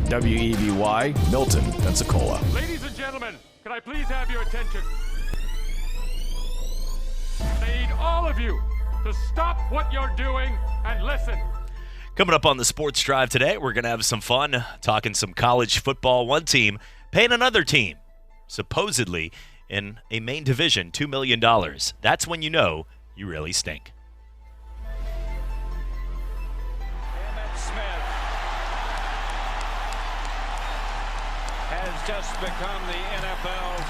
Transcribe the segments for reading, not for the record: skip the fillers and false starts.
WEBY, Milton, Pensacola. Ladies and gentlemen, can I please have your attention? I need all of you to stop what you're doing and listen. Coming up on the Sports Drive today, we're going to have some fun talking some college football. One team paying another team, supposedly in a main division, $2 million. That's when you know you really stink. Smith has just become the NFL's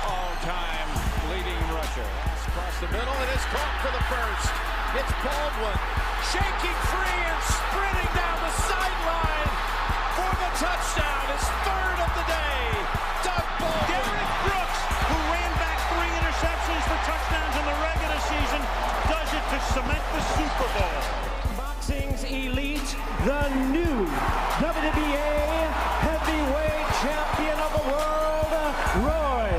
all-time leading rusher. Across the middle, it is caught for the first. It's Baldwin shaking free and sprinting down the sideline for the touchdown. His third of the day. Doug Baldwin. Derek Brooks, who ran back 3 interceptions for touchdowns in the regular season, does it to cement the Super Bowl. Boxing's elite, the new WBA heavyweight champion of the world, Roy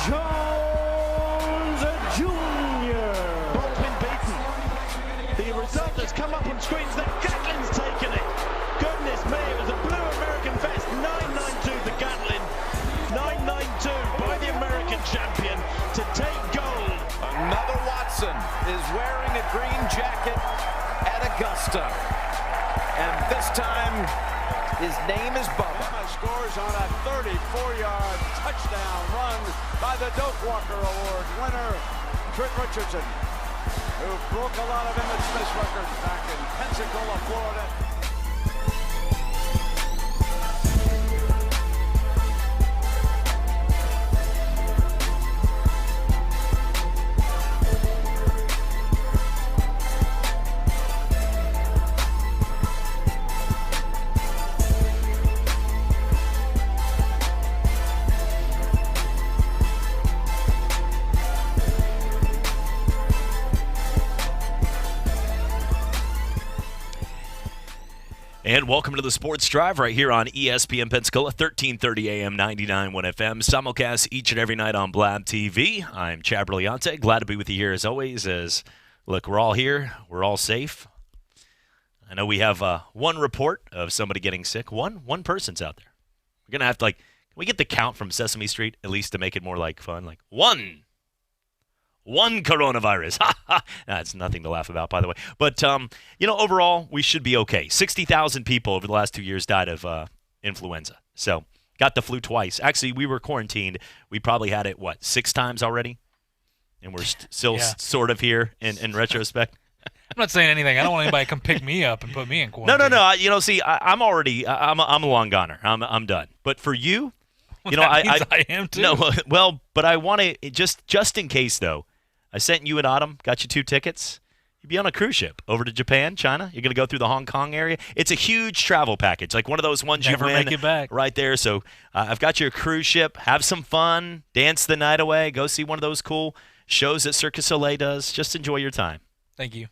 Jones Jr. Baldwin beaten. The result has come up on screens that Gatlin's taken it. Goodness me, it was a blue American vest. 992 the Gatlin. 992 by the American champion to take gold. Another Watson is wearing a green jacket at Augusta. And this time, his name is Bubba. Scores on a 34-yard touchdown run by the Doak Walker Award winner, Trent Richardson, who broke a lot of Emmett Smith's records back in Pensacola, Florida. And welcome to the Sports Drive right here on ESPN Pensacola, 1330 AM, 99.1 FM. Simulcast each and every night on Blab TV. I'm Chad Brillante. Glad to be with you here as always. Look, we're all here. We're all safe. I know we have one report of somebody getting sick. One person's out there. We're going to have to, can we get the count from Sesame Street at least to make it more fun? One coronavirus. That's nothing to laugh about, by the way. But, overall, we should be okay. 60,000 people over the last 2 years died of influenza. So, got the flu twice. Actually, we were quarantined. We probably had it, 6 times already? And we're still sort of here in retrospect. I'm not saying anything. I don't want anybody to come pick me up and put me in quarantine. No. See, I'm a long goner. I'm done. But for you, I am too. No, well, but I want to just in case though. I sent you and Autumn, got you 2 tickets. You'd be on a cruise ship over to Japan, China. You're going to go through the Hong Kong area. It's a huge travel package, like one of those ones Never you win make it back. right there. So I've got you a cruise ship. Have some fun. Dance the night away. Go see one of those cool shows that Cirque du Soleil does. Just enjoy your time. Thank you.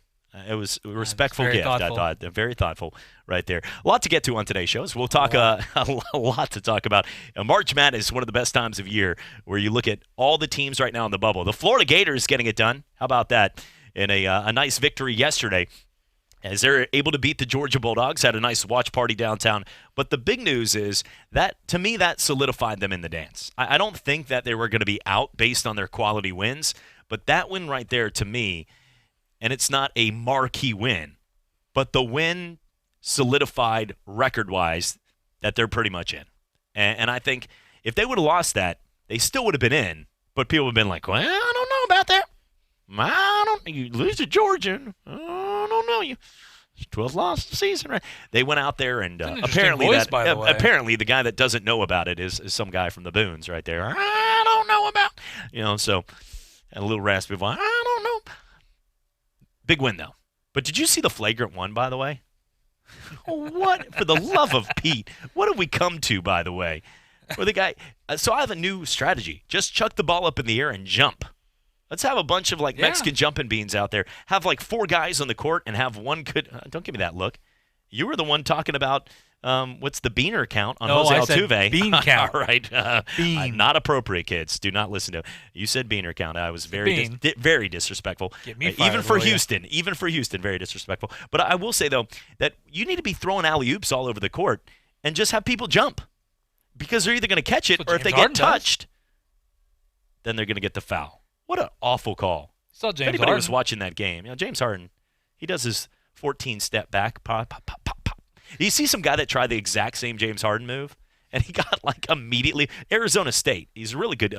It was a respectful very gift, thoughtful. I thought. Very thoughtful right there. A lot to get to on today's shows. We'll talk a lot to talk about. March Madness is one of the best times of year where you look at all the teams right now in the bubble. The Florida Gators getting it done. How about that? In a nice victory yesterday as they're able to beat the Georgia Bulldogs. Had a nice watch party downtown. But the big news is that, to me, that solidified them in the dance. I don't think that they were going to be out based on their quality wins. But that win right there, to me, and it's not a marquee win, but the win solidified record-wise that they're pretty much in. And I think if they would have lost that, they still would have been in, but people would have been like, well, I don't know about that. You lose to Georgia. I don't know. You 12th loss of the season, right? They went out there and apparently apparently the guy that doesn't know about it is some guy from the Boons right there. I don't know about, so a little raspy voice. I don't know. Big win, though. But did you see the flagrant one, by the way? What, for the love of Pete, what have we come to, by the way? Where the guy, so I have a new strategy. Just chuck the ball up in the air and jump. Let's have a bunch of, Mexican jumping beans out there. Have, 4 guys on the court and have one good, don't give me that look. You were the one talking about what's the beaner count on Jose Altuve? Said bean count. All right. Bean. Not appropriate, kids. Do not listen to You said beaner count. I was very very disrespectful. Get me fired, even for Houston. Even for Houston, very disrespectful. But I will say, though, that you need to be throwing alley-oops all over the court. and just have people jump because they're either going to catch it or if they James Harden get touched, then they're going to get the foul. What an awful call. Saw If James anybody Harden. was watching that game, James Harden, he does his 14-step back, pop, pop, pop, pop, pop. You see some guy that tried the exact same James Harden move, and he got like immediately Arizona State. He's a really good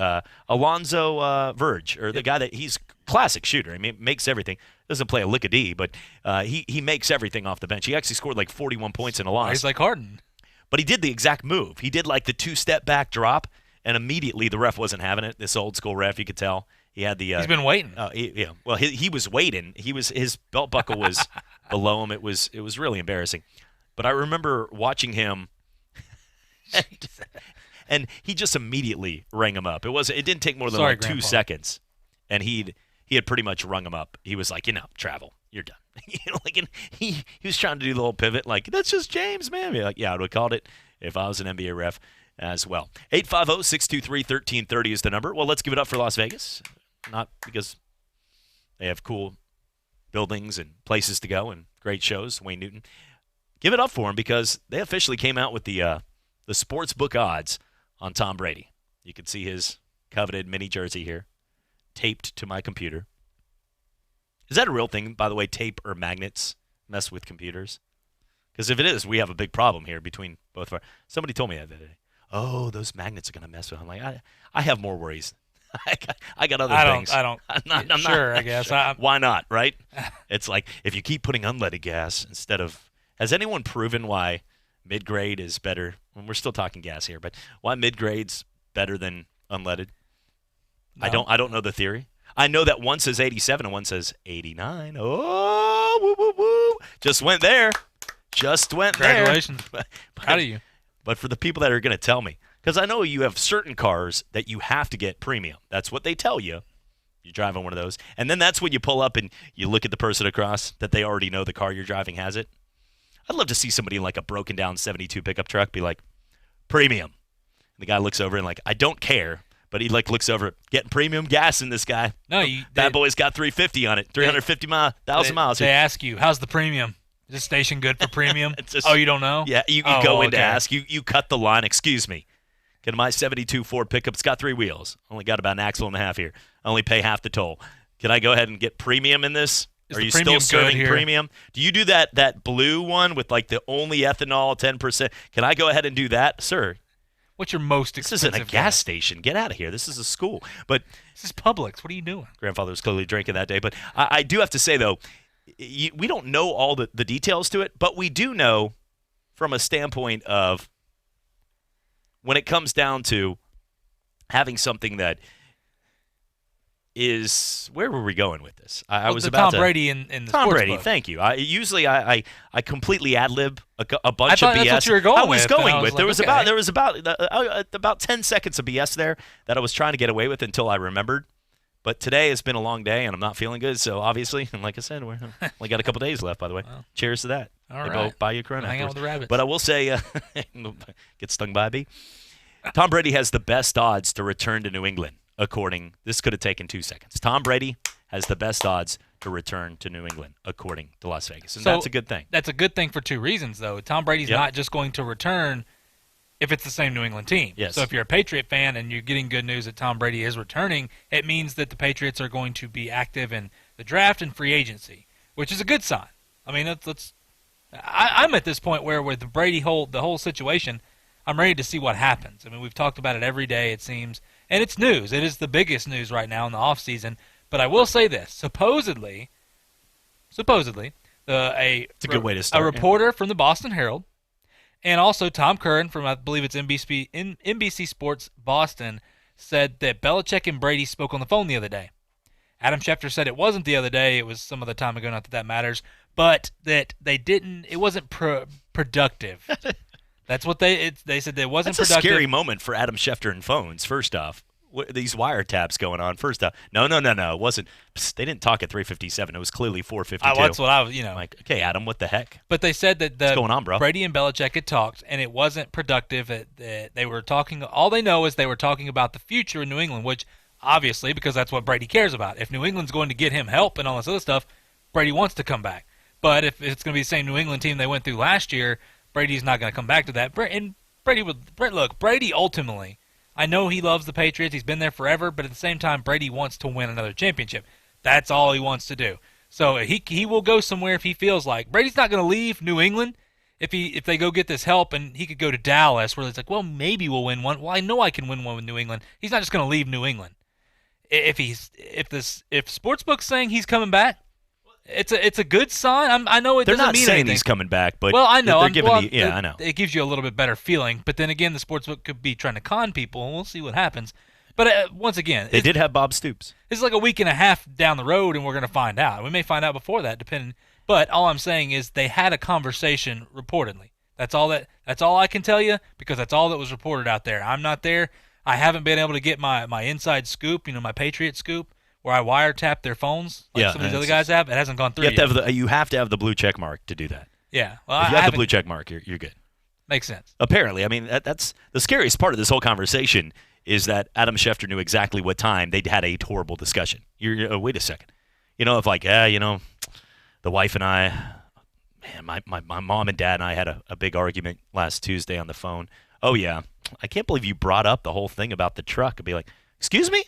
Alonzo Verge, or the guy that he's classic shooter. I mean, makes everything. Doesn't play a lick of D, but he makes everything off the bench. He actually scored like 41 points in a loss. He's like Harden. But he did the exact move. He did like the 2-step back drop, and immediately the ref wasn't having it. This old school ref, you could tell. He had the. He's been waiting. Yeah. Well, he was waiting. His belt buckle was below him. It was really embarrassing. But I remember watching him, and he just immediately rang him up. It didn't take more than Sorry, 2 Grandpa. seconds, and he had pretty much rung him up. He was like, travel. You're done. And he was trying to do the whole pivot, like, that's just James, man. Like, yeah, I would have called it if I was an NBA ref as well. 850-623-1330 is the number. Well, let's give it up for Las Vegas. Not because they have cool buildings and places to go and great shows, Wayne Newton. Give it up for them because they officially came out with the sports book odds on Tom Brady. You can see his coveted mini jersey here, taped to my computer. Is that a real thing, by the way, tape or magnets mess with computers? Because if it is, we have a big problem here between both of our. Somebody told me that the other day. Oh, those magnets are going to mess with. I'm like, I have more worries. I got other things. I'm sure, I guess. Sure. Why not, right? It's like if you keep putting unleaded gas instead of. Has anyone proven why mid-grade is better? And we're still talking gas here, but why mid-grade's better than unleaded? No. I don't know the theory. I know that one says 87 and one says 89. Oh, woo, woo, woo. Just went there. Congratulations. Proud of you. But for the people that are going to tell me, because I know you have certain cars that you have to get premium. That's what they tell you. You're driving one of those. And then that's when you pull up and you look at the person across that they already know the car you're driving has it. I'd love to see somebody in like a broken down 72 pickup truck be like, premium. And the guy looks over and like, I don't care. But he like looks over, getting premium gas in this guy. No, Bad boy's got 350 on it, 350,000 miles. They ask you, how's the premium? Is this station good for premium? Just, oh, you don't know? Yeah, you go in to ask. You cut the line. Excuse me. Can my 72 Ford pickup, it's got 3 wheels. Only got about an axle and a half here. I only pay half the toll. Can I go ahead and get premium in this? Are you still serving premium? Do you do that blue one with like the only ethanol, 10%? Can I go ahead and do that? Sir, what's your most expensive this isn't a gas station. Get out of here. This is a school. But this is Publix. What are you doing? Grandfather was clearly drinking that day. But I do have to say, though, we don't know all the details to it, but we do know from a standpoint of when it comes down to having something that is – where were we going with this? I was about Tom Brady in the Tom sports Brady, book. thank you. I completely ad-lib a bunch I of thought BS. that's what you were going I was with, going and I was with. There like, was about 10 seconds of BS there that I was trying to get away with until I remembered. But today has been a long day, and I'm not feeling good. So obviously, and like I said, we only got a couple days left. By the way, Well, cheers to that. all Maybe right. I'll buy you a Corona. Hang out afterwards. with the rabbits. But I will say, get stung by a bee. Tom Brady has the best odds to return to New England. According, this could have taken 2 seconds. Tom Brady has the best odds to return to New England, according to Las Vegas, and that's a good thing. That's a good thing for 2 reasons, though. Tom Brady's not just going to return if it's the same New England team. Yes. So if you're a Patriot fan and you're getting good news that Tom Brady is returning, it means that the Patriots are going to be active in the draft and free agency, which is a good sign. I mean, I'm at this point where with the Brady the whole situation, I'm ready to see what happens. I mean, we've talked about it every day, it seems, and it's news. It is the biggest news right now in the offseason. But I will say this: supposedly, it's a good way to start. A reporter from the Boston Herald, and also Tom Curran from, I believe it's NBC Sports Boston, said that Belichick and Brady spoke on the phone the other day. Adam Schefter said it wasn't the other day; it was some other time ago. Not that matters, but that they didn't. It wasn't productive. That's what they said. It wasn't That's productive. a scary moment for Adam Schefter and phones. First off, these wiretaps going on. First off, no, it wasn't. Psst, they didn't talk at 3:57. It was clearly 4:52. That's what I was, Like, okay, Adam, what the heck? But they said that What's going on, bro? Brady and Belichick had talked, and it wasn't productive. They were talking. All they know is they were talking about the future in New England, which obviously, because that's what Brady cares about. If New England's going to get him help and all this other stuff, Brady wants to come back. But if it's going to be the same New England team they went through last year, Brady's not going to come back to that. And Brady ultimately, I know he loves the Patriots. He's been there forever, but at the same time, Brady wants to win another championship. That's all he wants to do. So he will go somewhere if he feels like. Brady's not going to leave New England if they go get this help, and he could go to Dallas where it's like, well, maybe we'll win one. Well, I know I can win one with New England. He's not just going to leave New England. If Sportsbook's saying he's coming back, it's a good sign. I know they're doesn't not mean saying anything. he's coming back, but well, I know. they're giving I know. It gives you a little bit better feeling, but then again, the Sportsbook could be trying to con people, and we'll see what happens. But once again, they did have Bob Stoops. It's like a week and a half down the road, and we're going to find out. We may find out before that, depending. But all I'm saying is they had a conversation reportedly. That's all I can tell you, because that's all that was reported out there. I'm not there. I haven't been able to get my inside scoop, my Patriot scoop, where I wiretap their phones like some of these other guys have. It hasn't gone through yet. You have to have the blue check mark to do that. Yeah. Well, if you have the blue check mark, you're good. Makes sense. Apparently. I mean, that's the scariest part of this whole conversation is that Adam Schefter knew exactly what time they'd had a horrible discussion. Wait a second. If the wife and I, man, my mom and dad and I had a big argument last Tuesday on the phone. Oh, yeah. I can't believe you brought up the whole thing about the truck. I'd be like, excuse me?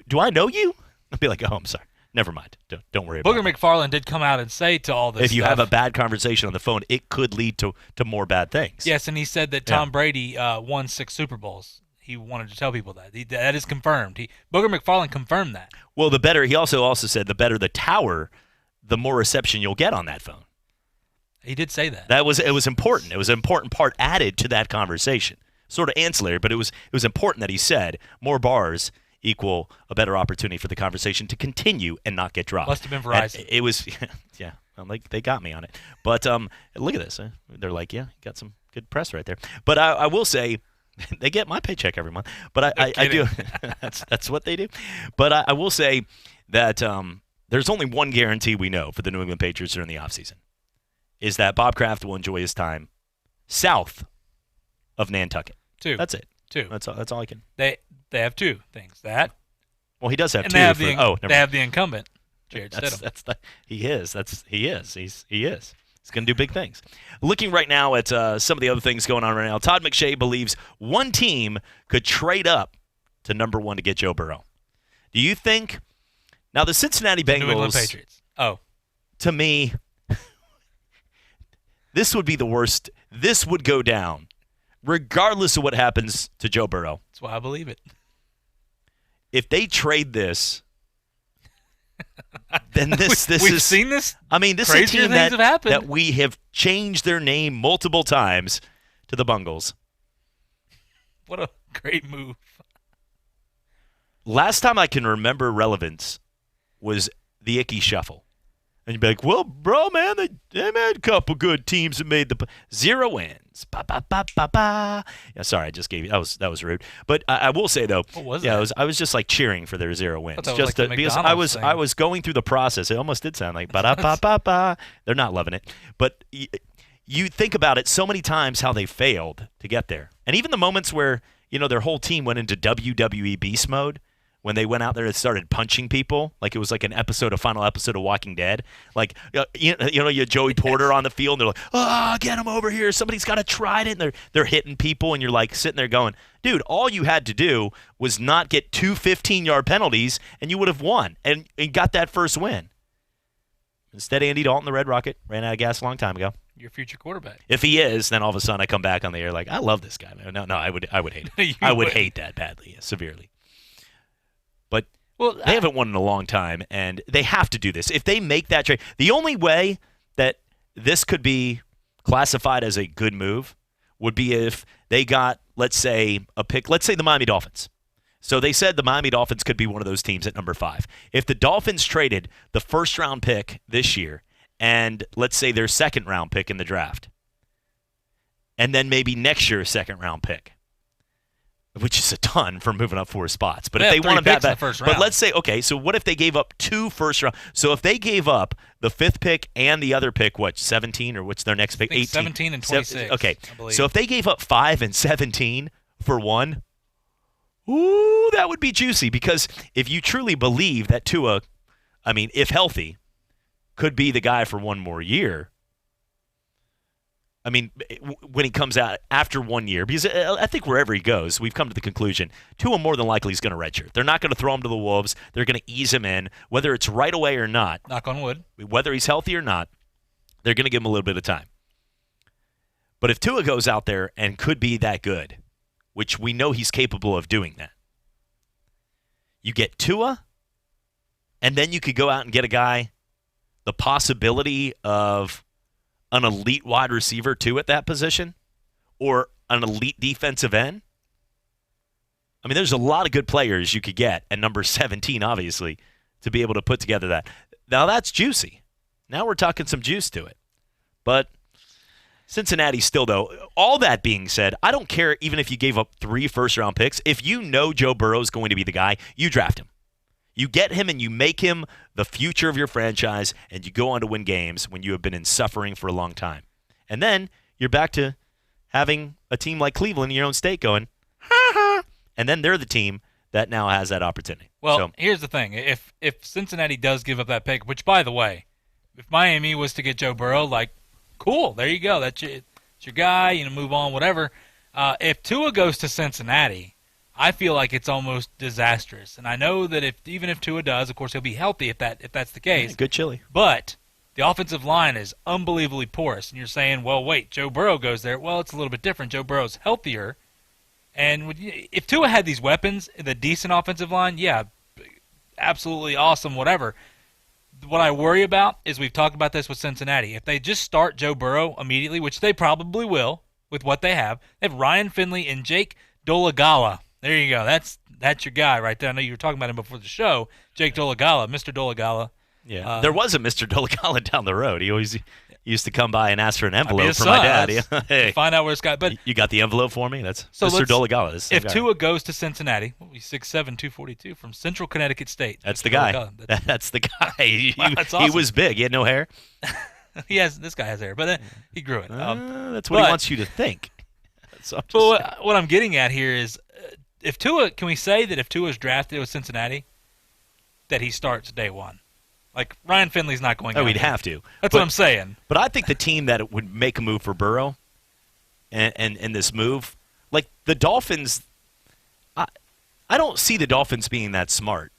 Do I know you? I'd be like, oh, I'm sorry. Never mind. Don't worry about it. Booger McFarland did come out and say to all this if you stuff, have a bad conversation on the phone, it could lead to more bad things. Yes, and he said that Tom Brady won 6 Super Bowls. He wanted to tell people that. That is confirmed. Booger McFarland confirmed that. Well, he also said the better the tower, the more reception you'll get on that phone. He did say that. It was important. It was an important part added to that conversation. Sort of ancillary, but it was important that he said more bars equal a better opportunity for the conversation to continue and not get dropped. Must have been Verizon. And it was, yeah. They got me on it. But look at this. They're like, yeah, got some good press right there. But I will say, they get my paycheck every month. But I do. That's what they do. But I will say that there's only one guarantee we know for the New England Patriots during the offseason, is that Bob Kraft will enjoy his time south of Nantucket. 2. That's it. 2. That's all I can. They have 2 things. That. Well, he does have and 2. They have the incumbent, Jared Stidham. He is. He is. He's going to do big things. Looking right now at some of the other things going on right now, Todd McShay believes one team could trade up to number 1 to get Joe Burrow. Do you think? Now, the Cincinnati Bengals. New England Patriots. Oh. To me, this would be the worst. This would go down, regardless of what happens to Joe Burrow. That's why I believe it. If they trade this, then we've seen this. I mean, this is a team that we have changed their name multiple times to the Bungles. What a great move. Last time I can remember relevance was the Icky Shuffle. And you'd be like, well, bro, man, they had a couple good teams that made the 0 wins. Ba, ba, ba, ba, ba. Yeah, sorry, I just gave you that was rude. But I will say though, what was that? I was just like cheering for their 0 wins, just like because thing. I was going through the process. It almost did sound like ba da ba ba ba. They're not loving it, but you think about it so many times how they failed to get there, and even the moments where their whole team went into WWE beast mode. When they went out there and started punching people, like it was like a final episode of Walking Dead. Like, you had Joey Porter on the field, and they're like, oh, get him over here. Somebody's got to try it. And they're hitting people, and you're like sitting there going, dude, all you had to do was not get 2 15-yard penalties, and you would have won and got that first win. Instead, Andy Dalton, the Red Rocket, ran out of gas a long time ago. Your future quarterback. If he is, then all of a sudden I come back on the air like, I love this guy. No, I would hate it. I would hate that badly, severely. But they haven't won in a long time, and they have to do this. If they make that trade, the only way that this could be classified as a good move would be if they got, let's say, a pick. Let's say the Miami Dolphins. So they said the Miami Dolphins could be one of those teams at number 5. If the Dolphins traded the first-round pick this year and, let's say, their second-round pick in the draft, and then maybe next year's second-round pick, which is a ton for moving up 4 spots. But if they want to bet, but let's say, okay, so what if they gave up 2 first round? So if they gave up the 5th pick and the other pick, 17 or what's their next pick? 18, 17 and 26. Okay, so if they gave up 5 and 17 for 1, ooh, that would be juicy, because if you truly believe that Tua, I mean, if healthy, could be the guy for 1 more year, I mean, when he comes out after 1 year, because I think wherever he goes, we've come to the conclusion, Tua more than likely is going to redshirt. They're not going to throw him to the Wolves. They're going to ease him in, whether it's right away or not. Knock on wood. Whether he's healthy or not, they're going to give him a little bit of time. But if Tua goes out there and could be that good, which we know he's capable of doing that, you get Tua, and then you could go out and get a guy, the possibility of an elite wide receiver too at that position, or an elite defensive end. I mean, there's a lot of good players you could get at number 17, obviously, to be able to put together that. Now that's juicy. Now we're talking some juice to it. But Cincinnati still, though, all that being said, I don't care even if you gave up 3 first-round picks. If you know Joe Burrow is going to be the guy, you draft him. You get him and you make him the future of your franchise, and you go on to win games when you have been in suffering for a long time. And then you're back to having a team like Cleveland in your own state going, ha ha, and then they're the team that now has that opportunity. Well, here's the thing. If Cincinnati does give up that pick, which, by the way, if Miami was to get Joe Burrow, like, cool, there you go. That's your guy, move on, whatever. If Tua goes to Cincinnati, I feel like it's almost disastrous. And I know that even if Tua does, of course, he'll be healthy if that's the case. Yeah, good chili. But the offensive line is unbelievably porous. And you're saying, well, wait, Joe Burrow goes there. Well, it's a little bit different. Joe Burrow's healthier. And if Tua had these weapons, the decent offensive line, yeah, absolutely awesome, whatever. What I worry about is we've talked about this with Cincinnati. If they just start Joe Burrow immediately, which they probably will with what they have Ryan Finley and Jake Dolegala. There you go. That's your guy right there. I know you were talking about him before the show. Jake Dolegala, Mr. Dolegala. Yeah, there was a Mr. Dolegala down the road. He always used to come by and ask for an envelope for son. my dad. Hey, find out where it's got. But you got the envelope for me? That's so Mr. Dolegala. If Tua goes to Cincinnati, he's 6'7", 242 from Central Connecticut State. That's the guy. That's the guy. That's awesome. He was big. He had no hair. This guy has hair, but he grew it. That's what he wants you to think. So what I'm getting at here is, can we say that if Tua is drafted with Cincinnati, that he starts day one? Like, Ryan Finley's not going. Oh, he'd have to. That's what I'm saying. But I think the team that would make a move for Burrow, and this move, like the Dolphins, I don't see the Dolphins being that smart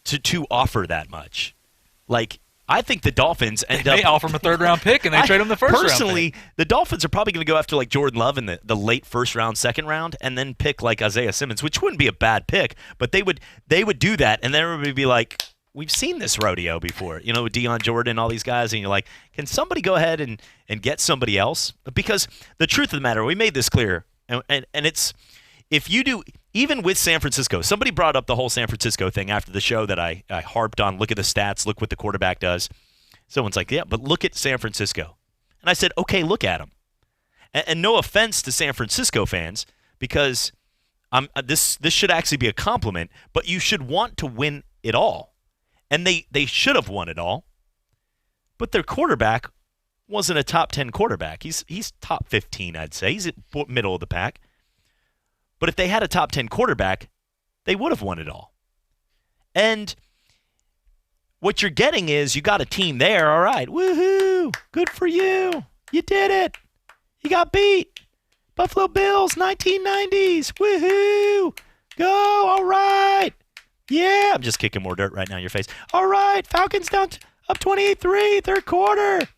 to offer that much. Like, I think the Dolphins they offer him a third-round pick, and they trade him the first-round pick. Personally, the Dolphins are probably going to go after like Jordan Love in the late first-round, second-round, and then pick like Isaiah Simmons, which wouldn't be a bad pick. But they would do that, and then everybody would be like, we've seen this rodeo before, with Deion Jordan and all these guys, and you're like, can somebody go ahead and get somebody else? Because the truth of the matter, we made this clear, and it's, if you do, even with San Francisco, somebody brought up the whole San Francisco thing after the show that I harped on, look at the stats, look what the quarterback does. Someone's like, yeah, but look at San Francisco. And I said, okay, look at them. And no offense to San Francisco fans, because this should actually be a compliment, but you should want to win it all. And they should have won it all, but their quarterback wasn't a top 10 quarterback. He's top 15, I'd say. He's at middle of the pack. But if they had a top 10 quarterback, they would have won it all. And what you're getting is you got a team there, all right, woohoo, good for you. You did it. You got beat. Buffalo Bills, 1990s, woohoo, go, all right. Yeah, I'm just kicking more dirt right now in your face. All right, Falcons down up 28-3, third quarter.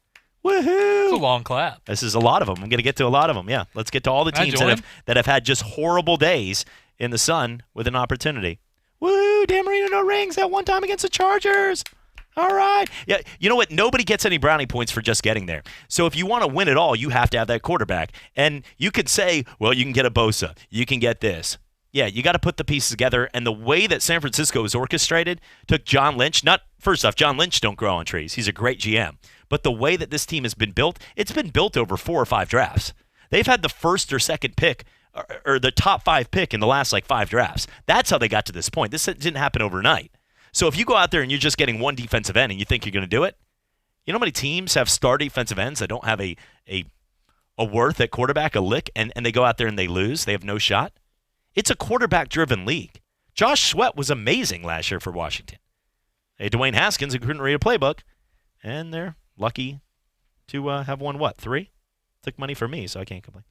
Woohoo! It's a long clap. This is a lot of them. I'm going to get to a lot of them. Yeah, let's get to all the teams that have had just horrible days in the sun with an opportunity. Woohoo! Dan Marino no rings that one time against the Chargers. All right. Yeah, you know what? Nobody gets any brownie points for just getting there. So if you want to win it all, you have to have that quarterback. And you could say, well, you can get a Bosa. You can get this. Yeah, you got to put the pieces together, and the way that San Francisco is orchestrated took John Lynch. First off, John Lynch don't grow on trees. He's a great GM. But the way that this team has been built, it's been built over 4 or 5 drafts. They've had the first or second pick, or the top 5 pick in the last 5 drafts. That's how they got to this point. This didn't happen overnight. So if you go out there and you're just getting one defensive end and you think you're going to do it, you know how many teams have star defensive ends that don't have a worth at quarterback, a lick, and they go out there and they lose? They have no shot? It's a quarterback-driven league. Josh Sweat was amazing last year for Washington. Hey, Dwayne Haskins, who couldn't read a playbook, and they're lucky to have won, 3? took money from me, so I can't complain.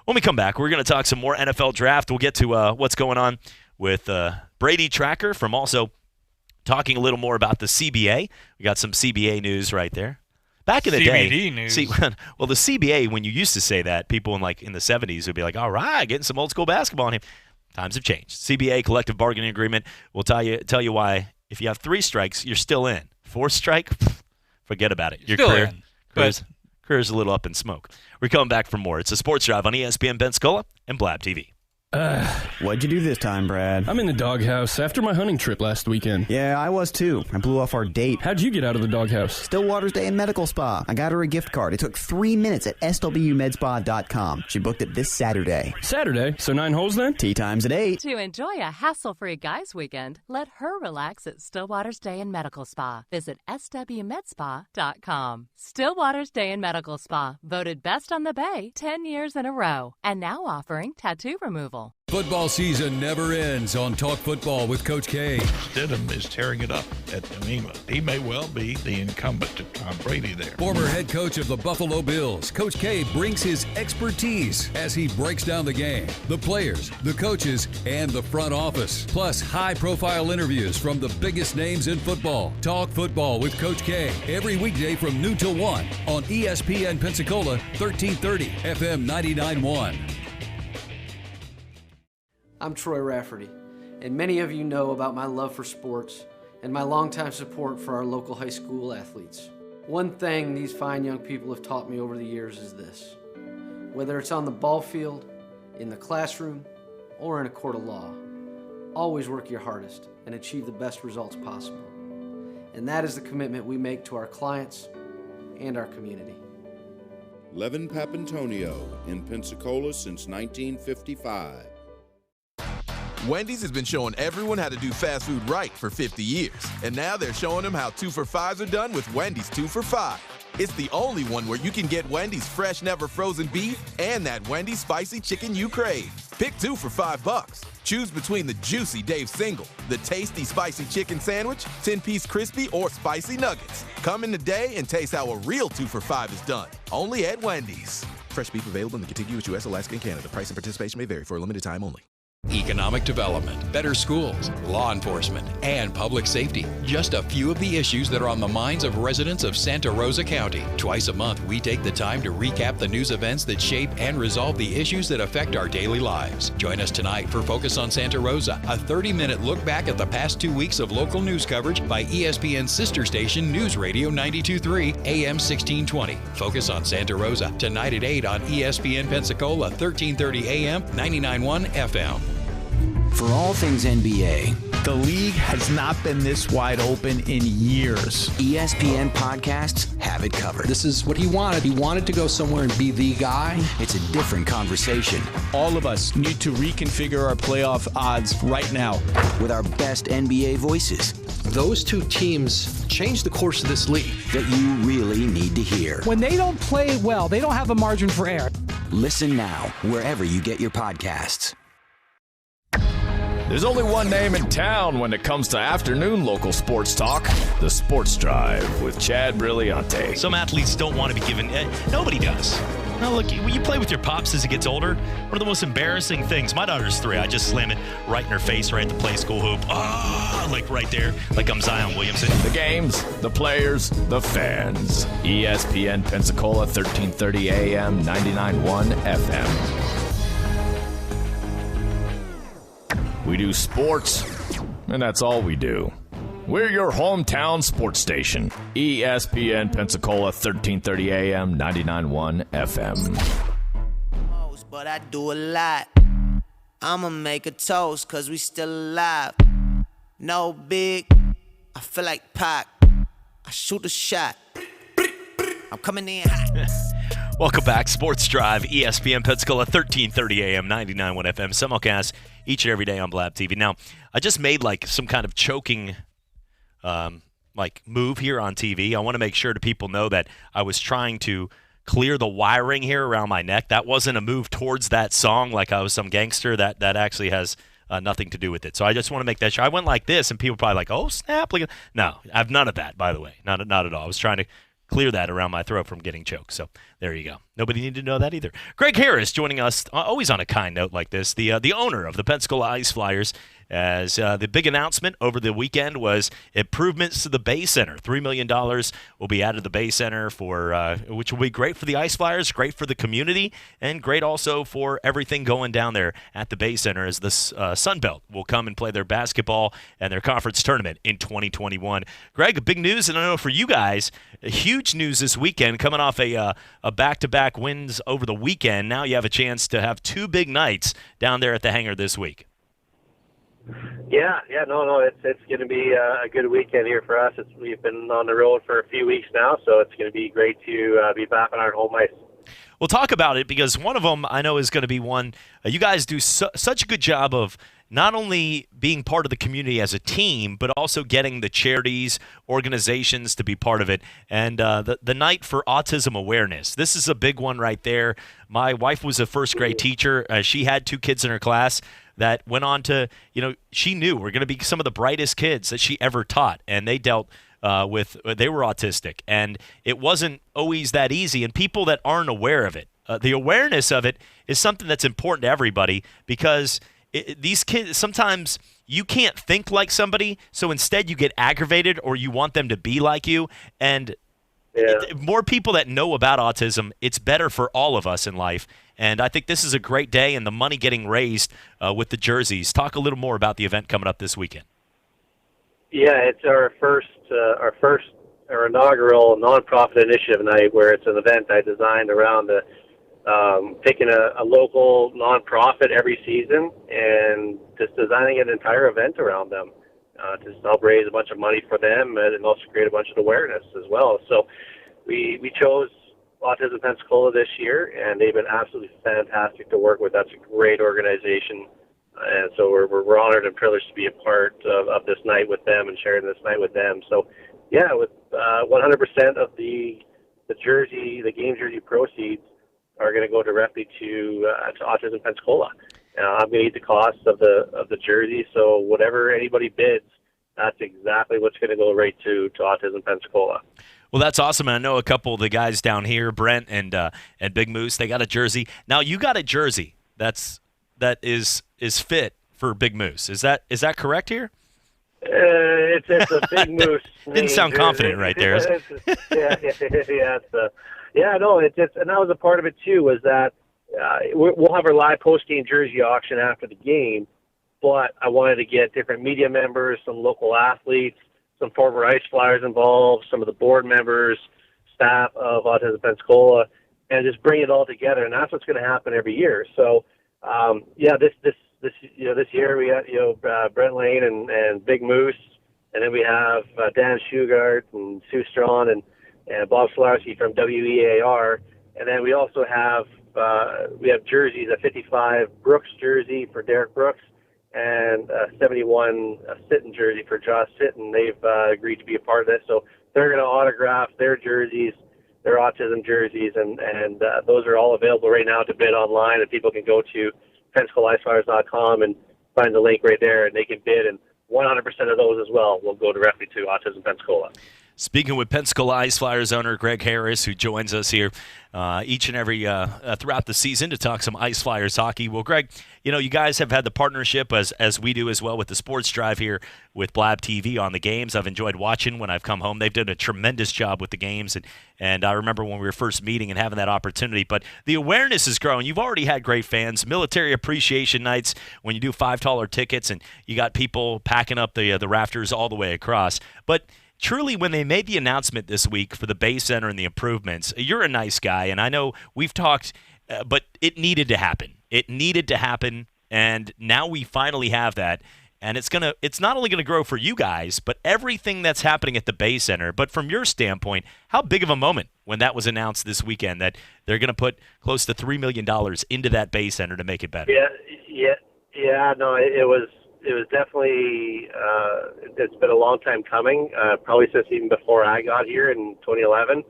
When we come back, we're going to talk some more NFL draft. We'll get to what's going on with Brady Tracker from also talking a little more about the CBA. We got some CBA news right there. Back in the CBD day, news. Well, the CBA, when you used to say that, people in the 70s would be like, all right, getting some old school basketball on him. Times have changed. CBA, collective bargaining agreement, will tell you why if you have 3 strikes, you're still in. 4th strike, forget about it. Your still career, in, career's a little up in smoke. We're coming back for more. It's a Sports Drive on ESPN Pensacola and Blab TV. What'd you do this time, Brad? I'm in the doghouse after my hunting trip last weekend. Yeah, I was too. I blew off our date. How'd you get out of the doghouse? Stillwater's Day in Medical Spa. I got her a gift card. It took 3 minutes at swmedspa.com. She booked it this Saturday. Saturday? So 9 holes then? Tea time's at 8. To enjoy a hassle-free guys' weekend, let her relax at Stillwater's Day in Medical Spa. Visit swmedspa.com. Stillwater's Day in Medical Spa, voted best on the Bay 10 years in a row, and now offering tattoo removal. Football season never ends on Talk Football with Coach K. Stidham is tearing it up at New England. He may well be the incumbent to Tom Brady there. Former head coach of the Buffalo Bills, Coach K brings his expertise as he breaks down the game, the players, the coaches, and the front office. Plus, high-profile interviews from the biggest names in football. Talk Football with Coach K every weekday from noon till 1 on ESPN Pensacola 1330 FM 99.1. I'm Troy Rafferty, and many of you know about my love for sports and my longtime support for our local high school athletes. One thing these fine young people have taught me over the years is this: whether it's on the ball field, in the classroom, or in a court of law, always work your hardest and achieve the best results possible. And that is the commitment we make to our clients and our community. Levin Papantonio in Pensacola since 1955. Wendy's has been showing everyone how to do fast food right for 50 years. And now they're showing them how 2 for $5s are done with Wendy's 2 for $5. It's the only one where you can get Wendy's fresh, never frozen beef and that Wendy's spicy chicken you crave. Pick 2 for $5. Choose between the juicy Dave Single, the tasty spicy chicken sandwich, 10-piece crispy, or spicy nuggets. Come in today and taste how a real 2 for $5 is done. Only at Wendy's. Fresh beef available in the contiguous U.S., Alaska, and Canada. Price and participation may vary for a limited time only. Economic development, better schools, law enforcement, and public safety. Just a few of the issues that are on the minds of residents of Santa Rosa County. Twice a month, we take the time to recap the news events that shape and resolve the issues that affect our daily lives. Join us tonight for Focus on Santa Rosa, a 30-minute look back at the past 2 weeks of local news coverage by ESPN's sister station, News Radio 92.3 AM 1620. Focus on Santa Rosa, tonight at 8 on ESPN Pensacola 1330 AM 99.1 FM. For all things NBA, the league has not been this wide open in years. ESPN podcasts have it covered. This is what he wanted. He wanted to go somewhere and be the guy. It's a different conversation. All of us need to reconfigure our playoff odds right now. With our best NBA voices. Those 2 teams changed the course of this league. That you really need to hear. When they don't play well, they don't have a margin for error. Listen now, wherever you get your podcasts. There's only one name in town when it comes to afternoon local sports talk. The Sports Drive with Chad Brilliante. Some athletes don't want to be given... nobody does. Now, look, when you play with your pops as it gets older, one of the most embarrassing things... My daughter's 3. I just slam it right in her face right at the play school hoop. Like right there, like I'm Zion Williamson. The games, the players, the fans. ESPN Pensacola, 1330 AM, 99.1 FM. We do sports, and that's all we do. We're your hometown sports station. ESPN Pensacola, 1330 AM, 99.1 FM. But I do a lot. I'ma make a toast, cause we still alive. No big, I feel like Pac. I shoot a shot. I'm coming in hot. Welcome back, Sports Drive, ESPN Pensacola, 1330 AM, 99.1 FM, simulcast each and every day on Blab TV. Now, I just made like some kind of choking move here on TV. I want to make sure that people know that I was trying to clear the wiring here around my neck. That wasn't a move towards that song like I was some gangster. That actually has nothing to do with it. So I just want to make that sure. I went like this, and people are probably like, oh, snap. No, I have none of that, by the way. Not at all. I was trying to clear that around my throat from getting choked. So there you go. Nobody needed to know that either. Greg Harris joining us, always on a kind note like this, the owner of the Pensacola Ice Flyers, as the big announcement over the weekend was improvements to the Bay Center. $3 million will be added to the Bay Center, which will be great for the Ice Flyers, great for the community, and great also for everything going down there at the Bay Center as the Sun Belt will come and play their basketball and their conference tournament in 2021. Greg, big news, and I know for you guys, huge news this weekend, coming off a back-to-back wins over the weekend. Now you have a chance to have 2 big nights down there at the hangar this week. Yeah, no, it's going to be a good weekend here for us. We've been on the road for a few weeks now, so it's going to be great to be back on our home ice. We'll talk about it because one of them I know is going to be one. You guys do such a good job of not only being part of the community as a team, but also getting the charities, organizations to be part of it. And the Night for Autism Awareness, this is a big one right there. My wife was a first grade teacher. She had 2 kids in her class that went on to, she knew were going to be some of the brightest kids that she ever taught. And they dealt they were autistic. And it wasn't always that easy. And people that aren't aware of it, the awareness of it is something that's important to everybody because these kids, sometimes you can't think like somebody, so instead you get aggravated or you want them to be like you. And more people that know about autism, it's better for all of us in life. And I think this is a great day, and the money getting raised with the jerseys. Talk a little more about the event coming up this weekend. Yeah, it's our inaugural nonprofit initiative night, where it's an event I designed around picking a local nonprofit every season and just designing an entire event around them to help raise a bunch of money for them and also create a bunch of awareness as well. So we chose Autism Pensacola this year, and they've been absolutely fantastic to work with. That's a great organization, and so we're honored and privileged to be a part of this night with them and sharing this night with them. So, yeah, with 100% of the game jersey proceeds are going to go directly to Autism Pensacola. I'm going to eat the costs of the jersey, so whatever anybody bids, that's exactly what's going to go right to Autism Pensacola. Well, that's awesome. And I know a couple of the guys down here, Brent and Big Moose, they got a jersey. Now you got a jersey that is fit for Big Moose. Is that correct here? It's a Big Moose. Didn't sound confident right there. And that was a part of it too. Was that we'll have our live post-game jersey auction after the game, but I wanted to get different media members, some local athletes, some former Ice Flyers involved, some of the board members, staff of Autism Pensacola, and just bring it all together. And that's what's going to happen every year. So, this year we got Brent Lane and Big Moose, and then we have Dan Shugart and Sue Strawn and Bob Slarski from WEAR, and then we also have jerseys, a 55 Brooks jersey for Derek Brooks, and 71 Sitton jersey for Josh Sitton. They've agreed to be a part of this, so they're going to autograph their jerseys, their autism jerseys, and those are all available right now to bid online, and people can go to PensacolaIceFlyers.com and find the link right there, and they can bid, and 100% of those as well will go directly to Autism Pensacola. Speaking with Pensacola Ice Flyers owner Greg Harris, who joins us here each and every throughout the season to talk some Ice Flyers hockey. Well, Greg, you guys have had the partnership as we do as well with the Sports Drive here with Blab TV on the games. I've enjoyed watching when I've come home. They've done a tremendous job with the games, and I remember when we were first meeting and having that opportunity. But the awareness is growing. You've already had great fans. Military Appreciation Nights when you do $5 tickets, and you got people packing up the rafters all the way across. But truly, when they made the announcement this week for the Bay Center and the improvements, you're a nice guy, and I know we've talked, but it needed to happen. It needed to happen, and now we finally have that. And it's not only going to grow for you guys, but everything that's happening at the Bay Center. But from your standpoint, how big of a moment when that was announced this weekend that they're going to put close to $3 million into that Bay Center to make it better? No, it was definitely, it's been a long time coming, probably since even before I got here in 2011.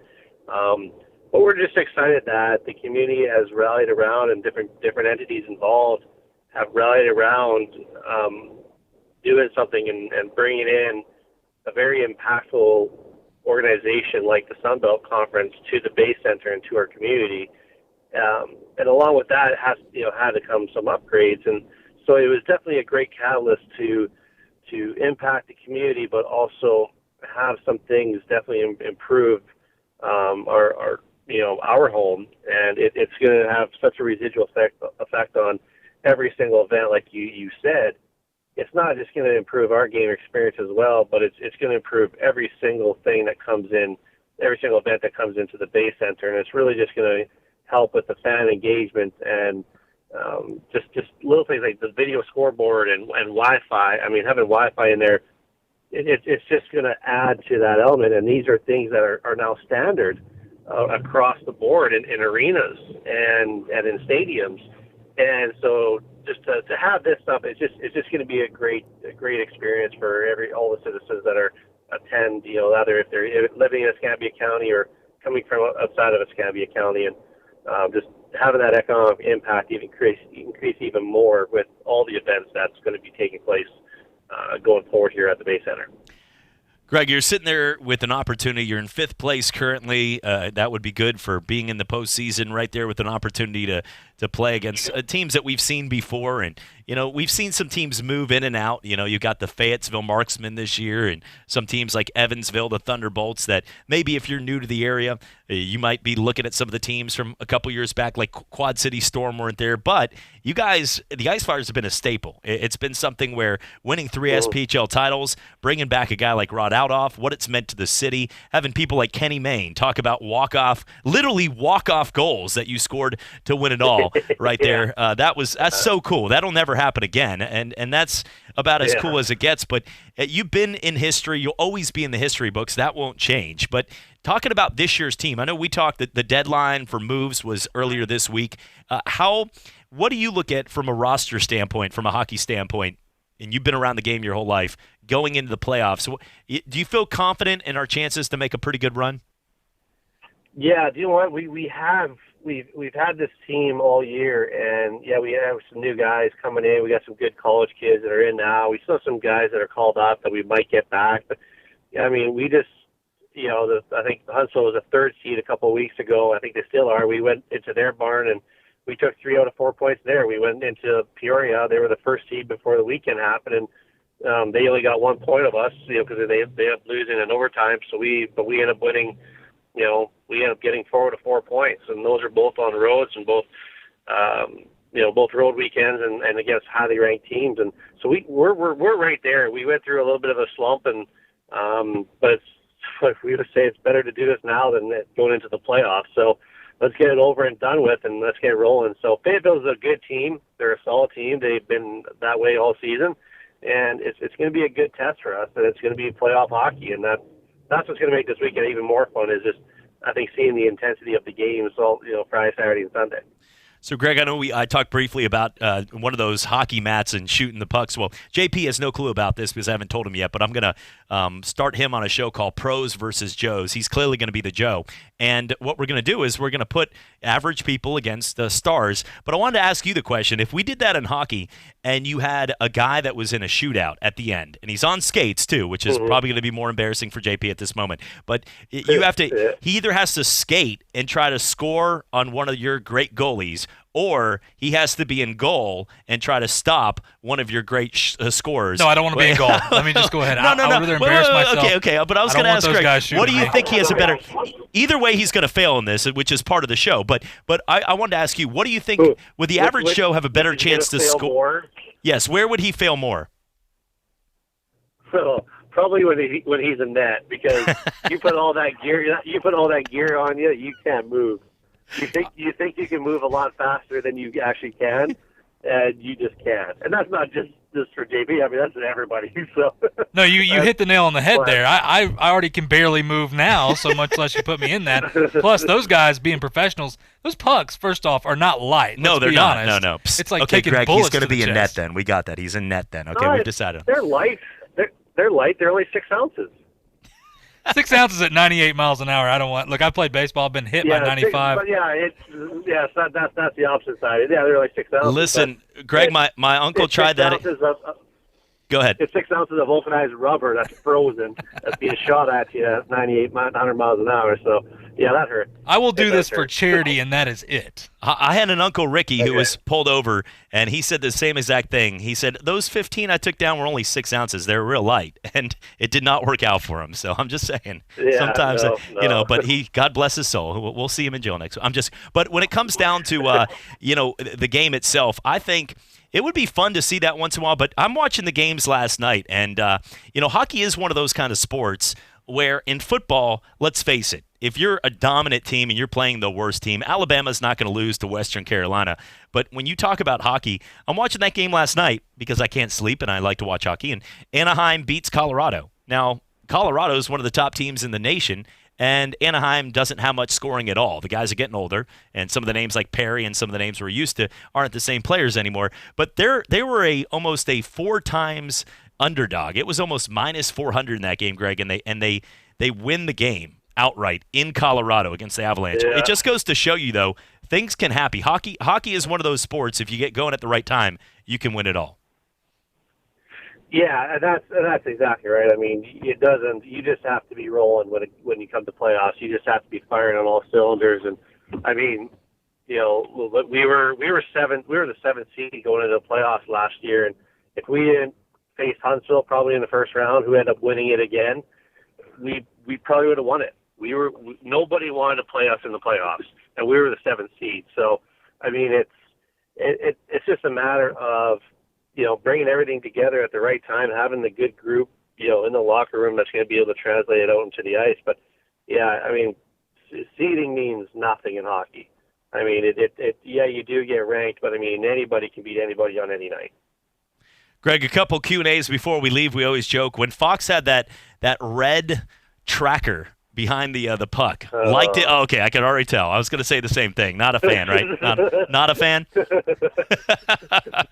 But we're just excited that the community has rallied around, and different entities involved have rallied around doing something and bringing in a very impactful organization like the Sun Belt Conference to the Bay Center and to our community. And along with that, it had to come some upgrades. And so it was definitely a great catalyst to impact the community, but also have some things definitely improve our home. And it's going to have such a residual effect on every single event, like you said. It's not just going to improve our game experience as well, but it's going to improve every single thing that comes in, every single event that comes into the Bay Center, and it's really just going to help with the fan engagement and just little things like the video scoreboard and Wi-Fi. I mean, having Wi-Fi in there, it's just going to add to that element, and these are things that are now standard across the board in arenas and in stadiums. And so just to have this stuff, it's just going to be a great experience for all the citizens that are attend, either if they're living in Escambia County or coming from outside of Escambia County, and just having that economic impact increase even more with all the events that's going to be taking place going forward here at the Bay Center. Greg, you're sitting there with an opportunity. You're in 5th place currently. That would be good for being in the postseason, right there with an opportunity to play against teams that we've seen before. And, we've seen some teams move in and out. You got the Fayetteville Marksmen this year and some teams like Evansville, the Thunderbolts, that maybe if you're new to the area, you might be looking at some of the teams from a couple years back, like Quad City Storm weren't there. But you guys, the Ice Flyers have been a staple. It's been something where winning 3 SPHL titles, bringing back a guy like Rod Outoff, what it's meant to the city, having people like Kenny Mayne talk about literally walk-off goals that you scored to win it all right there. That's so cool. That'll never happen again, and that's about as cool as it gets. But you've been in history. You'll always be in the history books. That won't change. But talking about this year's team, I know we talked that the deadline for moves was earlier this week. What do you look at from a roster standpoint, from a hockey standpoint, and you've been around the game your whole life, going into the playoffs? Do you feel confident in our chances to make a pretty good run? Yeah, do you know what? We've had this team all year, and we have some new guys coming in. We got some good college kids that are in now. We still have some guys that are called up that we might get back. But we just, I think Huntsville was a 3rd seed a couple of weeks ago. I think they still are. We went into their barn and we took 3 out of 4 points there. We went into Peoria. They were the 1st seed before the weekend happened, and they only got 1 point of us, because they ended up losing in overtime. But we ended up winning. We ended up getting 4 out of 4 points, and those are both on roads and both road weekends and against highly ranked teams. And so we're right there. We went through a little bit of a slump, and but we would say it's better to do this now than going into the playoffs. So let's get it over and done with, and let's get rolling. So Fayetteville's a good team. They're a solid team. They've been that way all season, and it's going to be a good test for us, and it's going to be playoff hockey, and that's what's going to make this weekend even more fun, is just, I think, seeing the intensity of the games all, Friday, Saturday, and Sunday. So, Greg, I know I talked briefly about one of those hockey mats and shooting the pucks. Well, JP has no clue about this because I haven't told him yet, but I'm going to start him on a show called Pros versus Joes. He's clearly going to be the Joe. And what we're going to do is we're going to put average people against the stars. But I wanted to ask you the question. If we did that in hockey and you had a guy that was in a shootout at the end, and he's on skates too, which is probably going to be more embarrassing for JP at this moment, but you have to, he either has to skate and try to score on one of your great goalies, or he has to be in goal and try to stop one of your great scorers. No, I don't want to be in goal. Let me just go ahead. No. I would rather embarrass myself. Okay. But I was going to ask Greg, what do you think he has a better... Either way, he's going to fail in this, which is part of the show. But I wanted to ask you, what do you think, would the average Joe have a better chance to score? Yes, where would he fail more? So probably when he's in net, because you put all that gear on you, you can't move. You think you can move a lot faster than you actually can, and you just can't. And that's not just for JB. I mean, that's for everybody. So no, you hit the nail on the head there. I already can barely move now, so much less you put me in that. Plus, those guys being professionals, those pucks, first off, are not light. No, they're not. Honest. No. It's like okay, taking Greg, bullets he's going to be in chest. net then. We got that. He's in net then. Okay, we've decided. They're light. They're light. They're only 6 ounces. 6 ounces at 98 miles an hour. I don't want. Look, I played baseball. I've been hit by 95. That's the opposite side. Yeah, they're like 6 ounces. Listen, Greg, my uncle tried that. Go ahead. It's 6 ounces of vulcanized rubber that's frozen that's being shot at you at 100 miles an hour. So, yeah, that hurt. I will do this for charity, and that is it. I had an Uncle Ricky who was pulled over, and he said the same exact thing. He said, those 15 I took down were only 6 ounces. They were real light, and it did not work out for him. So I'm just saying, sometimes, but God bless his soul. We'll see him in jail next week. But when it comes down to, the game itself, I think it would be fun to see that once in a while. But I'm watching the games last night, and, hockey is one of those kind of sports where in football, let's face it, if you're a dominant team and you're playing the worst team, Alabama's not going to lose to Western Carolina. But when you talk about hockey, I'm watching that game last night because I can't sleep and I like to watch hockey, and Anaheim beats Colorado. Now, Colorado is one of the top teams in the nation, and Anaheim doesn't have much scoring at all. The guys are getting older, and some of the names like Perry and some of the names we're used to aren't the same players anymore. But they were almost a 4 times underdog. It was almost minus 400 in that game, Greg, and they win the game outright in Colorado against the Avalanche. Yeah. It just goes to show you, though, things can happen. Hockey is one of those sports, if you get going at the right time, you can win it all. Yeah, and that's exactly right. I mean, it doesn't. You just have to be rolling when you come to playoffs. You just have to be firing on all cylinders. And I mean, we were the 7th seed going into the playoffs last year, and if we didn't face Huntsville probably in the first round, who ended up winning it again, we probably would have won it. Nobody wanted to play us in the playoffs, and we were the 7th seed. So, I mean, it's just a matter of bringing everything together at the right time, having the good group, in the locker room that's going to be able to translate it out into the ice. But yeah, I mean, seeding means nothing in hockey. I mean, you do get ranked, but I mean, anybody can beat anybody on any night. Greg, a couple Q&As before we leave. We always joke when Fox had that red tracker behind the puck. Liked it. Oh, okay, I could already tell. I was going to say the same thing. Not a fan, right? Not a fan?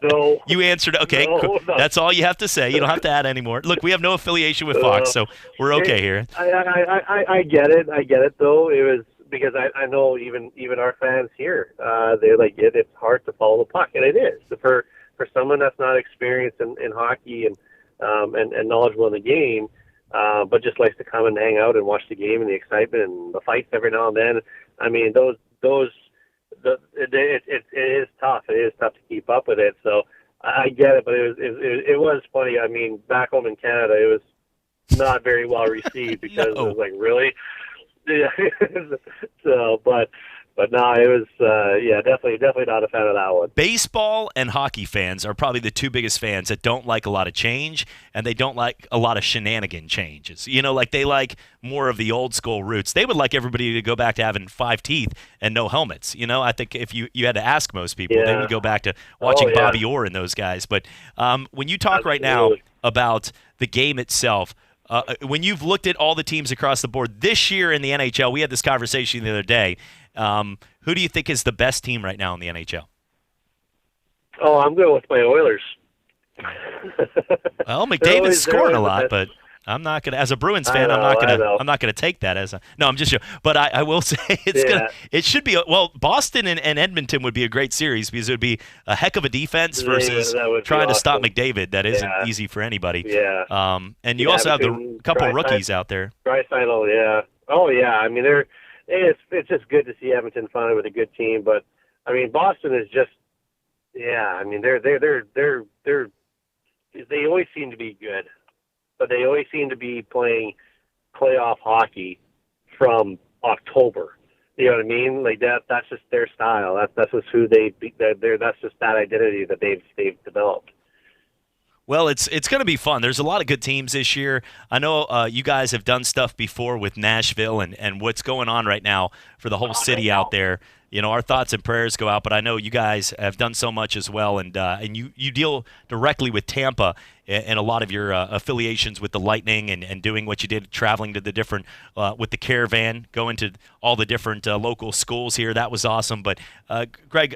No. You answered. Okay, no, cool. No. That's all you have to say. You don't have to add any more. Look, we have no affiliation with Fox, so we're okay here. I get it. I get it, though. It was because I know even our fans here, they're like, it's hard to follow the puck, and it is. For someone that's not experienced in hockey and knowledgeable in the game, but just likes to come and hang out and watch the game and the excitement and the fights every now and then. I mean, it is tough. It is tough to keep up with it. So I get it, but it was funny. I mean, back home in Canada, it was not very well received because it was like, really? Yeah. So, but no, it was, definitely not a fan of that one. Baseball and hockey fans are probably the two biggest fans that don't like a lot of change, and they don't like a lot of shenanigan changes. Like they like more of the old school roots. They would like everybody to go back to having 5 teeth and no helmets. I think if you had to ask most people, they would go back to watching Bobby Orr and those guys. But when you talk right now about the game itself, when you've looked at all the teams across the board this year in the NHL, we had this conversation the other day. Who do you think is the best team right now in the NHL? Oh, I'm going with my Oilers. Well, McDavid's scoring a lot, but I'm not going to. As a Bruins fan, I'm not going to take that as a. No, I'm just joking. But I will say it should be. Boston and Edmonton would be a great series because it would be a heck of a defense versus trying to stop McDavid. That isn't easy for anybody. Yeah. And you also have the couple rookies out there. Draisaitl, yeah. Oh, yeah. I mean, it's just good to see Edmonton finally with a good team. But I mean, Boston is just. Yeah. I mean, they always seem to be good. But they always seem to be playing playoff hockey from October. You know what I mean? Like that's just their style. That's just who that's just that identity that they've developed. Well, it's going to be fun. There's a lot of good teams this year. I know you guys have done stuff before with Nashville and what's going on right now for the whole city out there. Our thoughts and prayers go out, but I know you guys have done so much as well, and you deal directly with Tampa and a lot of your affiliations with the Lightning and doing what you did, traveling to the different with the caravan, going to all the different local schools here. That was awesome. But Greg,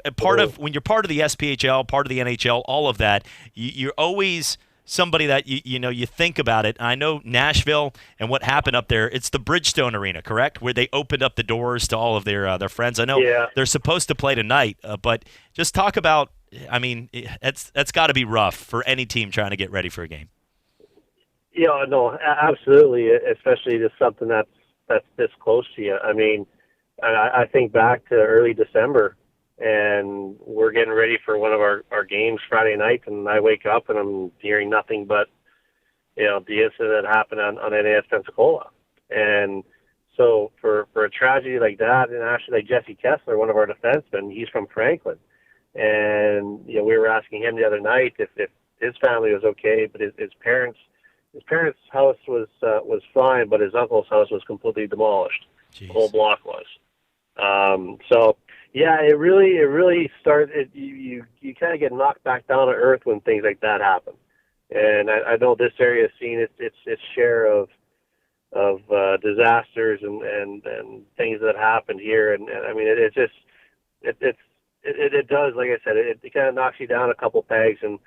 when you're part of the SPHL, part of the NHL, all of that, you're always somebody that you think about it. I know Nashville and what happened up there. It's the Bridgestone Arena, correct? Where they opened up the doors to all of their friends. I know they're supposed to play tonight, but just talk about I mean, that's got to be rough for any team trying to get ready for a game. Yeah, no, absolutely, especially just something that's this close to you. I mean, I think back to early December, and we're getting ready for one of our games Friday night, and I wake up and I'm hearing nothing but, the incident that happened on NAS Pensacola. And so for a tragedy like that, and actually like Jesse Kessler, one of our defensemen, he's from Franklin. And, we were asking him the other night if his family was okay, but his parents' house was fine, but his uncle's house was completely demolished. Jeez. The whole block was. So yeah, it really started. You kind of get knocked back down to earth when things like that happen. And I know this area has seen its share of disasters and things that happened here. And I mean, it does, like I said, it kind of knocks you down a couple pegs and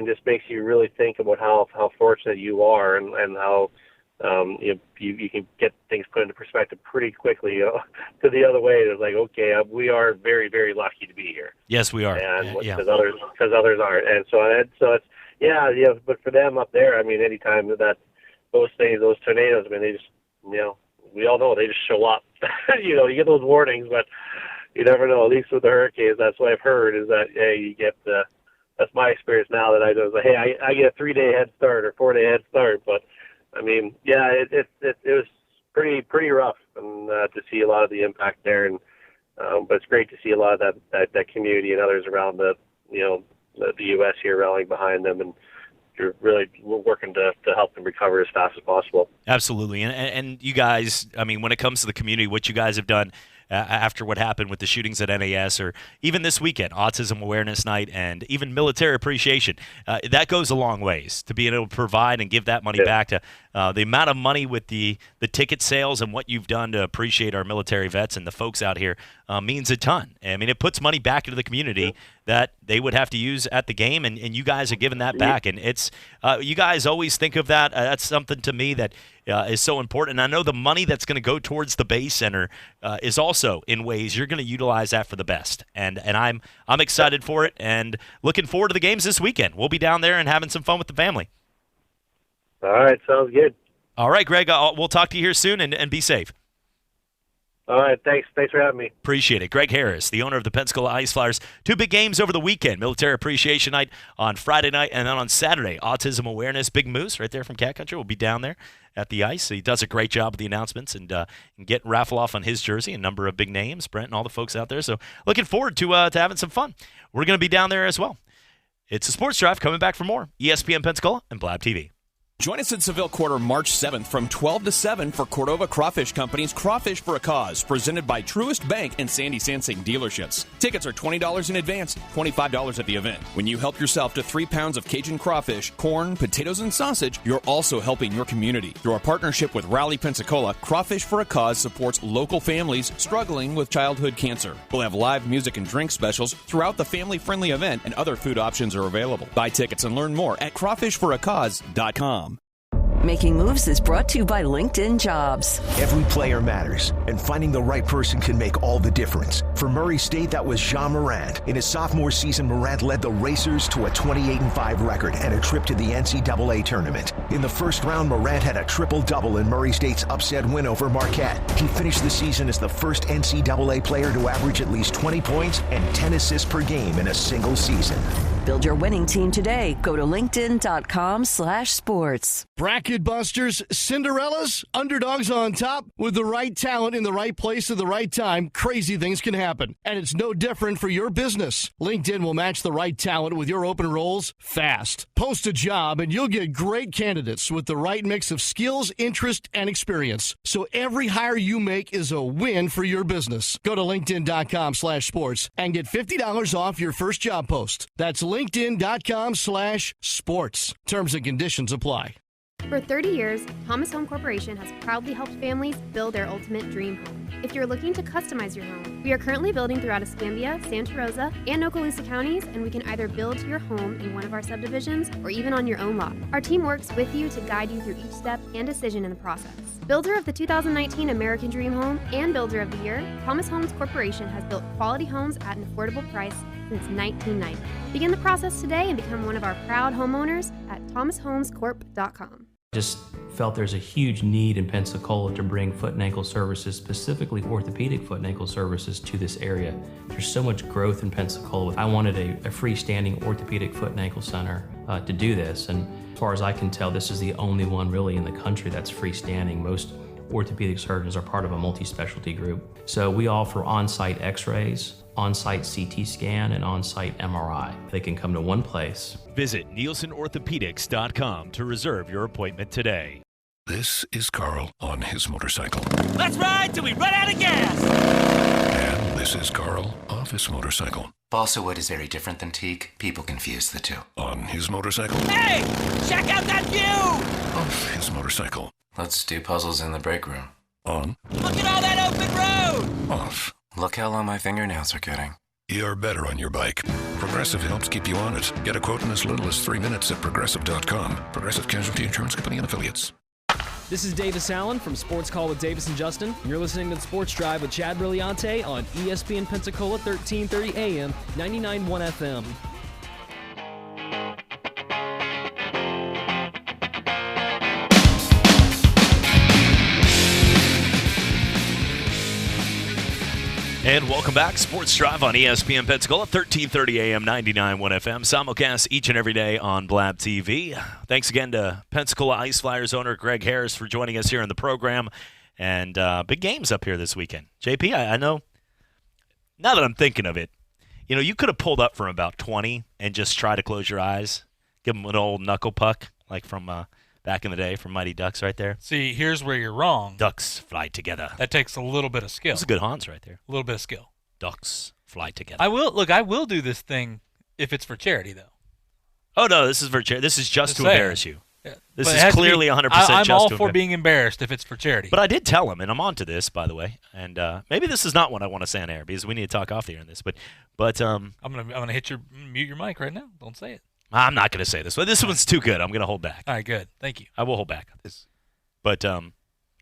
just makes you really think about how fortunate you are and how you can get things put into perspective pretty quickly to the other way. It's like, okay, we are very, very lucky to be here. Yes, we are. And because others aren't. And so it's yeah. But for them up there, I mean, anytime that those tornadoes, I mean, they just, we all know they just show up. You get those warnings, but you never know. At least with the hurricanes, that's what I've heard is that, hey, you get that's my experience now that I know. Like, hey, I get a 3-day head start or 4-day head start. But I mean, yeah, it was pretty rough, and to see a lot of the impact there. And but it's great to see a lot of that community and others around the U.S. here rallying behind them, and you're really working to help them recover as fast as possible. Absolutely, and you guys, I mean, when it comes to the community, what you guys have done after what happened with the shootings at NAS, or even this weekend, Autism Awareness Night, and even Military Appreciation, that goes a long ways to being able to provide and give that money back to the amount of money with the ticket sales and what you've done to appreciate our military vets and the folks out here means a ton. I mean, it puts money back into the community that they would have to use at the game, and you guys are giving that back. And it's you guys always think of that. That's something to me that is so important. And I know the money that's going to go towards the Bay Center is also in ways you're going to utilize that for the best. And I'm excited for it and looking forward to the games this weekend. We'll be down there and having some fun with the family. All right, sounds good. All right, Greg, we'll talk to you here soon, and be safe. All right, thanks for having me. Appreciate it. Greg Harris, the owner of the Pensacola Ice Flyers. 2 big games over the weekend. Military Appreciation Night on Friday night, and then on Saturday, Autism Awareness. Big Moose right there from Cat Country will be down there at the ice. He does a great job with the announcements and get raffle off on his jersey, a number of big names, Brent and all the folks out there. So looking forward to having some fun. We're going to be down there as well. It's a Sports Drive, coming back for more. ESPN Pensacola and Blab TV. Join us in Seville Quarter March 7th from 12 to 7 for Cordova Crawfish Company's Crawfish for a Cause, presented by Truist Bank and Sandy Sansing dealerships. Tickets are $20 in advance, $25 at the event. When you help yourself to 3 pounds of Cajun crawfish, corn, potatoes, and sausage, you're also helping your community. Through our partnership with Rally Pensacola, Crawfish for a Cause supports local families struggling with childhood cancer. We'll have live music and drink specials throughout the family-friendly event, and other food options are available. Buy tickets and learn more at crawfishforacause.com. Making Moves is brought to you by LinkedIn Jobs. Every player matters, and finding the right person can make all the difference. For Murray State, that was Jean Morant. In his sophomore season, Morant led the Racers to a 28-5 record and a trip to the NCAA tournament. In the first round, Morant had a triple-double in Murray State's upset win over Marquette. He finished the season as the first NCAA player to average at least 20 points and 10 assists per game in a single season. Build your winning team today. Go to linkedin.com/sports. Bracket busters, Cinderellas, underdogs on top. With the right talent in the right place at the right time, crazy things can happen. And it's no different for your business. LinkedIn will match the right talent with your open roles fast. Post a job and you'll get great candidates with the right mix of skills, interest, and experience. So every hire you make is a win for your business. Go to linkedin.com/sports and get $50 off your first job post. That's linkedin.com/sports. Terms and conditions apply. For 30 years, Thomas Home Corporation has proudly helped families build their ultimate dream home. If you're looking to customize your home, we are currently building throughout Escambia, Santa Rosa, and Okaloosa counties, and we can either build your home in one of our subdivisions or even on your own lot. Our team works with you to guide you through each step and decision in the process. Builder of the 2019 American Dream Home and Builder of the Year, Thomas Homes Corporation has built quality homes at an affordable price since 1990. Begin the process today and become one of our proud homeowners at thomashomescorp.com. Just felt there's a huge need in Pensacola to bring foot and ankle services, specifically orthopedic foot and ankle services, to this area. There's so much growth in Pensacola. I wanted a freestanding orthopedic foot and ankle center to do this, and as far as I can tell, this is the only one really in the country that's freestanding. Most orthopedic surgeons are part of a multi-specialty group. So we offer on-site x-rays, on-site CT scan, and on-site MRI. They can come to one place. Visit NielsenOrthopedics.com to reserve your appointment today. This is Carl on his motorcycle. Let's ride till we run out of gas! And this is Carl off his motorcycle. Balsa wood is very different than teak. People confuse the two. On his motorcycle. Hey! Check out that view! Off his motorcycle. Let's do puzzles in the break room. On. Look at all that open road! Off. Look how long my fingernails are getting. You're better on your bike. Progressive helps keep you on it. Get a quote in as little as 3 minutes at Progressive.com. Progressive Casualty Insurance Company and Affiliates. This is Davis Allen from Sports Call with Davis and Justin. You're listening to the Sports Drive with Chad Brilliante on ESPN Pensacola 1330 AM, 99.1 FM. And welcome back. Sports Drive on ESPN Pensacola, 1330 AM, 99.1 FM. Simulcast each and every day on Blab TV. Thanks again to Pensacola Ice Flyers owner Greg Harris for joining us here in the program. And big games up here this weekend. JP, I know, now that I'm thinking of it, you know, you could have pulled up from about 20 and just try to close your eyes, give them an old knuckle puck, like from back in the day from Mighty Ducks right there. See, here's where you're wrong. Ducks fly together. That takes a little bit of skill. That's a good Hans right there. A little bit of skill. Ducks fly together. I will do this thing if it's for charity, though. Oh, no, this is for charity. This is just to embarrass you. Yeah. This is clearly 100% just I'm all to for being embarrassed if it's for charity. But I did tell him, and I'm on to this, by the way, and maybe this is not what I want to say on air because we need to talk off the air on this, but I'm gonna mute your mic right now. Don't say it. I'm not going to say this, but this one's too good. I'm going to hold back. All right, good. Thank you. I will hold back on this. But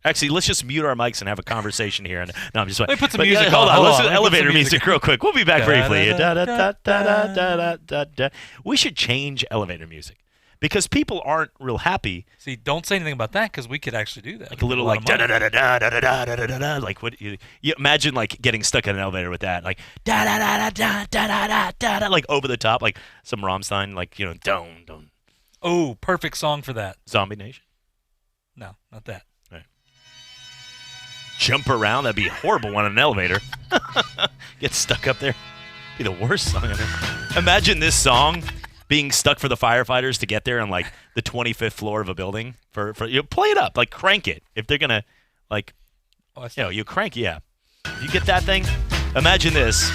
actually, let's just mute our mics and have a conversation here. And no, I'm just. Let me put some music on. Hold on. Let's do Let me elevator put some music real quick. We'll be back briefly. Da-da-da-da-da-da-da-da. We should change elevator music because people aren't real happy. See, don't say anything about that because we could actually do that. Like a little like da-da-da-da-da-da-da-da-da-da. Like what you imagine like getting stuck in an elevator with that. Like da-da-da-da-da-da-da-da-da. Like over the top, like some Rammstein, like, you know, don't. Oh, perfect song for that. Zombie Nation? No, not that. Right. Jump around, that'd be a horrible one in an elevator. Get stuck up there. Be the worst song ever. Imagine this song being stuck for the firefighters to get there on like the 25th floor of a building. For play it up, like crank it. If they're gonna like, you crank, yeah. If you get that thing, imagine this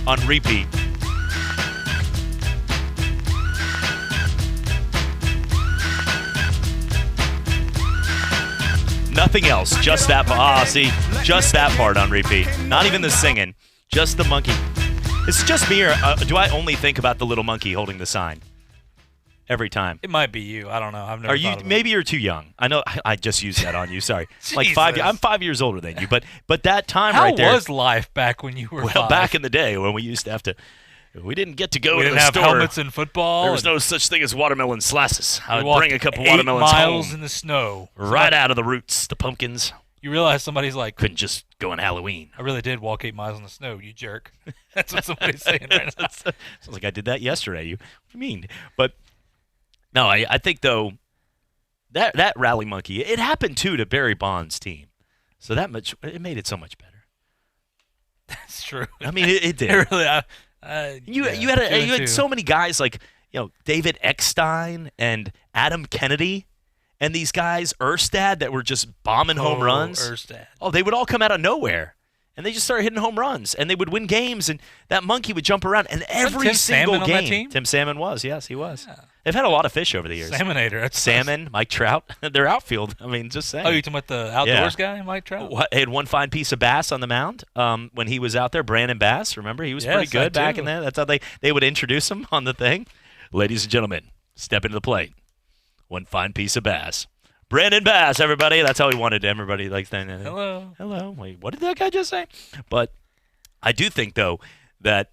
on repeat. Nothing else, just that. Just that part on repeat. Not even the singing, just the monkey. Is it just me, or do I only think about the little monkey holding the sign every time? It might be you. I don't know. I've never. Are you? Maybe you're too young. I know. I just used that on you. Sorry. Like I'm 5 years older than you, but that time right there. How was life back when you were? Well, back in the day when we used to have to. We didn't get to go to the store. We didn't have helmets in football. There was no such thing as watermelon slices. I would bring a couple watermelons 8 miles home, in the snow, right out of the roots, the pumpkins. You realize somebody's like, couldn't just go on Halloween. I really did walk 8 miles in the snow, you jerk. That's what somebody's saying right now. Sounds like I did that yesterday. What do you mean? But no, I think though that rally monkey, it happened too to Barry Bonds' team, so it made it so much better. That's true. I mean, it did. It really. You had so many guys like, you know, David Eckstein and Adam Kennedy and these guys, Erstad, that were just bombing home runs. Erstad. Oh, they would all come out of nowhere. And they just started hitting home runs. And they would win games, and that monkey would jump around. And every single game. On that team? Tim Salmon was. Yes, he was. Yeah. They've had a lot of fish over the years. Salmonator. Salmon, Mike Trout. Their outfield. I mean, just saying. Oh, you talking about the outdoors guy, Mike Trout? He had one fine piece of bass on the mound when he was out there. Brandon Bass, remember? He was pretty good back in there. That's how they would introduce him on the thing. Ladies and gentlemen, step into the plate. One fine piece of bass. Brandon Bass, everybody. That's how he wanted everybody. Like, hello. Wait, what did that guy just say? But I do think, though, that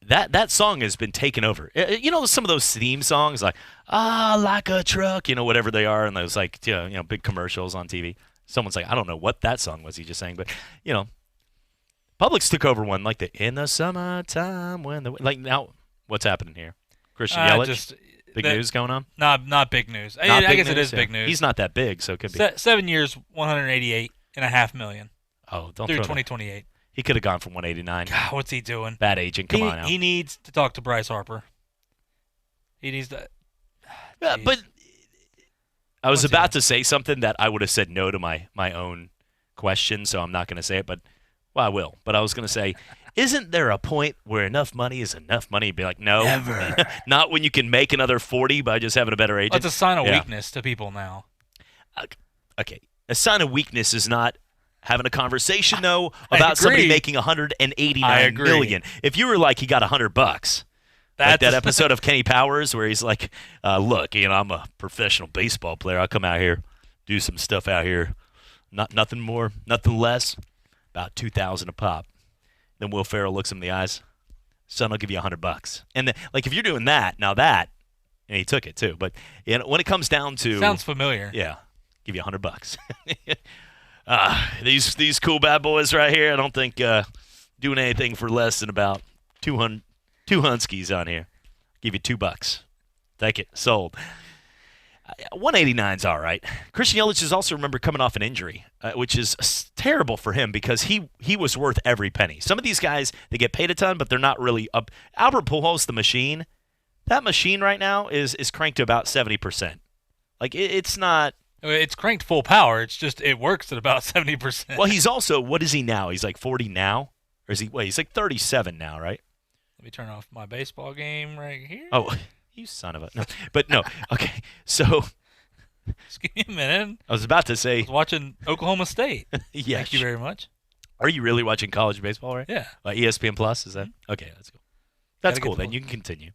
that song has been taken over. You know, some of those theme songs like like a truck, you know, whatever they are, and those like big commercials on TV. Someone's like, I don't know what that song was he just sang, but you know, Publix took over one like the In the Summertime when the like now. What's happening here? Christian Yelich. Big news going on? Not big news. I guess it is big news. He's not that big, so it could be 7 years, $188.5 million. Oh, don't through throw 2028. He could have gone from 189. God, what's he doing? Bad agent. Come on now. He needs to talk to Bryce Harper. He needs to. But I was about to say something that I would have said no to my own question, so I'm not going to say it. But I will. But I was going to say, isn't there a point where enough money is enough money? Be like, no, never. Not when you can make another 40 by just having a better agent. It's a sign of weakness to people now. Okay, a sign of weakness is not having a conversation though about somebody making $189 million. If you were like, he got $100, like that episode of Kenny Powers where he's like, look, I'm a professional baseball player. I'll come out here, do some stuff out here, nothing more, nothing less, about $2,000 a pop. Then Will Ferrell looks him in the eyes. Son, I'll give you $100. And then, like, if you're doing that, now that, and he took it too. But when it comes down to, sounds familiar. Yeah, give you $100. These cool bad boys right here, I don't think doing anything for less than about two Hunskies on here. Give you $2. Take it, sold. 189's all right. Christian Yelich is also, remember, coming off an injury, which is terrible for him because he was worth every penny. Some of these guys, they get paid a ton, but they're not really up. Albert Pujols, the machine, that machine right now is cranked to about 70%. Like, it's not. It's cranked full power. It's just it works at about 70%. Well, he's also, what is he now? He's like 40 now? Or is he, he's like 37 now, right? Let me turn off my baseball game right here. Oh, you son of a. No. But no, okay, so. Just give me a minute. I was about to say. I was watching Oklahoma State. Yeah. Thank you very much. Are you really watching college baseball, right? Yeah. ESPN Plus, is that? Okay, that's cool. That's cool, then you can continue.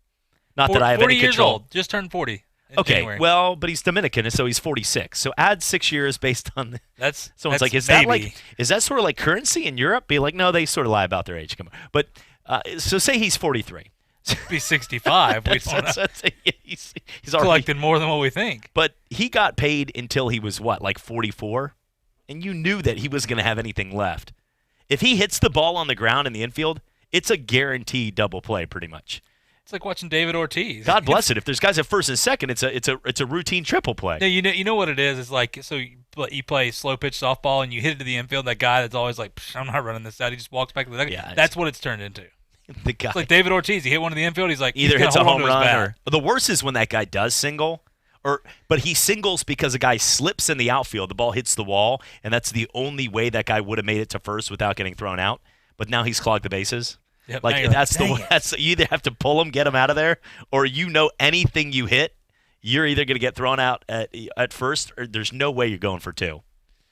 Not 40, that I have 40 any years control. old. Just turned 40. Okay, January. well, but he's Dominican, so he's 46. So add 6 years based on that's. Someone's that's like, is maybe. that like, is that sort of like currency in Europe? Be like, no, they sort of lie about their age. Come on, but so say he's 43. Be 65. He's already collecting more than what we think. But he got paid until he was what, like 44, and you knew that he was going to have anything left. If he hits the ball on the ground in the infield, it's a guaranteed double play, pretty much. It's like watching David Ortiz. God bless it. If there's guys at first and second, it's a routine triple play. No, you know what it is. It's like you play slow pitch softball and you hit it to the infield. That guy that's always like, I'm not running this out. He just walks back to the dugout. Yeah, that's what it's turned into. The guy, it's like David Ortiz. He hit one in the infield. He's like, either hits a home run or the worst is when that guy does single, but he singles because a guy slips in the outfield. The ball hits the wall, and that's the only way that guy would have made it to first without getting thrown out. But now he's clogged the bases. Yep, like that's you either have to pull him, get him out of there, or anything you hit, you're either going to get thrown out at first, or there's no way you're going for two.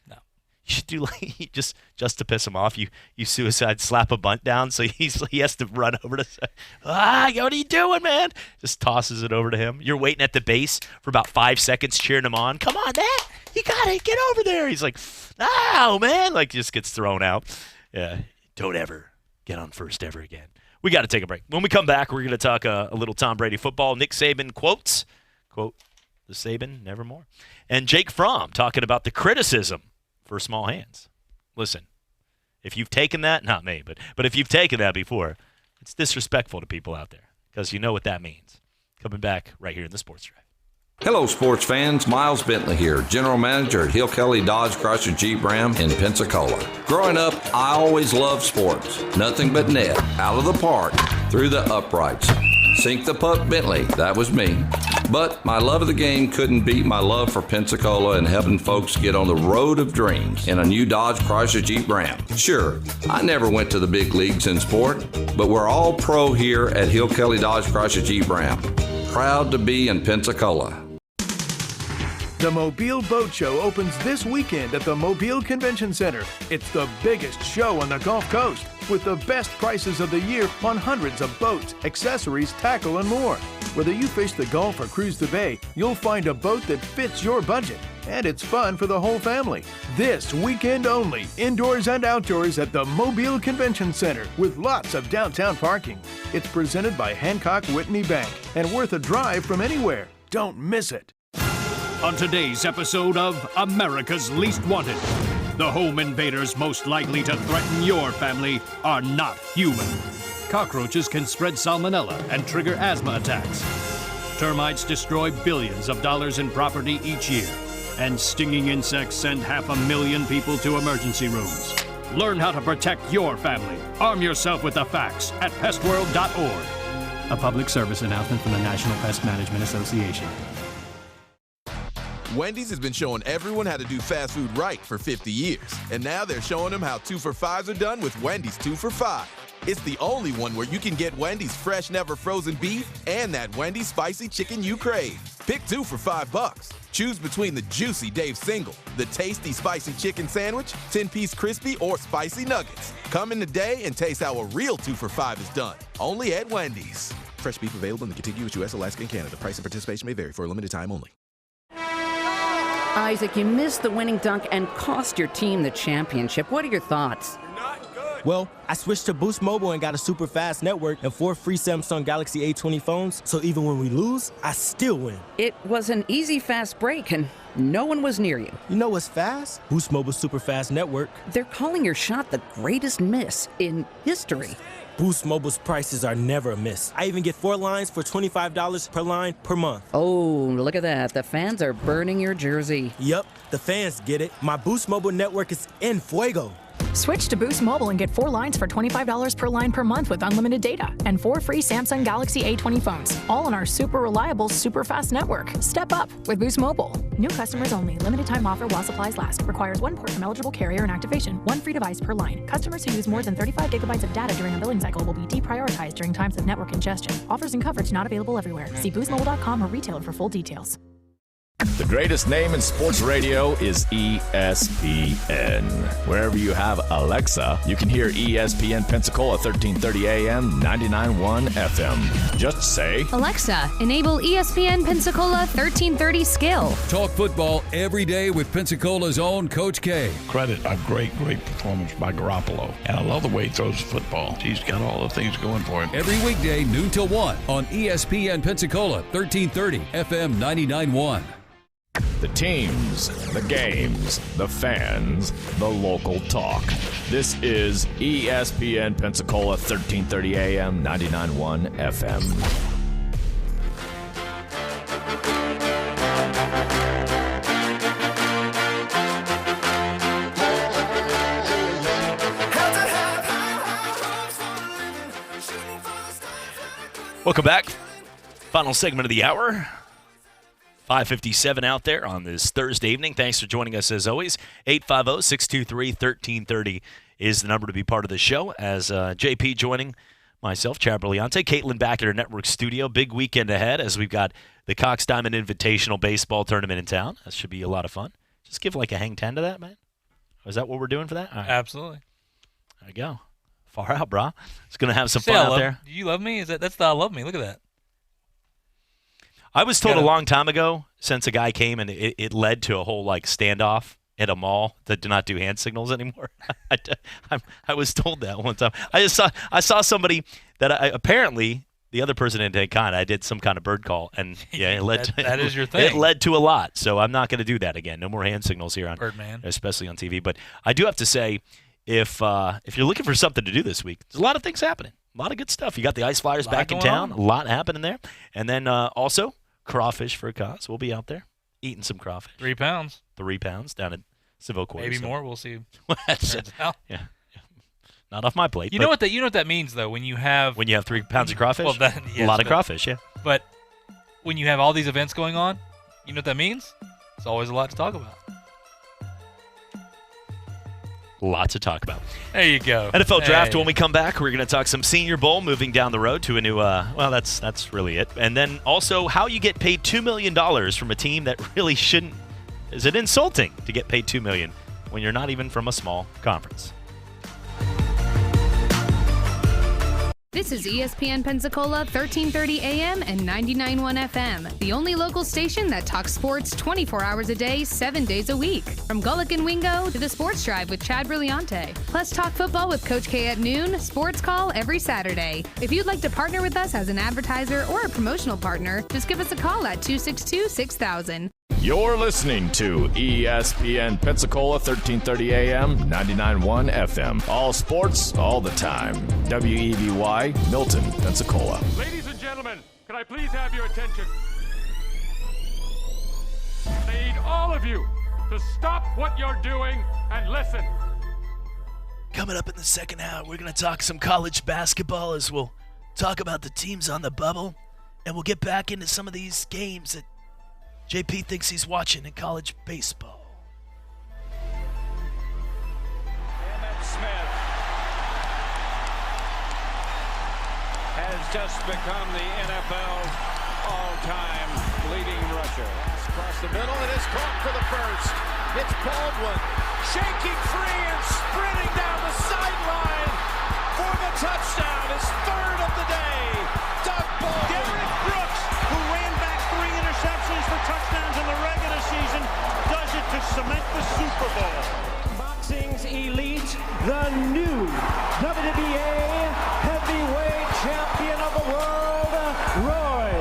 No, you should do like just to piss him off. You suicide slap a bunt down, so he has to run over to say, what are you doing, man? Just tosses it over to him. You're waiting at the base for about 5 seconds, cheering him on. Come on, man, you got it. Get over there. He's like, oh man, like just gets thrown out. Yeah, don't ever get on first ever again. We got to take a break. When we come back, we're going to talk a little Tom Brady football. Nick Saban quotes, quote, the Saban, nevermore. And Jake Fromm talking about the criticism for small hands. Listen, if you've taken that, not me, but if you've taken that before, it's disrespectful to people out there because you know what that means. Coming back right here in the Sports Drive. Hello, sports fans. Miles Bentley here, General Manager at Hill Kelly Dodge Chrysler Jeep Ram in Pensacola. Growing up, I always loved sports. Nothing but net, out of the park, through the uprights. Sink the puck Bentley, that was me. But my love of the game couldn't beat my love for Pensacola and helping folks get on the road of dreams in a new Dodge Chrysler Jeep Ram. Sure, I never went to the big leagues in sport, but we're all pro here at Hill Kelly Dodge Chrysler Jeep Ram. Proud to be in Pensacola. The Mobile Boat Show opens this weekend at the Mobile Convention Center. It's the biggest show on the Gulf Coast with the best prices of the year on hundreds of boats, accessories, tackle, and more. Whether you fish the Gulf or cruise the Bay, you'll find a boat that fits your budget. and it's fun for the whole family. This weekend only, indoors and outdoors at the Mobile Convention Center with lots of downtown parking. It's presented by Hancock Whitney Bank and worth a drive from anywhere. Don't miss it. On today's episode of America's Least Wanted, the home invaders most likely to threaten your family are not human. Cockroaches can spread salmonella and trigger asthma attacks. Termites destroy billions of dollars in property each year. And stinging insects send 500,000 people to emergency rooms. Learn how to protect your family. Arm yourself with the facts at pestworld.org. A public service announcement from the National Pest Management Association. Wendy's has been showing everyone how to do fast food right for 50 years. And now they're showing them how 2 for $5s are done with Wendy's 2 for $5. It's the only one where you can get Wendy's fresh, never frozen beef and that Wendy's spicy chicken you crave. Pick 2 for $5. Choose between the juicy Dave Single, the tasty spicy chicken sandwich, 10-piece crispy, or spicy nuggets. Come in today and taste how a real 2 for $5 is done. Only at Wendy's. Fresh beef available in the contiguous U.S., Alaska, and Canada. Price and participation may vary for a limited time only. Isaac, you missed the winning dunk and cost your team the championship. What are your thoughts? Well, I switched to Boost Mobile and got a super fast network and 4 free Samsung Galaxy A20 phones, so even when we lose, I still win. It was an easy, fast break, and no one was near you. You know what's fast? Boost Mobile's super fast network. They're calling your shot the greatest miss in history. Boost Mobile's prices are never a miss. I even get 4 lines for $25 per line per month. Oh, look at that. The fans are burning your jersey. Yep, the fans get it. My Boost Mobile network is en fuego. Switch to Boost Mobile and get 4 lines for $25 per line per month with unlimited data and 4 free Samsung Galaxy A20 phones, all on our super reliable, super fast network. Step up with Boost Mobile. New customers only. Limited time offer while supplies last. Requires 1 port from eligible carrier and activation. 1 free device per line. Customers who use more than 35 gigabytes of data during a billing cycle will be deprioritized during times of network congestion. Offers and coverage not available everywhere. See boostmobile.com or retailer for full details. The greatest name in sports radio is ESPN. Wherever you have Alexa, you can hear ESPN Pensacola 1330 AM, 99.1 FM. Just say, Alexa, enable ESPN Pensacola 1330 skill. Talk football every day with Pensacola's own Coach K. Credit a great performance by Garoppolo. And I love the way he throws the football. He's got all the things going for him. Every weekday, noon till 1 on ESPN Pensacola 1330 FM 99.1. The teams, the games, the fans, the local talk. This is ESPN Pensacola 1330 AM, 99.1 FM. Welcome back. Final segment of the hour. 5:57 out there on this Thursday evening. Thanks for joining us as always. 850-623-1330 is the number to be part of the show. As JP joining myself, Chad Brilliante, Caitlin back at her network studio. Big weekend ahead as we've got the Cox Diamond Invitational Baseball Tournament in town. That should be a lot of fun. Just give like a hang 10 to that, man. Is that what we're doing for that? All right. Absolutely. There you go. Far out, brah. It's going to have some fun out there. Do you love me? That's the I love me. Look at that. I was told a long time ago, since a guy came and it led to a whole like standoff at a mall that do not do hand signals anymore. I was told that one time. I saw somebody that apparently the other person didn't take kind. I did some kind of bird call, and yeah, it led that is your thing. It led to a lot. So I'm not going to do that again. No more hand signals here on Birdman, especially on TV. But I do have to say, if you're looking for something to do this week, there's a lot of things happening. A lot of good stuff. You got the Ice Flyers back in town. A lot happening there, and then also. Crawfish for a cause. We'll be out there eating some crawfish. 3 pounds. 3 pounds down at Seville Quarry. Maybe more. We'll see. Yeah. Not off my plate. You know what that means though when you have 3 pounds of crawfish. Well, a lot of crawfish. Yeah. But when you have all these events going on, you know what that means? It's always a lot to talk about. Lots to talk about. There you go. NFL draft. When we come back, we're going to talk some Senior Bowl, moving down the road to a new. Well, that's really it. And then also how you get paid $2 million from a team that really shouldn't. Is it insulting to get paid $2 million when you're not even from a small conference? This is ESPN Pensacola 1330 AM and 99.1 FM, the only local station that talks sports 24 hours a day, 7 days a week. From Gullick and Wingo to the Sports Drive with Chad Brillante. Plus talk football with Coach K at noon, sports call every Saturday. If you'd like to partner with us as an advertiser or a promotional partner, just give us a call at 262-6000. You're listening to ESPN Pensacola 1330 AM, 99.1 FM. All sports, all the time. WEBY, Milton, Pensacola. Ladies and gentlemen, can I please have your attention? I need all of you to stop what you're doing and listen. Coming up in the second hour, we're going to talk some college basketball as we'll talk about the teams on the bubble, and we'll get back into some of these games that JP thinks he's watching in college baseball. Emmett Smith has just become the NFL's all-time leading rusher. Across the middle, it is caught for the first. It's Baldwin shaking free and sprinting down the sideline for the touchdown. His third of the day. Doug Baldwin. Derek Brooks, who ran back 3 interceptions for touchdowns in the regular season, does it to cement the Super Bowl. Boxing's elite, the new WBA heavyweight champion of the world, Roy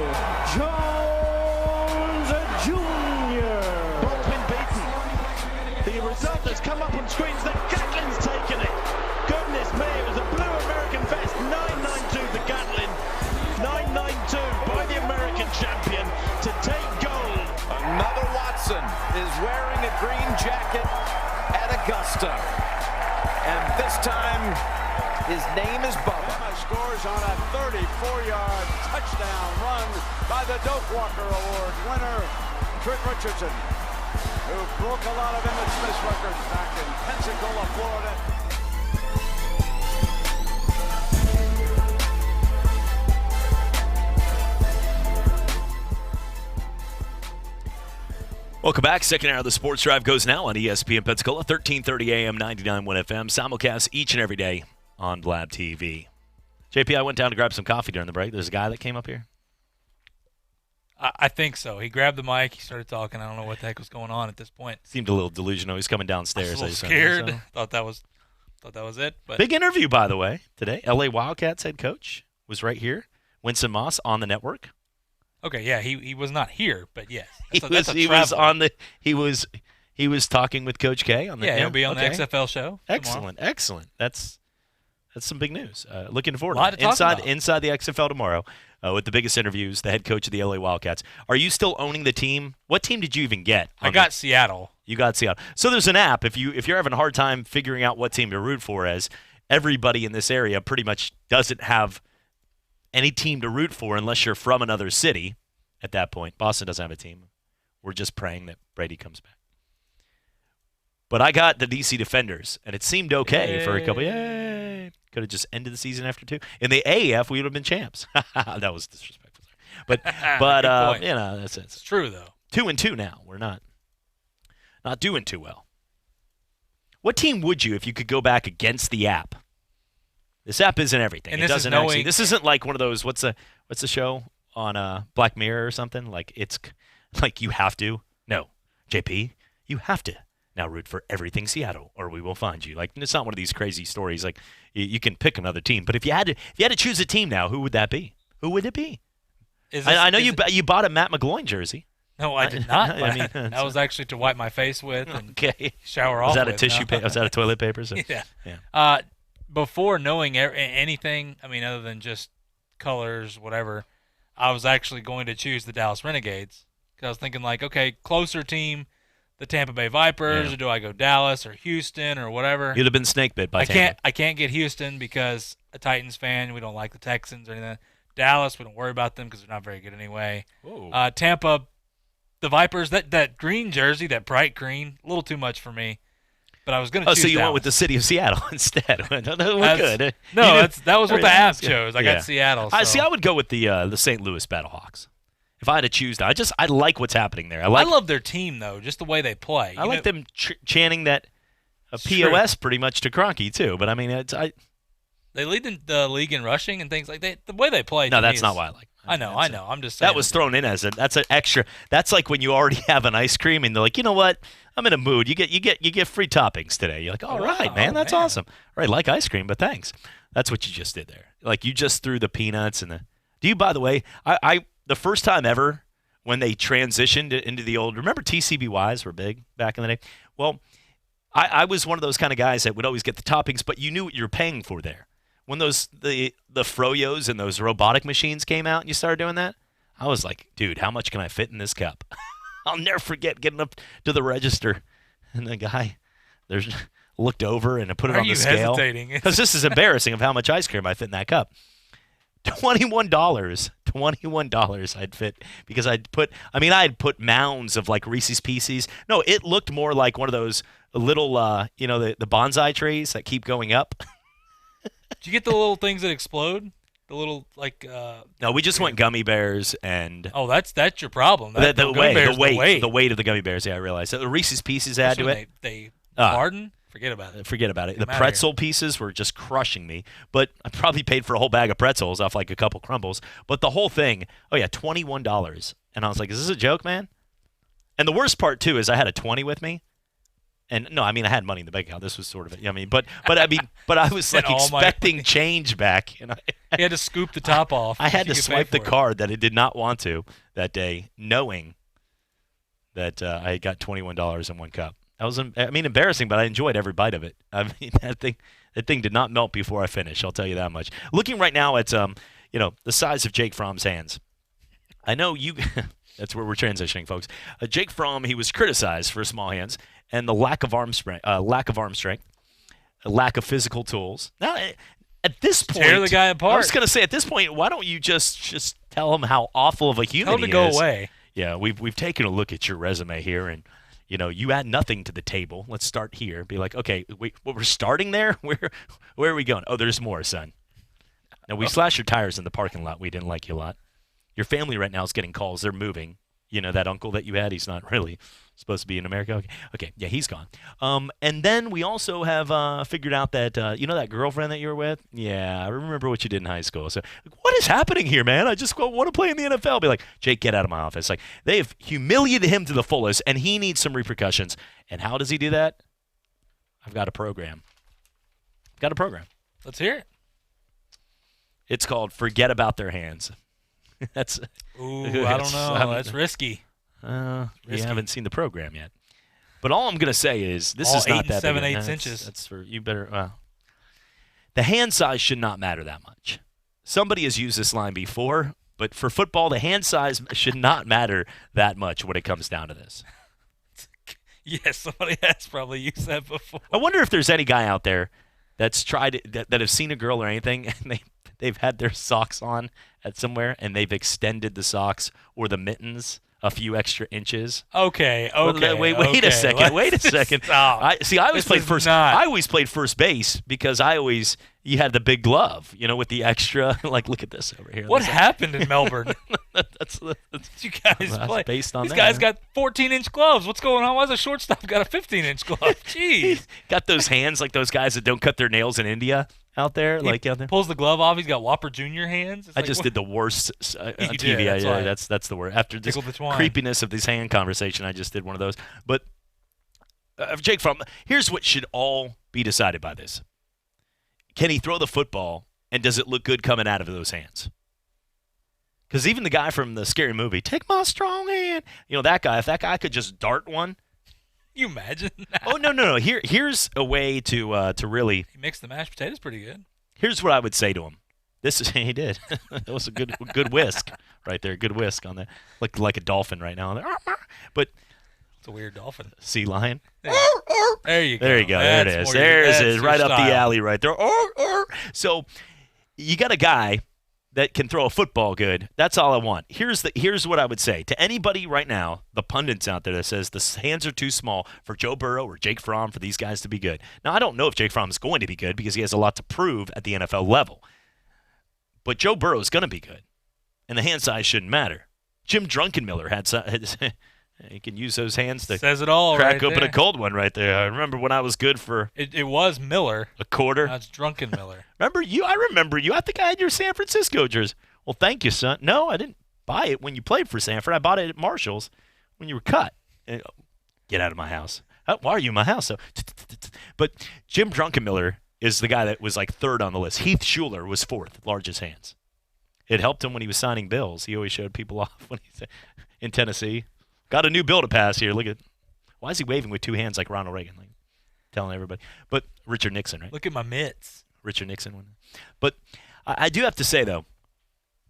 Jones Jr. Baldwin beaten. The result has come up on screens that Gatlin's taken it. Goodness me, it was a blue American vest. 992 the Gatlin. 992 by the American champion to take gold. Another Watson is wearing a green jacket at Augusta. And this time, his name is Bubba. Emma scores on a 34-yard touchdown run by the Doak Walker Award winner, Trent Richardson, who broke a lot of Emmett Smith's records back in Pensacola, Florida. Welcome back. Second hour of the Sports Drive goes now on ESPN Pensacola, 1330 AM, 99.1 FM. Simulcast each and every day on Blab TV. JP, I went down to grab some coffee during the break. There's a guy that came up here. I think so. He grabbed the mic. He started talking. I don't know what the heck was going on at this point. Seemed a little delusional. He's coming downstairs. I was a little scared. Thought that was it. But big interview, by the way, today. LA Wildcats head coach was right here. Winston Moss on the network. Okay, yeah, he was not here, but yes, he was talking with Coach K on the. Yeah, he'll be on the XFL show. Excellent, tomorrow. Excellent. That's some big news. Looking forward to it. Inside the XFL tomorrow with the biggest interviews. The head coach of the LA Wildcats. Are you still owning the team? What team did you even get? I got Seattle. You got Seattle. So there's an app. If you're having a hard time figuring out what team to root for, as everybody in this area pretty much doesn't have any team to root for unless you're from another city at that point. Boston doesn't have a team. We're just praying that Brady comes back. But I got the DC Defenders, and it seemed okay for a couple. Yay! Could have just ended the season after 2. In the AAF, we would have been champs. That was disrespectful. But it's true though. 2-2 now. We're not doing too well. What team would you, if you could go back against the app? This app isn't everything. And it doesn't actually. This isn't like one of those. What's the show on Black Mirror or something? Like it's like you have to. No, JP, you have to now root for everything Seattle, or we will find you. Like it's not one of these crazy stories. Like you can pick another team, but if you had to choose a team now, who would that be? Who would it be? I know you bought a Matt McGloin jersey. No, I did not. That was actually to wipe my face with and shower off. Was that a tissue paper? Was that a toilet paper? So, yeah. Before knowing anything, I mean, other than just colors, whatever, I was actually going to choose the Dallas Renegades because I was thinking like, okay, closer team, the Tampa Bay Vipers, or do I go Dallas or Houston or whatever? You'd have been snake bit by Tampa. I can't get Houston because a Titans fan. We don't like the Texans or anything. Dallas, we don't worry about them because they're not very good anyway. Tampa, the Vipers, that green jersey, that bright green, a little too much for me. But I was going to choose so you Dallas. went with the city of Seattle instead. We're good. No, that was what the app chose. I got Seattle. So. I would go with the St. Louis Battlehawks. If I had to choose that, I like what's happening there. I love their team, though, just the way they play. I like them chanting that POS pretty much to Kroenke, too. But, I mean, They lead the league in rushing and things like that. The way they play. No, that's not why I like them. I know. I'm just saying. That was thrown in that's an extra. That's like when you already have an ice cream and they're like, you know what? I'm in a mood. You get free toppings today. You're like, all right, man, that's awesome. All right, like ice cream, but thanks. That's what you just did there. Like you just threw the peanuts and the. Do you, by the way, I the first time ever when they transitioned into the old. Remember TCBYs were big back in the day. Well, I was one of those kind of guys that would always get the toppings, but you knew what you were paying for there. When the Froyos and those robotic machines came out and you started doing that, I was like, dude, how much can I fit in this cup? I'll never forget getting up to the register and the guy looked over and put it on the scale. Because this is embarrassing of how much ice cream I fit in that cup. $21 I'd fit because I had put mounds of like Reese's Pieces. No, it looked more like one of those little, the bonsai trees that keep going up. Did you get the little things that explode? The little No, we just went gummy bears and. Oh, that's your problem. The weight of the gummy bears. Yeah, I realized. The Reese's Pieces add to it. They harden. Forget about it. The pretzel pieces were just crushing me. But I probably paid for a whole bag of pretzels off like a couple crumbles. But the whole thing, $21. And I was like, is this a joke, man? And the worst part too is I had a 20 with me. And no, I had money in the bank account. This was sort of it. But I was like expecting change back. And you had to scoop the top off. I had to swipe the card that I did not want to that day, knowing that I got $21 in one cup. That was, embarrassing, but I enjoyed every bite of it. That thing did not melt before I finished. I'll tell you that much. Looking right now at the size of Jake Fromm's hands. I know you. That's where we're transitioning, folks. Jake Fromm, he was criticized for small hands and the lack of arm strength, lack of physical tools. Now, at this point, tear the guy apart. I was going to say, at this point, why don't you just tell him how awful of a human he is? Tell him to go away. Yeah, we've taken a look at your resume here, and you add nothing to the table. Let's start here. Be like, okay, we're starting there. Where are we going? Oh, there's more, son. Now we slashed your tires in the parking lot. We didn't like you a lot. Your family right now is getting calls. They're moving. That uncle that you had, he's not really supposed to be in America. Okay, yeah, he's gone. And then we also have figured out that, that girlfriend that you were with? Yeah, I remember what you did in high school. So what is happening here, man? I just want to play in the NFL. Be like, Jake, get out of my office. Like, they've humiliated him to the fullest, and he needs some repercussions. And how does he do that? I've got a program. Let's hear it. It's called Forget About Their Hands. I don't know. That's risky. You haven't seen the program yet. But all I'm going to say is this is not that 8 big. 7/8 inches. That's for you. The hand size should not matter that much. Somebody has used this line before, but for football, the hand size should not matter that much when it comes down to this. Yes, somebody has probably used that before. I wonder if there's any guy out there that's tried it, that have seen a girl or anything, and they've had their socks on at somewhere, and they've extended the socks or the mittens a few extra inches. Okay. Wait a second. I always played first base because you had the big glove, with the extra. Like, look at this over here. What happened in Melbourne? That's you guys play. Based on These guys got 14-inch gloves. What's going on? Why does a shortstop got a 15-inch glove? Jeez. Got those hands like those guys that don't cut their nails in India. Out there, pulls the glove off. He's got Whopper Jr. hands. I just did the worst on TV. That's the word. After this creepiness of this hand conversation, I just did one of those. But Jake Fromm, here's what should all be decided by this: can he throw the football, and does it look good coming out of those hands? Because even the guy from the Scary Movie, take my strong hand. That guy. If that guy could just dart one. You imagine that? Oh, no. Here's a way to really. He mixed the mashed potatoes pretty good. Here's what I would say to him. He did. That was a good whisk right there. Good whisk on that. Like a dolphin right now. But it's a weird dolphin. Sea lion. There you go. There you go. There it is. There's it. Right up the alley right there. So you got a guy that can throw a football good. That's all I want. Here's what I would say to anybody right now, the pundits out there that says the hands are too small for Joe Burrow or Jake Fromm for these guys to be good. Now, I don't know if Jake Fromm is going to be good because he has a lot to prove at the NFL level. But Joe Burrow is going to be good, and the hand size shouldn't matter. Jim Druckenmiller had You can use those hands to says it all crack right open there. a cold one right there. I remember when I was good for It was Miller. a quarter. That's Drunken Miller. Remember you? I remember you. I think I had your San Francisco jersey. Well, thank you, son. No, I didn't buy it when you played for Sanford. I bought it at Marshall's when you were cut. Get out of my house. Why are you in my house? So, but Jim Drunkenmiller is the guy that was like third on the list. Heath Schuler was fourth, largest hands. It helped him when he was signing bills. He always showed people off when he's in Tennessee. Got a new bill to pass here. Look at, why is he waving with two hands like Ronald Reagan? Like telling everybody. But Richard Nixon, right? Look at my mitts. Richard Nixon. But I do have to say, though,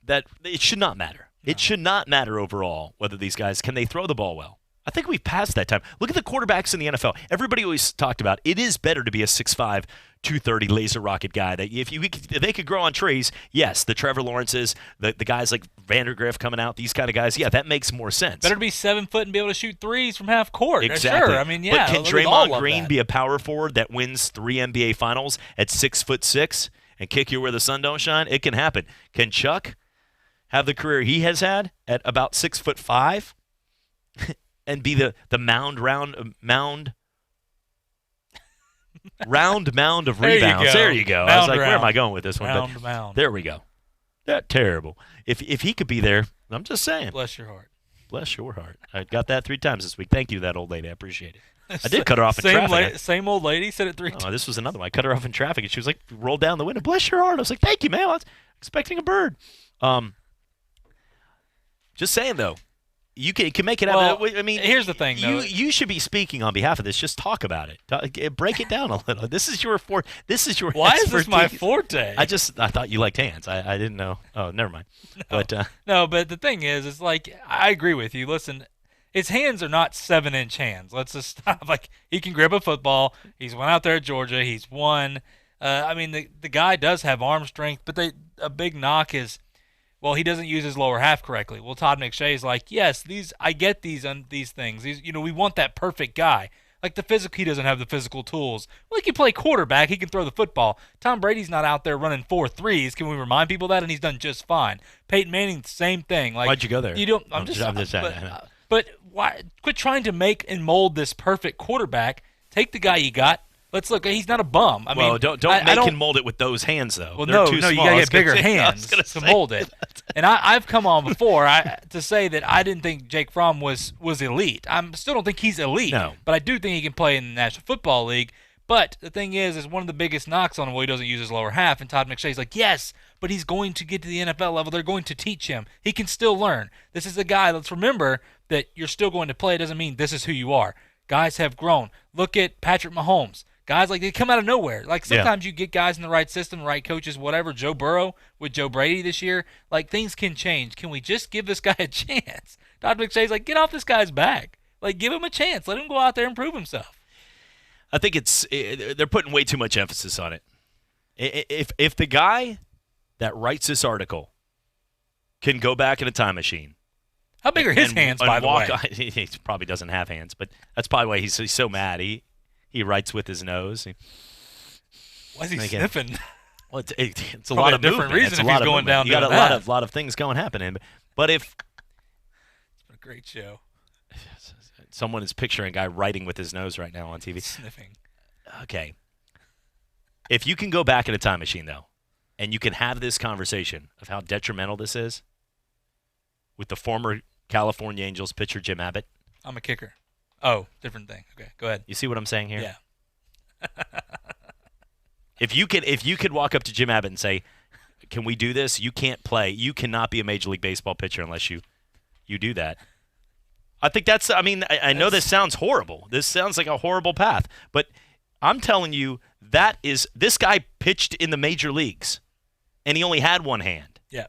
that it should not matter. No. It should not matter overall whether these guys, can they throw the ball well? I think we've passed that time. Look at the quarterbacks in the NFL. Everybody always talked about it is better to be a 6'5", 230 laser rocket guy. That if they could grow on trees, yes, the Trevor Lawrences, the guys like Vandergriff coming out, these kind of guys, yeah, that makes more sense. Better to be 7 foot and be able to shoot threes from half court. Exactly. Sure. I mean, yeah. But can Draymond Green be a power forward that wins 3 NBA Finals at 6'6" and kick you where the sun don't shine? It can happen. Can Chuck have the career he has had at about 6'5"? And be the round mound of rebounds. There you go. I was like, where am I going with this one? Mound. There we go. That terrible. If he could be there, I'm just saying. Bless your heart. Bless your heart. I got that 3 times this week. Thank you to that old lady. I appreciate it. I did cut her off in traffic. Same old lady said it 3 times. This was another one. I cut her off in traffic, and she was like, rolled down the window. Bless your heart. I was like, thank you, man. I was expecting a bird. Just saying, though. You can make it happen. Well, I mean, here's the thing, though. You should be speaking on behalf of this. Just talk about it. Break it down a little. This is your Why is this my forte? I thought you liked hands. I didn't know. Oh, never mind. No, but the thing is, it's like I agree with you. Listen, his hands are not 7-inch hands. Let's just stop. Like he can grip a football. He's went out there at Georgia. He's won. I mean, the guy does have arm strength, but a big knock is. Well, he doesn't use his lower half correctly. Well, Todd McShay is like, yes, I get these things. We want that perfect guy. Like the physical, he doesn't have the physical tools. Well, he can play quarterback. He can throw the football. Tom Brady's not out there running 4 threes. Can we remind people that? And he's done just fine. Peyton Manning, same thing. Like, why'd you go there? You don't. I'm just saying. But why? Quit trying to make and mold this perfect quarterback. Take the guy you got. Let's look. He's not a bum. I mean, don't make and mold it with those hands, though. Well, They're too small. You gotta get bigger hands to mold it. And I've come on before to say that I didn't think Jake Fromm was elite. I still don't think he's elite. No. But I do think he can play in the National Football League. But the thing is one of the biggest knocks on him. Well, he doesn't use his lower half. And Todd McShay's like, yes, but he's going to get to the NFL level. They're going to teach him. He can still learn. This is a guy. Let's remember that you're still going to play. It doesn't mean this is who you are. Guys have grown. Look at Patrick Mahomes. Guys, like, they come out of nowhere. Like, sometimes you get guys in the right system, the right coaches, whatever. Joe Burrow with Joe Brady this year. Like, things can change. Can we just give this guy a chance? Todd McShay's like, get off this guy's back. Like, give him a chance. Let him go out there and prove himself. I think they're putting way too much emphasis on it. If the guy that writes this article can go back in a time machine. How big are his hands, by the way? He probably doesn't have hands, but that's probably why he's so mad. He writes with his nose. Why is he sniffing? Well, it's a lot of different movement. reason if he's going down. You got a lot of things happening. But if it's been a great show. Someone is picturing a guy writing with his nose right now on TV. Sniffing. Okay. If you can go back in a time machine, though, and you can have this conversation of how detrimental this is with the former California Angels pitcher Jim Abbott. I'm a kicker. Oh, different thing. Okay, go ahead. You see what I'm saying here? Yeah. If you could walk up to Jim Abbott and say, "Can we do this? You can't play. You cannot be a Major League Baseball pitcher unless you do that." I think that's. I mean, I know this sounds horrible. This sounds like a horrible path, but I'm telling you this guy pitched in the major leagues, and he only had one hand. Yeah.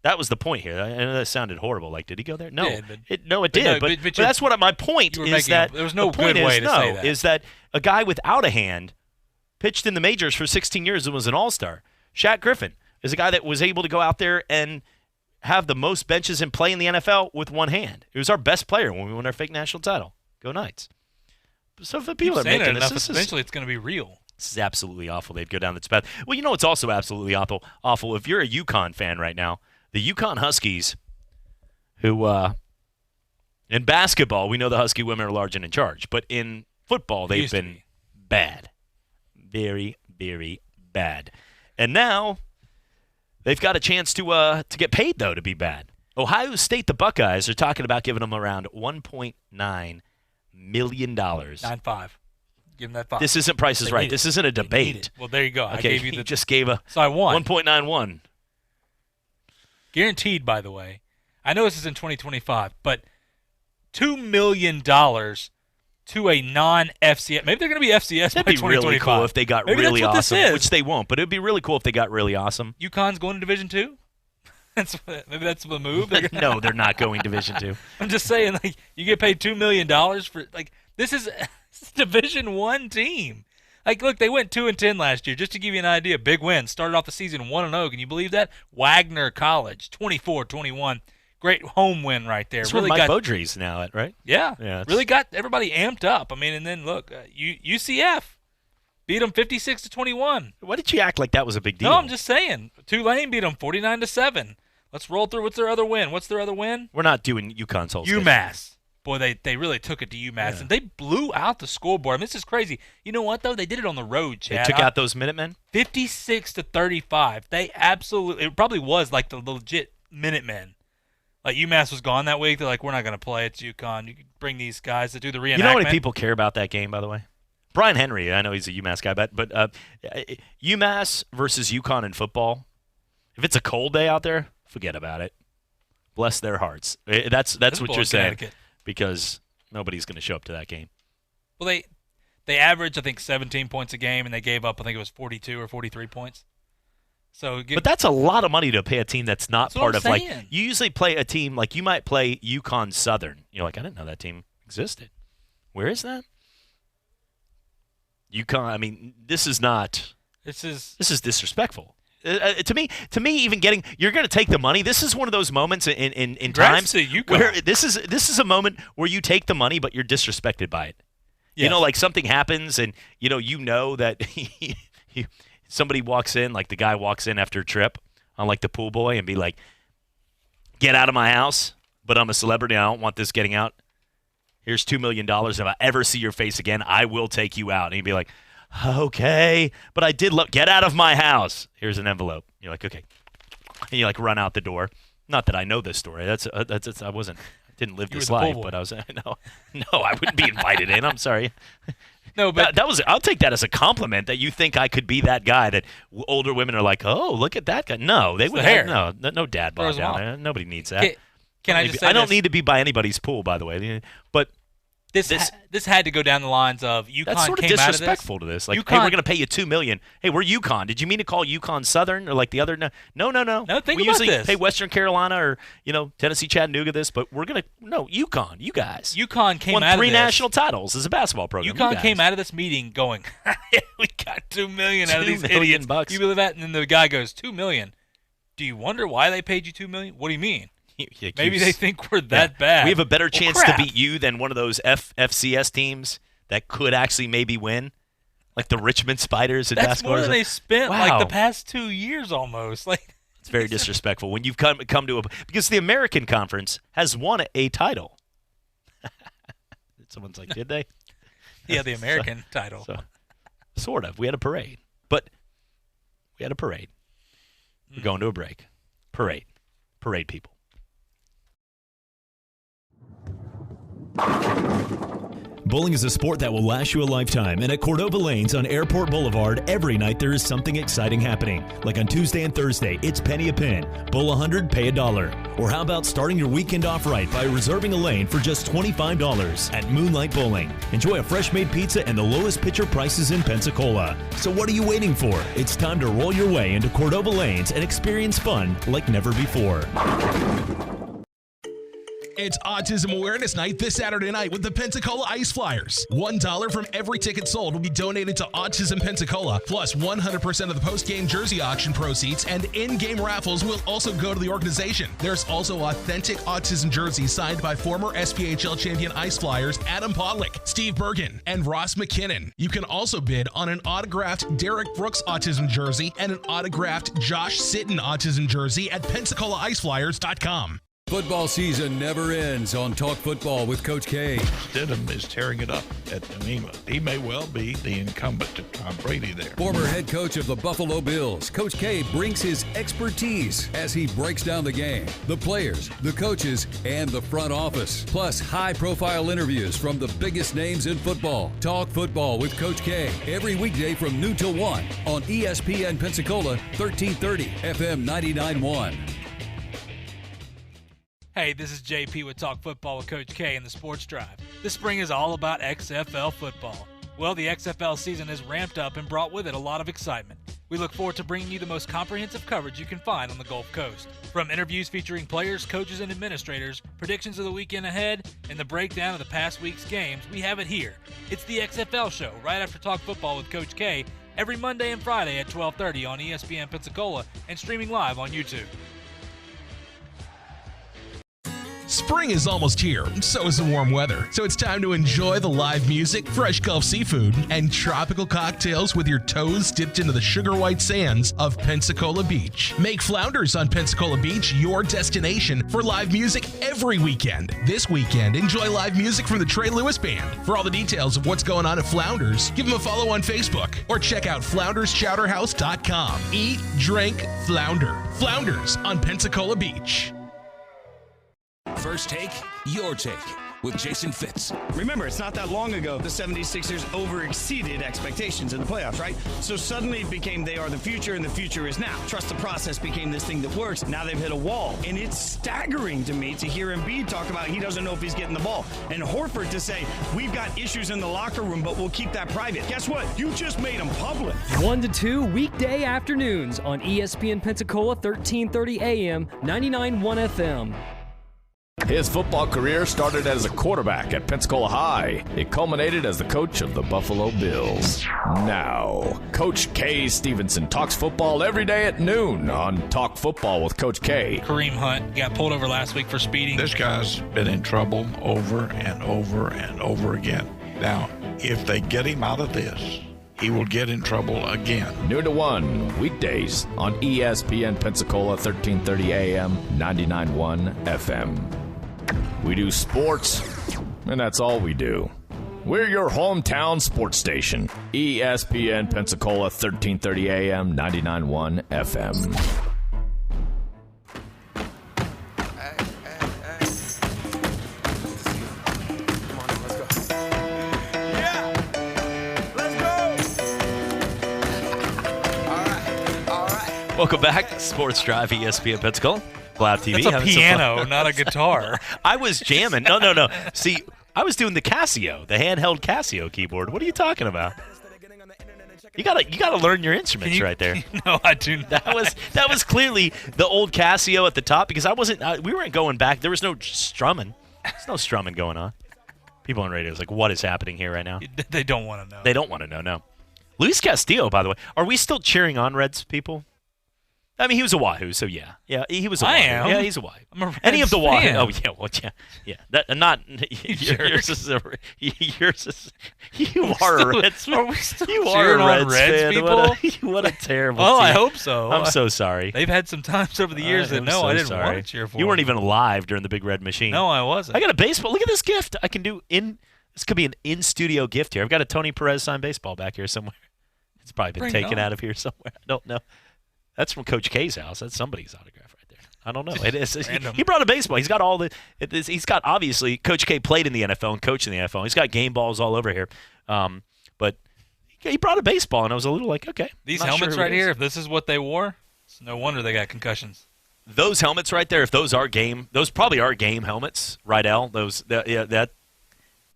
That was the point here. I know that sounded horrible. Like, did he go there? No, it did. But that's what my point is. That there was no good way to say that. Is that a guy without a hand pitched in the majors for 16 years and was an all-star. Shaq Griffin is a guy that was able to go out there and have the most benches and play in the NFL with one hand. He was our best player when we won our fake national title. Go Knights. So if the people are making this, eventually it's going to be real. This is absolutely awful. They'd go down this path. Well, you know it's also absolutely awful. If you're a UConn fan right now, the UConn Huskies, who In basketball, we know the Husky women are large and in charge. But in football, they've been bad. Very, very bad. And now they've got a chance to get paid, though, to be bad. Ohio State, the Buckeyes, are talking about giving them around $1.9 million. 9.5. Give them that 5. This isn't Price is Right. This isn't a debate. Well, there you go. Okay, I gave you he just gave a so I won. 1.91. Guaranteed, by the way. I know this is in 2025, but $2 million to a non-FCS. Maybe they're going to be FCS That'd by be 2025. really cool if they got Maybe really that's what awesome, this is. which they won't. But it would be really cool if they got really awesome. UConn's going to Division II? Maybe that's the move. No, they're not going Division II. I'm just saying, like, you get paid $2 million for, like, this is a Division I team. Like, look, they went 2-10 last year. Just to give you an idea, big win. Started off the season 1-0. Can you believe that? Wagner College, 24-21. Great home win right there. That's really where Mike Beaudry's now at, right? Yeah. Really got everybody amped up. I mean, and then look, UCF beat them 56-21. Why did you act like that was a big deal? No, I'm just saying. Tulane beat them 49-7. Let's roll through. What's their other win? We're not doing UConn's whole UMass. Boy, they really took it to UMass, and they blew out the scoreboard. I mean, this is crazy. You know what, though? They did it on the road, Chad. They took out those Minutemen? 56-35. They absolutely – it probably was like the legit Minutemen. Like, UMass was gone that week. They're like, we're not going to play. It's UConn. You can bring these guys to do the reenactment. You know how many people care about that game, by the way? Brian Henry, I know he's a UMass guy, but UMass versus UConn in football, if it's a cold day out there, forget about it. Bless their hearts. That's what you're saying. Because nobody's going to show up to that game. Well, they averaged, I think, 17 points a game, and they gave up, I think it was 42 or 43 points. But that's a lot of money to pay a team that's not part of, like, saying. you usually play a team, like you might play UConn Southern. You're like, I didn't know that team existed. Where is that? UConn, I mean, this is disrespectful. To me, even you're going to take the money. This is one of those moments in times where this is a moment where you take the money, but you're disrespected by it. Yes. You know, like something happens, and you know that somebody walks in, like the guy walks in after a trip on like the pool boy, and be like, "Get out of my house!" But I'm a celebrity. I don't want this getting out. Here's $2 million. If I ever see your face again, I will take you out. And he'd be like, okay, but I did look. Get out of my house. Here's an envelope. You're like, okay, and you like run out the door. Not that I know this story. I didn't live this life, but I was no, I wouldn't be invited in. I'm sorry. No, but that was. I'll take that as a compliment that you think I could be that guy that older women are like, oh, look at that guy. No, they would have no dad bod down there. Nobody needs that. Can I just say I don't need to be by anybody's pool, by the way, but. This had to go down the lines of UConn. That's sort of disrespectful to this. Like, UConn, hey, we're going to pay you $2 million. Hey, we're UConn. Did you mean to call UConn Southern or like the other? No. No, think we about usually this. pay Western Carolina or Tennessee Chattanooga this, but we're going to UConn. You guys. UConn came won out of 3 this. national titles as a basketball program. UConn came out of this meeting going, we got $2 million out of these idiots. Bucks. You believe that? And then the guy goes, $2 million. Do you wonder why they paid you $2 million? What do you mean? Maybe they think we're that bad. We have a better chance to beat you than one of those FCS teams that could actually maybe win, like the Richmond Spiders in basketball. That's more than they spent like the past 2 years almost. Like it's very disrespectful when you've come to because the American Conference has won a title. Someone's like, did they? Yeah, the American title. Sort of. We had a parade, but we had a parade. We're going to a break. Parade people. Bowling is a sport that will last you a lifetime, and at Cordova Lanes on Airport Boulevard, every night there is something exciting happening. Like on Tuesday and Thursday, it's penny a pin. Bowl 100, pay $1. Or how about starting your weekend off right by reserving a lane for just $25 at Moonlight Bowling. Enjoy a fresh-made pizza and the lowest pitcher prices in Pensacola. So what are you waiting for? It's time to roll your way into Cordova Lanes and experience fun like never before. It's Autism Awareness Night this Saturday night with the Pensacola Ice Flyers. $1 from every ticket sold will be donated to Autism Pensacola, plus 100% of the post-game jersey auction proceeds and in-game raffles will also go to the organization. There's also authentic autism jerseys signed by former SPHL champion Ice Flyers Adam Podlick, Steve Bergen, and Ross McKinnon. You can also bid on an autographed Derek Brooks autism jersey and an autographed Josh Sitton autism jersey at PensacolaIceflyers.com. Football season never ends on Talk Football with Coach K. Stidham is tearing it up at Nemaima. He may well be the incumbent to Tom Brady there. Former head coach of the Buffalo Bills, Coach K brings his expertise as he breaks down the game, the players, the coaches, and the front office. Plus, high-profile interviews from the biggest names in football. Talk Football with Coach K every weekday from noon till 1 on ESPN Pensacola, 1330 FM 99.1. Hey, this is JP with Talk Football with Coach K in the Sports Drive. This spring is all about XFL football. Well, the XFL season has ramped up and brought with it a lot of excitement. We look forward to bringing you the most comprehensive coverage you can find on the Gulf Coast. From interviews featuring players, coaches, and administrators, predictions of the weekend ahead, and the breakdown of the past week's games, we have it here. It's the XFL show right after Talk Football with Coach K every Monday and Friday at 12:30 on ESPN Pensacola and streaming live on YouTube. Spring is almost here, so is the warm weather. So it's time to enjoy the live music, fresh Gulf seafood, and tropical cocktails with your toes dipped into the sugar white sands of Pensacola Beach. Make Flounders on Pensacola Beach your destination for live music every weekend. This weekend, enjoy live music from the Trey Lewis Band. For all the details of what's going on at Flounders, give them a follow on Facebook or check out flounderschowderhouse.com. Eat, drink, flounder. Flounders on Pensacola Beach. First Take, Your Take, with Jason Fitz. Remember, it's not that long ago the 76ers over-exceeded expectations in the playoffs, right? So suddenly it became they are the future and the future is now. Trust the process became this thing that works. Now they've hit a wall. And it's staggering to me to hear Embiid talk about he doesn't know if he's getting the ball. And Horford to say, we've got issues in the locker room, but we'll keep that private. Guess what? You just made them public. 1 to 2 weekday afternoons on ESPN Pensacola, 1330 AM, 99.1 FM. His football career started as a quarterback at Pensacola High. It culminated as the coach of the Buffalo Bills. Now, Coach K. Stevenson talks football every day at noon on Talk Football with Coach K. Kareem Hunt got pulled over last week for speeding. This guy's been in trouble over and over and over again. Now, if they get him out of this, he will get in trouble again. Noon to 1, weekdays on ESPN Pensacola, 1330 AM, 99.1 FM. We do sports, and that's all we do. We're your hometown sports station. ESPN Pensacola, 1330 AM, 99.1 FM. Welcome back. Sports Drive, ESPN Pensacola. Cloud TV. That's a piano, not a guitar. I was jamming. No. See, I was doing the Casio, the handheld Casio keyboard. What are you talking about? You gotta learn your instruments right there. No, I do not. That was clearly the old Casio at the top because we weren't going back. There was no strumming. There's no strumming going on. People on radio is like, what is happening here right now? They don't want to know. They don't want to know. No. Luis Castillo, by the way, are we still cheering on Reds people? I mean, he was a Wahoo, so yeah. Yeah, he was a Wahoo. I am. Yeah, he's a Wahoo. I'm a Reds Any of the Wahoo. fan. Oh, yeah, well, yeah. That, not yours is you are a Reds fan. Are we still You are cheering a on Reds Reds fan. people? What a terrible Oh, team. I hope so. I'm so sorry. They've had some times over the years that I didn't want to cheer for. You weren't even alive during the Big Red Machine. No, I wasn't. I got a baseball. Look at this gift I can do this could be an in-studio gift here. I've got a Tony Perez signed baseball back here somewhere. It's probably been taken out of here somewhere. I don't know. That's from Coach K's house. That's somebody's autograph right there. I don't know. It is. He brought a baseball. He's got all the. He's got obviously Coach K played in the NFL and coached in the NFL. He's got game balls all over here. But he brought a baseball, and I was a little like, okay. These helmets right here. If this is what they wore, it's no wonder they got concussions. Those helmets right there. If those probably are game helmets, right, Al?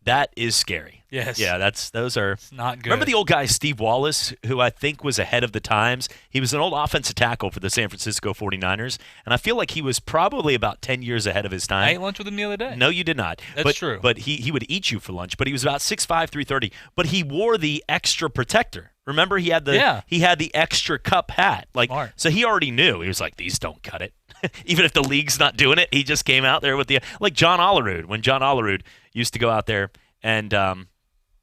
That is scary. Yes. Yeah, those are. It's not good. Remember the old guy Steve Wallace, who I think was ahead of the times? He was an old offensive tackle for the San Francisco 49ers, and I feel like he was probably about 10 years ahead of his time. I ate lunch with him the other day. No, you did not. That's true. But he would eat you for lunch. But he was about 6'5", 330. But he wore the extra protector. Remember, he had the extra cup hat. Smart. So he already knew. He was like, these don't cut it. Even if the league's not doing it, he just came out there with like John Olerud. When John Olerud used to go out there and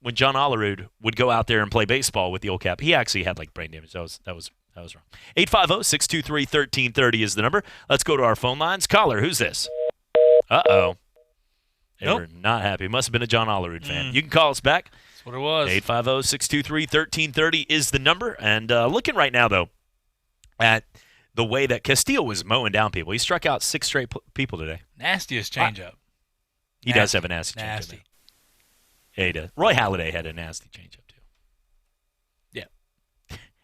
when John Olerud would go out there and play baseball with the old cap, he actually had like brain damage. That was wrong. 850-623-1330 is the number. Let's go to our phone lines. Caller, who's this? Uh-oh. They Nope. were not happy. Must have been a John Olerud fan. You can call us back. That's what it was. 850-623-1330 is the number. And looking right now, though, at the way that Castillo was mowing down people. He struck out 6 straight people today. Nastiest changeup. He does have a nasty changeup. Yeah, he does. Roy Halladay had a nasty changeup, too. Yeah.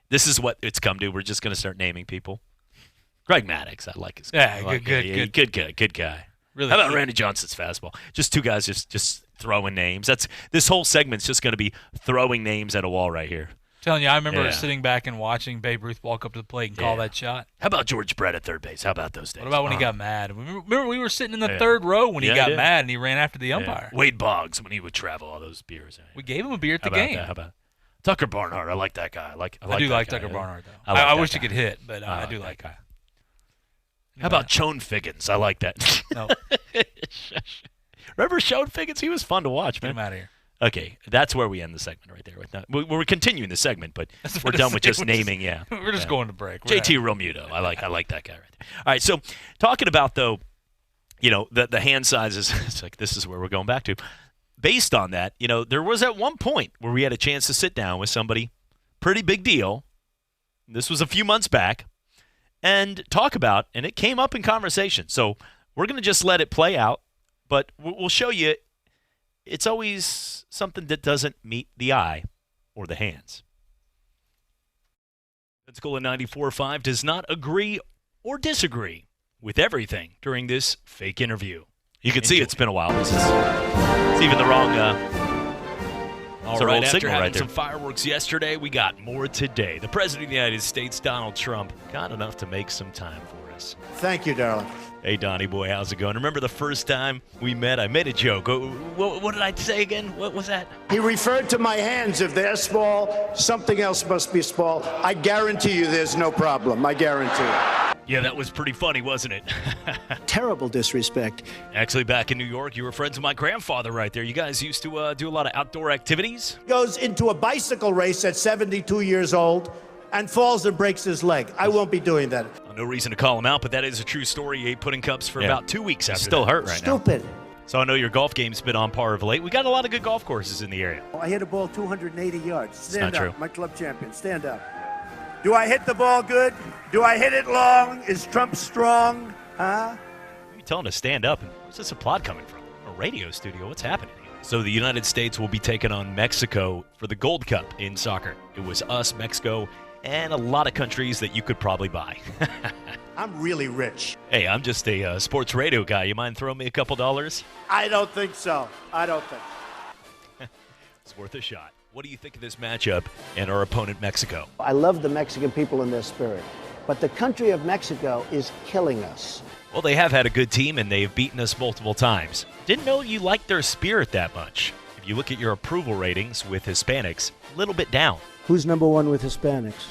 This is what it's come to. We're just going to start naming people. Greg Maddux, I like his guy. Yeah, good guy. Really How about good. Randy Johnson's fastball? Just 2 guys just throwing names. This whole segment's just going to be throwing names at a wall right here. Telling you, I remember sitting back and watching Babe Ruth walk up to the plate and call that shot. How about George Brett at third base? How about those days? What about when he got mad? Remember we were sitting in the third row when he got mad and he ran after the umpire. Wade Boggs when he would travel all those beers. We gave him a beer at the How about game. that? How about Tucker Barnhart? I like that guy. I do like Tucker Barnhart, though. I wish he could hit, but I do like that guy. How about Chone Figgins? I like that. No. Remember Chone Figgins? He was fun to watch, man. Get him out of here. Okay, that's where we end the segment right there. We're continuing the segment, but we're done with just naming. We're just going to break. JT Realmuto. I like that guy right there. All right, so talking about, though, the hand sizes, it's like this is where we're going back to. Based on that, there was at one point where we had a chance to sit down with somebody, pretty big deal. This was a few months back, and talk about, and it came up in conversation. So we're going to just let it play out, but we'll show you it's always something that doesn't meet the eye or the hands. Pensacola 94.5 does not agree or disagree with everything during this fake interview. You can see it's been a while. It's even the wrong All right, after having some fireworks yesterday, we got more today. The President of the United States, Donald Trump, got enough to make some time for us. Thank you, darling. Hey, Donnie boy, how's it going? Remember the first time we met? I made a joke. What did I say again? What was that? He referred to my hands. If they're small, something else must be small. I guarantee you there's no problem. I guarantee it. Yeah, that was pretty funny, wasn't it? Terrible disrespect. Actually, back in New York, you were friends with my grandfather right there. You guys used to do a lot of outdoor activities? Goes into a bicycle race at 72 years old and falls and breaks his leg. I won't be doing that. No reason to call him out, but that is a true story. He ate pudding cups for about 2 weeks after Still that. hurt right now. Stupid. So I know your golf game's been on par of late. We got a lot of good golf courses in the area. I hit a ball 280 yards. Stand not up. true. My club champion. Stand up. Do I hit the ball good? Do I hit it long? Is Trump strong? Huh? You're telling to stand up. Where's this applaud coming from? A radio studio? What's happening here? So the United States will be taking on Mexico for the Gold Cup in soccer. It was us, Mexico, and a lot of countries that you could probably buy. I'm really rich. Hey, I'm just a sports radio guy. You mind throwing me a couple dollars? I don't think so. I don't think. It's worth a shot. What do you think of this matchup and our opponent, Mexico? I love the Mexican people and their spirit, but the country of Mexico is killing us. Well, they have had a good team, and they've beaten us multiple times. Didn't know you liked their spirit that much. If you look at your approval ratings with Hispanics, a little bit down. Who's number one with Hispanics?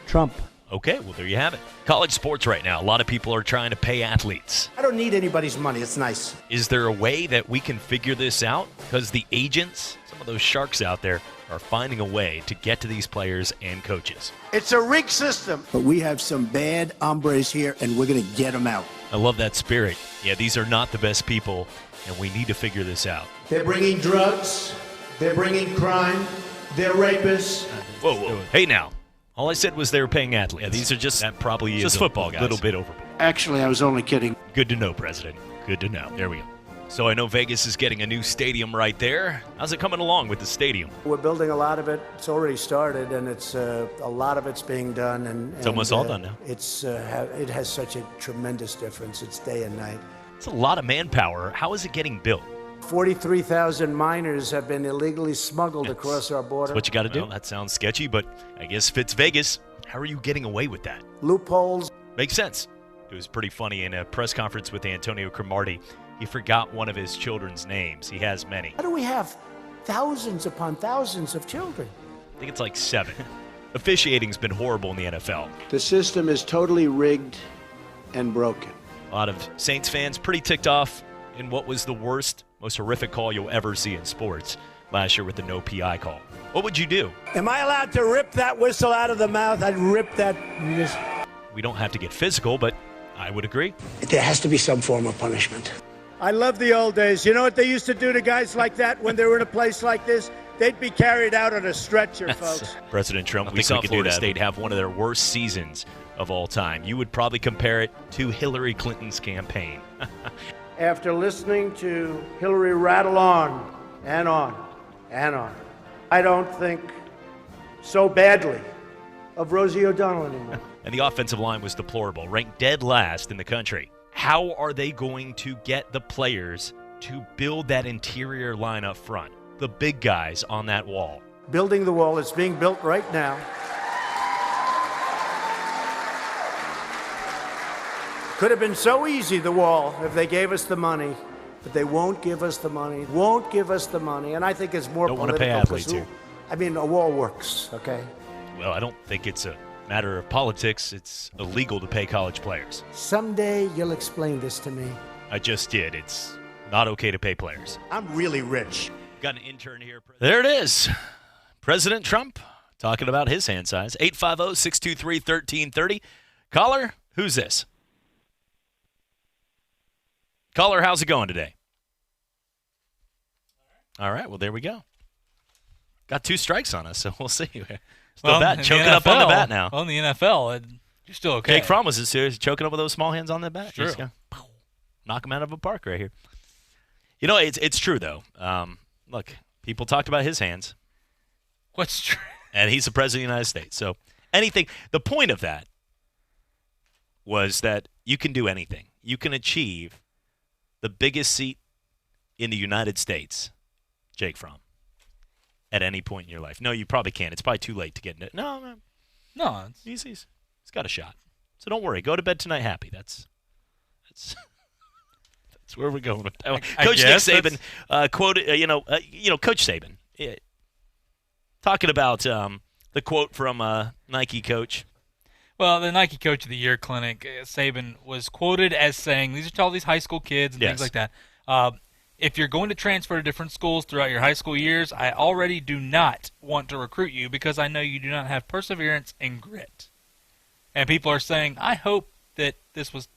Trump. Okay, well, there you have it. College sports right now. A lot of people are trying to pay athletes. I don't need anybody's money. It's nice. Is there a way that we can figure this out? Because the agents, some of those sharks out there, are finding a way to get to these players and coaches. It's a rigged system. But we have some bad hombres here, and we're going to get them out. I love that spirit. Yeah, these are not the best people, and we need to figure this out. They're bringing drugs. They're bringing crime. They're rapists. Whoa. Hey, now. All I said was they were paying athletes. Yeah, these are just football guys. A little bit overboard. Actually, I was only kidding. Good to know, President. Good to know. There we go. So I know Vegas is getting a new stadium right there. How's it coming along with the stadium? We're building a lot of it. It's already started, and it's a lot of it's being done. And it's almost all done now. It has such a tremendous difference. It's day and night. It's a lot of manpower. How is it getting built? 43,000 miners have been illegally smuggled across our border. That's what you got to do. Well, that sounds sketchy, but I guess fits Vegas. How are you getting away with that? Loopholes. Makes sense. It was pretty funny in a press conference with Antonio Cromartie. He forgot one of his children's names. He has many. How do we have thousands upon thousands of children? I think it's like 7. Officiating's been horrible in the NFL. The system is totally rigged and broken. A lot of Saints fans pretty ticked off in what was the worst, most horrific call you'll ever see in sports last year with the no PI call. What would you do? Am I allowed to rip that whistle out of the mouth? I'd rip that. We don't have to get physical, but I would agree. There has to be some form of punishment. I love the old days. You know what they used to do to guys like that when they were in a place like this? They'd be carried out on a stretcher, folks. President Trump, we saw Florida State have one of their worst seasons of all time. You would probably compare it to Hillary Clinton's campaign. After listening to Hillary rattle on and on and on, I don't think so badly of Rosie O'Donnell anymore. And the offensive line was deplorable, ranked dead last in the country. How are they going to get the players to build that interior line up front? The big guys on that wall. Building the wall is being built right now. Could have been so easy, the wall, if they gave us the money. But they won't give us the money. Won't give us the money. And I think it's more political. Don't want to pay athletes here. I mean, a wall works, okay? Well, I don't think it's a matter of politics. It's illegal to pay college players. Someday you'll explain this to me. I just did. It's not okay to pay players. I'm really rich. Got an intern here. There it is. President Trump talking about his hand size. 850-623-1330. Caller, who's this? Caller, how's it going today? All right, well, there we go. Got 2 strikes on us, so we'll see. Still choking up on the bat now. Well, in the NFL, you're still okay. Jake Fromm was in series, choking up with those small hands on the bat. True. Just knock him out of a park right here. You know, it's true, though. Look, people talked about his hands. What's true? And he's the president of the United States. So anything, the point of that was that you can do anything. You can achieve the biggest seat in the United States, Jake Fromm, at any point in your life. No, you probably can't. It's probably too late to get in it. No. He's got a shot. So don't worry. Go to bed tonight happy. That's where we're going with that. Coach Nick Saban quoted, Coach Saban talking about the quote from Nike coach. Well, the Nike Coach of the Year clinic, Saban was quoted as saying, these are to all these high school kids and things like that. If you're going to transfer to different schools throughout your high school years, I already do not want to recruit you because I know you do not have perseverance and grit. And people are saying, I hope that this is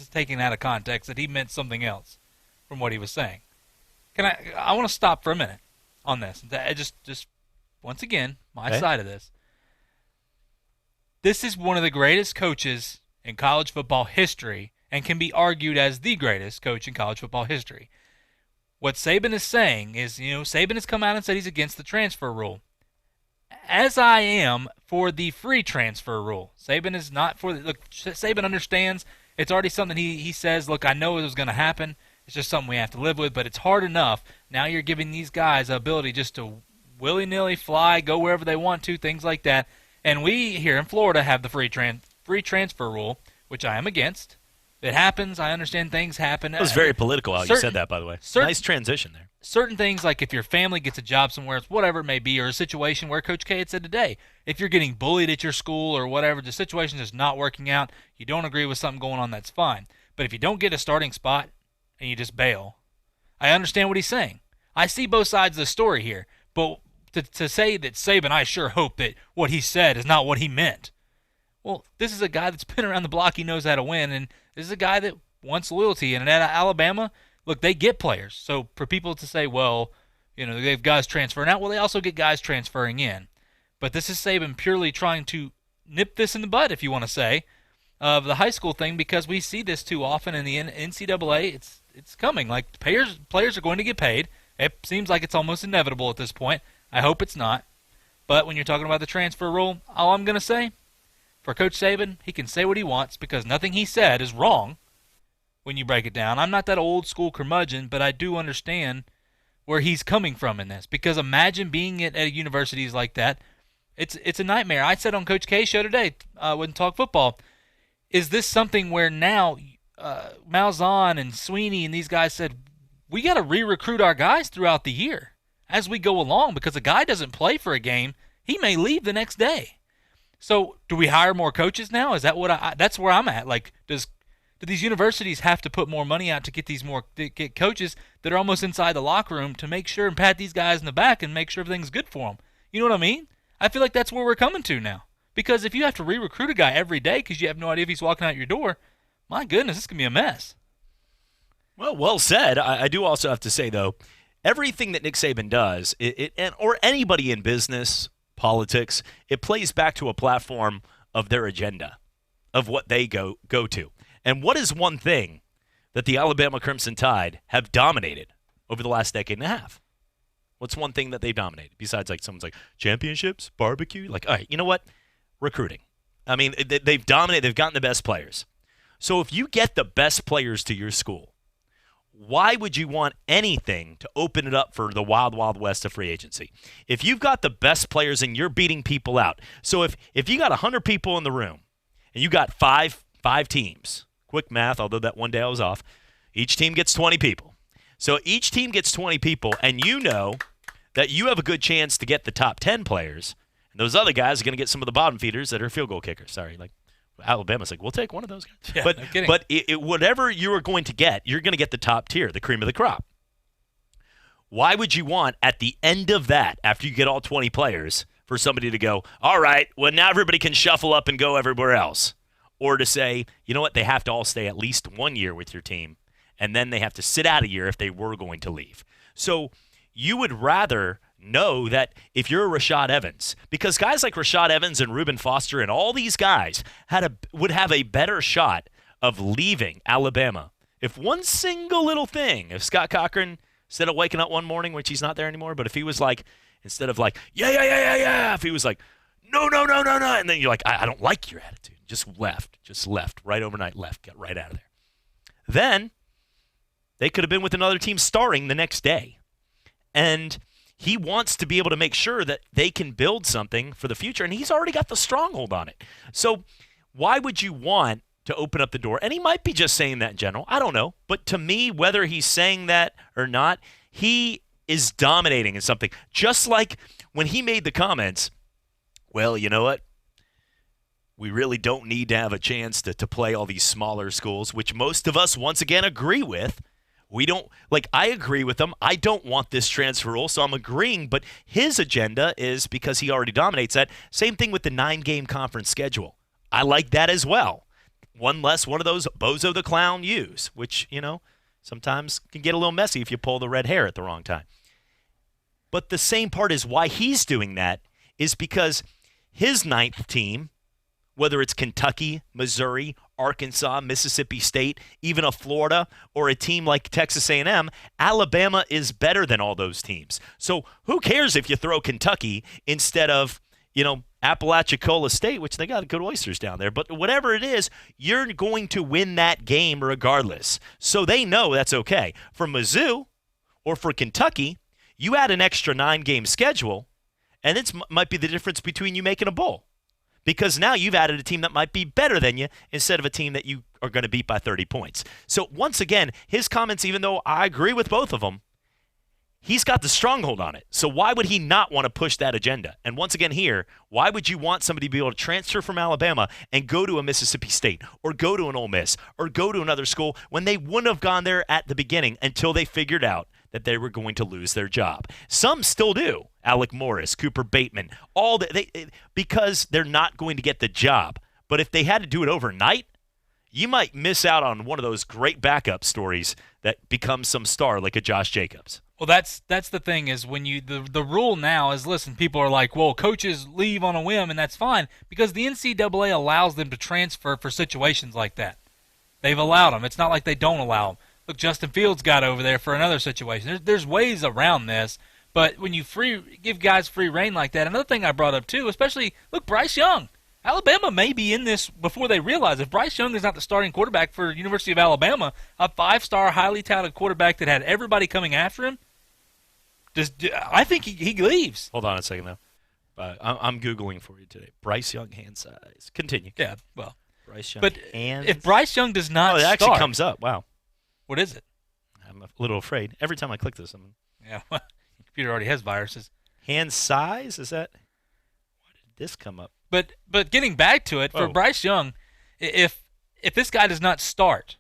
taken out of context, that he meant something else from what he was saying. I want to stop for a minute on this. Just once again, my side of this. This is one of the greatest coaches in college football history and can be argued as the greatest coach in college football history. What Saban is saying is, Saban has come out and said he's against the transfer rule. As I am for the free transfer rule. Saban is not for look, Saban understands it's already something he says, look, I know it was going to happen. It's just something we have to live with, but it's hard enough. Now you're giving these guys the ability just to willy-nilly fly, go wherever they want to, things like that. And we here in Florida have the free transfer rule, which I am against. It happens. I understand things happen. It was very political how you said that, by the way. Nice transition there. Certain things, like if your family gets a job somewhere, whatever it may be, or a situation where Coach K had said today, if you're getting bullied at your school or whatever, the situation is not working out, you don't agree with something going on, that's fine. But if you don't get a starting spot and you just bail, I understand what he's saying. I see both sides of the story here, but to say that Saban, I sure hope that what he said is not what he meant. Well, this is a guy that's been around the block. He knows how to win, and this is a guy that wants loyalty. And at Alabama, look, they get players. So for people to say, well, they have guys transferring out, well, they also get guys transferring in. But this is Saban purely trying to nip this in the bud, if you want to say, of the high school thing, because we see this too often in the NCAA. It's coming. Like, players are going to get paid. It seems like it's almost inevitable at this point. I hope it's not. But when you're talking about the transfer rule, all I'm going to say, for Coach Saban, he can say what he wants because nothing he said is wrong when you break it down. I'm not that old school curmudgeon, but I do understand where he's coming from in this. Because imagine being at universities like that. It's a nightmare. I said on Coach K's show today, when Talk Football, is this something where now Malzahn and Sweeney and these guys said, we got to re-recruit our guys throughout the year as we go along, because a guy doesn't play for a game, he may leave the next day. So do we hire more coaches now? Is that that's where I'm at? Like, do these universities have to put more money out to get get coaches that are almost inside the locker room to make sure and pat these guys in the back and make sure everything's good for them? You know what I mean? I feel like that's where we're coming to now. Because if you have to re-recruit a guy every day because you have no idea if he's walking out your door, my goodness, this can be a mess. Well said. I do also have to say, though, everything that Nick Saban does, or anybody in business, politics, it plays back to a platform of their agenda, of what they go to. And what is one thing that the Alabama Crimson Tide have dominated over the last decade and a half? What's one thing that they've dominated besides like someone's like championships, barbecue? Like, all right, you know what? Recruiting. I mean, they've dominated. They've gotten the best players. So if you get the best players to your school, why would you want anything to open it up for the wild, wild west of free agency? If you've got the best players and you're beating people out. So if you got 100 people in the room and you got five teams, quick math, although that one day I was off, each team gets 20 people. So each team gets 20 people, and you know that you have a good chance to get the top 10 players, and those other guys are going to get some of the bottom feeders that are field goal kickers. Sorry, like Alabama's like, we'll take one of those guys. Yeah, but no kidding. but whatever you are going to get, you're going to get the top tier, the cream of the crop. Why would you want at the end of that, after you get all 20 players, for somebody to go, all right, well, now everybody can shuffle up and go everywhere else? Or to say, you know what, they have to all stay at least 1 year with your team, and then they have to sit out a year if they were going to leave. So you would rather know that if you're a Rashad Evans, because guys like Rashad Evans and Reuben Foster and all these guys would have a better shot of leaving Alabama if one single little thing, if Scott Cochran, instead of waking up one morning, which he's not there anymore, but if he was like, instead of like, yeah, if he was like, no, and then you're like, I don't like your attitude, just left, right overnight, got right out of there. Then they could have been with another team starring the next day. And he wants to be able to make sure that they can build something for the future, and he's already got the stronghold on it. So why would you want to open up the door? And he might be just saying that in general. I don't know. But to me, whether he's saying that or not, he is dominating in something. Just like when he made the comments, well, you know what? We really don't need to have a chance to play all these smaller schools, which most of us, once again, agree with. We don't, like, I agree with him. I don't want this transfer rule, so I'm agreeing. But his agenda is because he already dominates that. Same thing with the 9-game conference schedule. I like that as well. One less one of those Bozo the Clown use, which, you know, sometimes can get a little messy if you pull the red hair at the wrong time. But the same part is why he's doing that is because his 9th team, whether it's Kentucky, Missouri, Arkansas, Mississippi State, even a Florida, or a team like Texas A&M, Alabama is better than all those teams. So who cares if you throw Kentucky instead of, you know, Apalachicola State, which they got good oysters down there. But whatever it is, you're going to win that game regardless. So they know that's okay. For Mizzou or for Kentucky, you add an extra 9-game schedule, and it might be the difference between you making a bowl. Because now you've added a team that might be better than you instead of a team that you are going to beat by 30 points. So once again, his comments, even though I agree with both of them, he's got the stronghold on it. So why would he not want to push that agenda? And once again here, why would you want somebody to be able to transfer from Alabama and go to a Mississippi State or go to an Ole Miss or go to another school when they wouldn't have gone there at the beginning until they figured out that they were going to lose their job? Some still do. Alec Morris, Cooper Bateman, because they're not going to get the job. But if they had to do it overnight, you might miss out on one of those great backup stories that becomes some star like a Josh Jacobs. Well, that's the thing is when you the rule now is, listen, people are like, well, coaches leave on a whim, and that's fine because the NCAA allows them to transfer for situations like that. They've allowed them. It's not like they don't allow them. Look, Justin Fields got over there for another situation. There's ways around this, but when you give guys free reign like that, another thing I brought up too, especially, look, Bryce Young. Alabama may be in this before they realize. If Bryce Young is not the starting quarterback for University of Alabama, a 5-star, highly touted quarterback that had everybody coming after him, I think he leaves. Hold on a second, though. I'm Googling for you today. Bryce Young hand size. Continue. Yeah, well. Bryce Young but hand. If Bryce Young does not it start. actually comes up. Wow. What is it? I'm a little afraid. Every time I click this, yeah, well, the computer already has viruses. Hand size? Is that? Why did this come up? But getting back to it, for Bryce Young, if this guy does not start,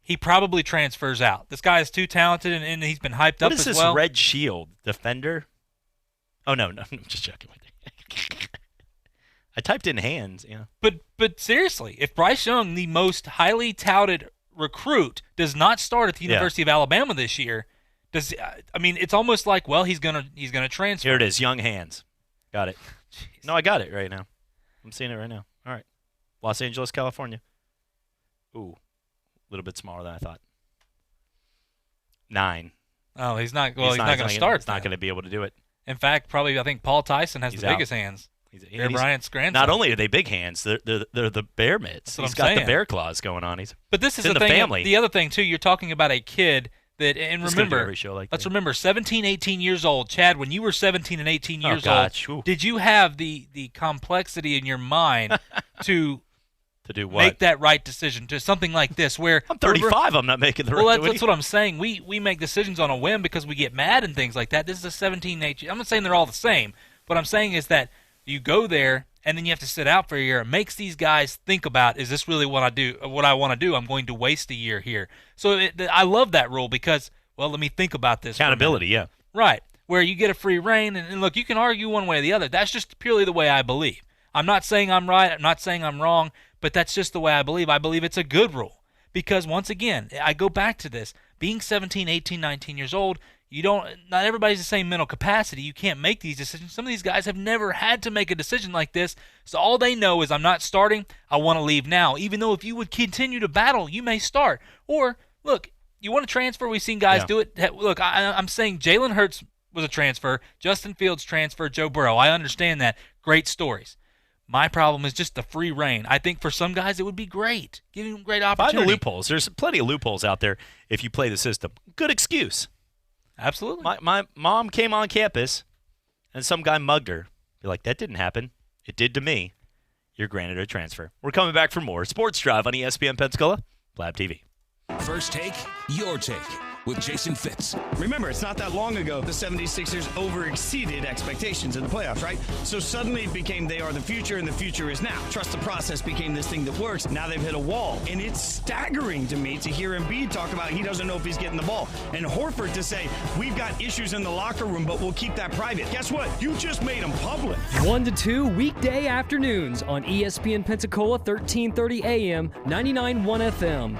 he probably transfers out. This guy is too talented, and he's been hyped up as well. What is this red shield? Defender? Oh, no, I'm just joking with you. I typed in hands, yeah. But seriously, if Bryce Young, the most highly touted recruit does not start at the University of Alabama this year, it's almost like, well, he's gonna transfer. Here it is, young hands. Got it. Jeez. No, I got it right now. I'm seeing it right now. All right. Los Angeles, California. Ooh, a little bit smaller than I thought. 9. Oh, he's not going to start. He's not going to be able to do it. In fact, I think Paul Tyson has the biggest hands. Bear Bryant's grandson. Not only are they big hands, they're the bear mitts. He's got the bear claws going on. But this is the thing, family. The other thing, too, you're talking about a kid that, and remember, let's remember, 17, 18 years old. Chad, when you were 17 and 18 years old, did you have the complexity in your mind to do what? Make that right decision to something like this where I'm 35, I'm not making the right decision. Well, that's what I'm saying. We make decisions on a whim because we get mad and things like that. This is a 17, 18. I'm not saying they're all the same. What I'm saying is that you go there and then you have to sit out for a year. It makes these guys think about, is this really what I want to do? I'm going to waste a year here. So I love that rule because, well, let me think about this. Accountability, yeah. Right, where you get a free reign. And look, you can argue one way or the other. That's just purely the way I believe. I'm not saying I'm right. I'm not saying I'm wrong. But that's just the way I believe. I believe it's a good rule. Because, once again, I go back to this. Being 17, 18, 19 years old, not everybody's the same mental capacity. You can't make these decisions. Some of these guys have never had to make a decision like this. So all they know is I'm not starting. I want to leave now. Even though if you would continue to battle, you may start. Or, look, you want to transfer? We've seen guys do it. Look, I'm saying Jalen Hurts was a transfer. Justin Fields transfer. Joe Burrow. I understand that. Great stories. My problem is just the free reign. I think for some guys it would be great, giving them great opportunity. Find the loopholes. There's plenty of loopholes out there if you play the system. Good excuse. Absolutely. My mom came on campus, and some guy mugged her. Be like, that didn't happen. It did to me. You're granted a transfer. We're coming back for more Sports Drive on ESPN Pensacola, Blab TV. First take, your take with Jason Fitz. Remember, it's not that long ago the 76ers over-exceeded expectations in the playoffs, right? So suddenly it became they are the future and the future is now. Trust the process became this thing that works. Now they've hit a wall. And it's staggering to me to hear Embiid talk about he doesn't know if he's getting the ball. And Horford to say, we've got issues in the locker room, but we'll keep that private. Guess what? You just made them public. 1 to 2 weekday afternoons on ESPN Pensacola, 1330 AM, 99.1 FM.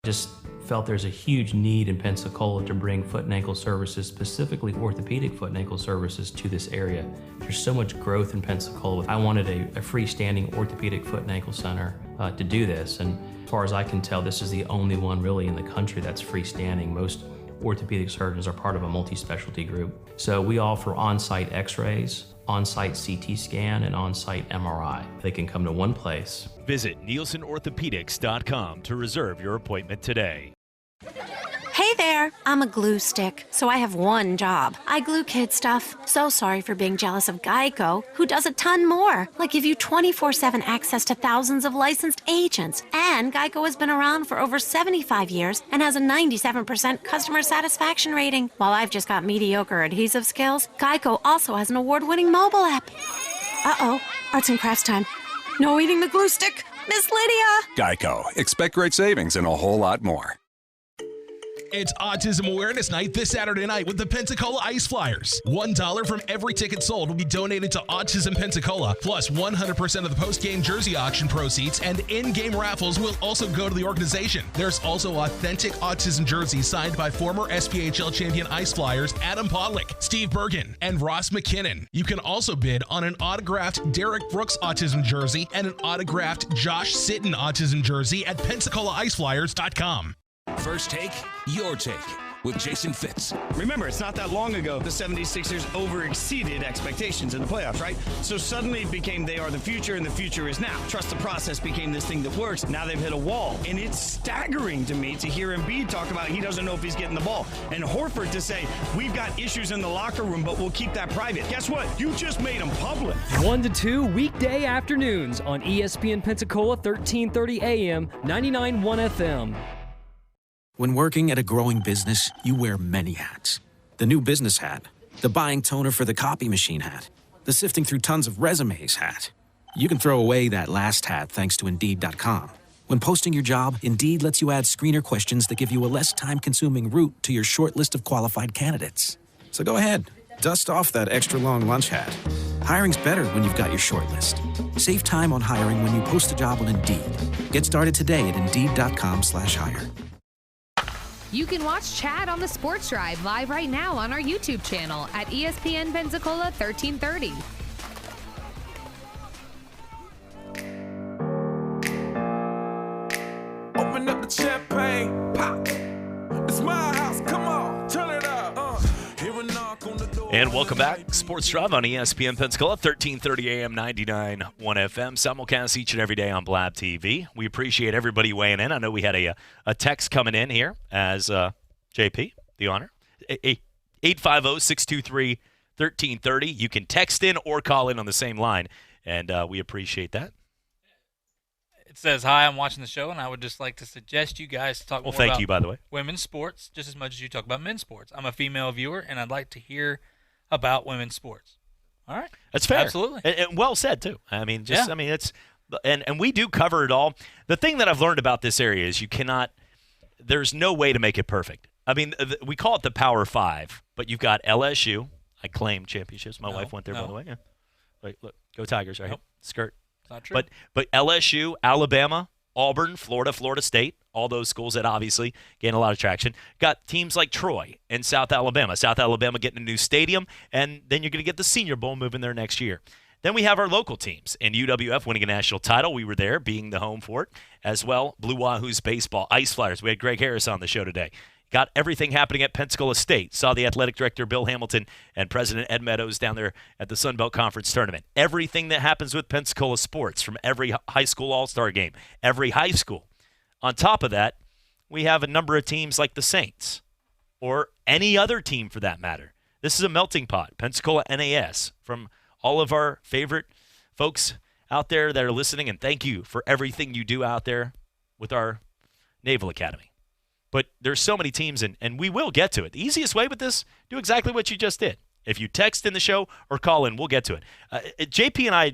Just felt there's a huge need in Pensacola to bring foot and ankle services, specifically orthopedic foot and ankle services, to this area. There's so much growth in Pensacola. I wanted a freestanding orthopedic foot and ankle center to do this, and as far as I can tell, this is the only one really in the country that's freestanding. Most orthopedic surgeons are part of a multi-specialty group. So we offer on-site x-rays, on-site CT scan, and on-site MRI. They can come to one place. Visit NielsenOrthopedics.com to reserve your appointment today. Hey there, I'm a glue stick, so I have one job. I glue kid stuff. So sorry for being jealous of Geico, who does a ton more, like give you 24/7 access to thousands of licensed agents. And Geico has been around for over 75 years and has a 97% customer satisfaction rating. While I've just got mediocre adhesive skills, Geico also has an award-winning mobile app. Uh-oh, arts and crafts time. No eating the glue stick, Miss Lydia. Geico. Expect great savings and a whole lot more. It's Autism Awareness Night this Saturday night with the Pensacola Ice Flyers. $1 from every ticket sold will be donated to Autism Pensacola, plus 100% of the post-game jersey auction proceeds and in-game raffles will also go to the organization. There's also authentic autism jerseys signed by former SPHL champion Ice Flyers Adam Podlick, Steve Bergen, and Ross McKinnon. You can also bid on an autographed Derek Brooks autism jersey and an autographed Josh Sitton autism jersey at PensacolaIceFlyers.com. First take, your take with Jason Fitz. Remember, it's not that long ago the 76ers over-exceeded expectations in the playoffs, right? So suddenly it became they are the future and the future is now. Trust the process became this thing that works. Now they've hit a wall. And it's staggering to me to hear Embiid talk about he doesn't know if he's getting the ball. And Horford to say, we've got issues in the locker room, but we'll keep that private. Guess what? You just made them public. 1 to 2 weekday afternoons on ESPN Pensacola, 1330 AM, 99.1 FM. When working at a growing business, you wear many hats. The new business hat, the buying toner for the copy machine hat, the sifting through tons of resumes hat. You can throw away that last hat thanks to Indeed.com. When posting your job, Indeed lets you add screener questions that give you a less time-consuming route to your short list of qualified candidates. So go ahead, dust off that extra long lunch hat. Hiring's better when you've got your short list. Save time on hiring when you post a job on Indeed. Get started today at Indeed.com/hire. You can watch Chad on the Sports Drive live right now on our YouTube channel at ESPN Pensacola 1330. Open up the champagne, pop. It's my house, come on, turn it up. Hear a knock on the door. And welcome back. Sports Drive on ESPN Pensacola, 1330 AM, 99.1 FM. Simulcast each and every day on Blab TV. We appreciate everybody weighing in. I know we had a text coming in here as JP, the honor. 850-623-1330. You can text in or call in on the same line, and we appreciate that. It says, hi, I'm watching the show, and I would just like to suggest you guys talk more thank about you, by the way. Women's sports just as much as you talk about men's sports. I'm a female viewer, and I'd like to hear about women's sports. All right. That's fair. Absolutely. And well said, too. I mean, just, Yeah. I mean, it's, and we do cover it all. The thing that I've learned about this area is there's no way to make it perfect. I mean, we call it the Power Five, but you've got LSU. I claim championships. My wife went there, by the way. Yeah. Wait, look, go Tigers, right? Nope. Skirt. Not true. But LSU, Alabama, Auburn, Florida State, all those schools that obviously gain a lot of traction. Got teams like Troy and South Alabama. South Alabama getting a new stadium, and then you're going to get the Senior Bowl moving there next year. Then we have our local teams, and UWF winning a national title. We were there, being the home for it, as well. Blue Wahoos baseball, Ice Flyers. We had Greg Harris on the show today. Got everything happening at Pensacola State. Saw the athletic director, Bill Hamilton, and President Ed Meadows down there at the Sun Belt Conference Tournament. Everything that happens with Pensacola sports, from every high school all-star game, every high school. On top of that, we have a number of teams like the Saints, or any other team for that matter. This is a melting pot. Pensacola NAS, from all of our favorite folks out there that are listening, and thank you for everything you do out there with our Naval Academy. But there's so many teams, and we will get to it. The easiest way with this, do exactly what you just did. If you text in the show or call in, we'll get to it. JP and I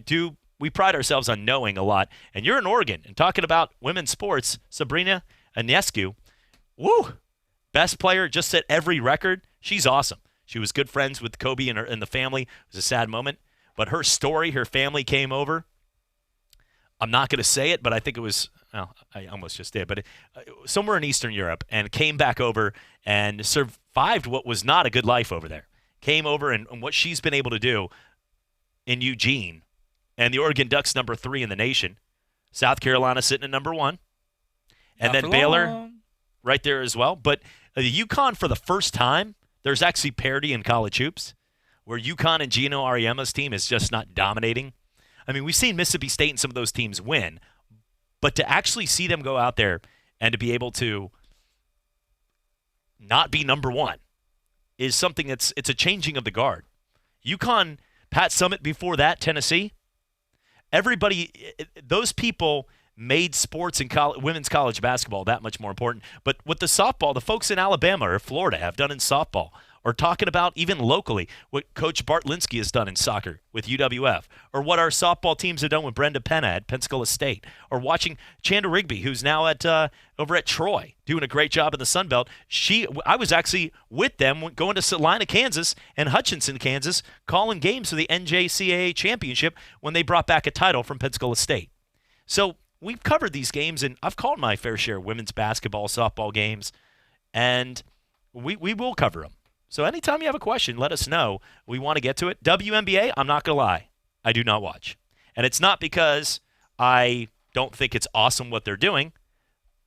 we pride ourselves on knowing a lot. And you're in Oregon, and talking about women's sports, Sabrina Ionescu, woo, best player, just set every record. She's awesome. She was good friends with Kobe and the family. It was a sad moment. But her story, her family came over. I'm not going to say it, but I think it was, well, I almost just did, but somewhere in Eastern Europe, and came back over and survived what was not a good life over there. Came over, and what she's been able to do in Eugene, and the Oregon Ducks number 3 in the nation, South Carolina sitting at number 1, and then Baylor right there as well. But the UConn, for the first time, there's actually parity in college hoops, where UConn and Gino Ariema's team is just not dominating. I mean, we've seen Mississippi State and some of those teams win, but to actually see them go out there and to be able to not be number 1 is something it's a changing of the guard. UConn, Pat Summitt before that, Tennessee, everybody, those people made sports and women's college basketball that much more important. But with the softball, the folks in Alabama or Florida have done in softball, or talking about even locally what Coach Bartlinski has done in soccer with UWF, or what our softball teams have done with Brenda Penna at Pensacola State, or watching Chanda Rigby, who's now at over at Troy, doing a great job in the Sun Belt. I was actually with them going to Salina, Kansas, and Hutchinson, Kansas, calling games for the NJCAA championship when they brought back a title from Pensacola State. So we've covered these games, and I've called my fair share of women's basketball, softball games, and we will cover them. So anytime you have a question, let us know. We want to get to it. WNBA, I'm not going to lie, I do not watch. And it's not because I don't think it's awesome what they're doing.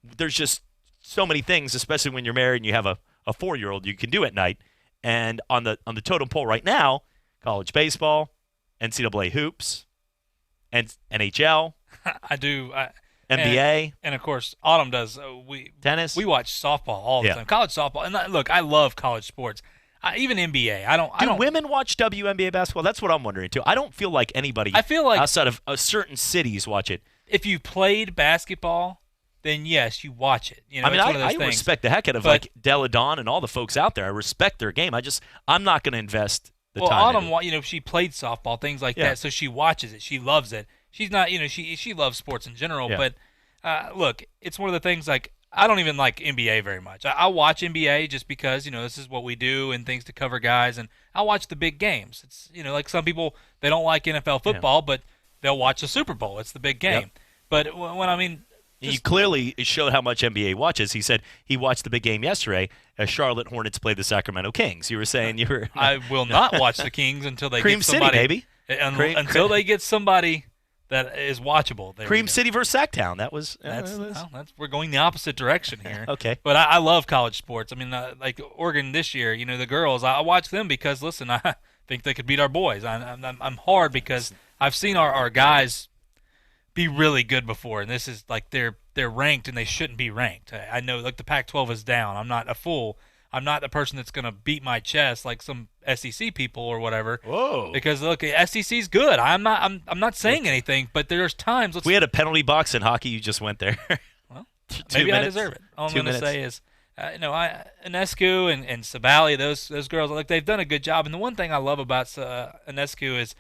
There's just so many things, especially when you're married and you have a 4-year-old, you can do at night. And on the totem pole right now, college baseball, NCAA hoops, and NHL. I do. NBA. And of course, Autumn does. Tennis. We watch softball all the time. College softball. And look, I love college sports. Even NBA. Do women watch WNBA basketball? That's what I'm wondering too. I don't feel like anybody outside of certain cities watch it. If you played basketball, then yes, you watch it. You know, I respect the heck out of like Della Dawn and all the folks out there. I respect their game. I'm not going to invest the time. Autumn, she played softball, things like that, so she watches it. She loves it. She's not, she loves sports in general. Yeah. But look, it's one of the things like I don't even like NBA very much. I watch NBA just because this is what we do and things to cover guys, and I watch the big games. It's like some people, they don't like NFL football, but they'll watch the Super Bowl. It's the big game. Yep. But when I mean, he clearly showed how much NBA watches. He said he watched the big game yesterday as Charlotte Hornets played the Sacramento Kings. You were saying you were. I will not watch the Kings until they Cream get somebody. City, baby. Until they get somebody that is watchable. Cream City versus Sacktown. We're going the opposite direction here. Okay. But I love college sports. I mean, like Oregon this year, the girls, I watch them because, listen, I think they could beat our boys. I'm hard because I've seen our guys be really good before, and this is like they're ranked and they shouldn't be ranked. I know, like, the Pac-12 is down. I'm not a fool. I'm not the person that's going to beat my chest like some SEC people or whatever. Whoa! Because look, SEC's good. I'm not saying anything, but there's times. We had a penalty box in hockey. You just went there. Well, maybe I deserve it. All I'm going to say is, Ionescu and Sabali, those girls, like, they've done a good job. And the one thing I love about Ionescu is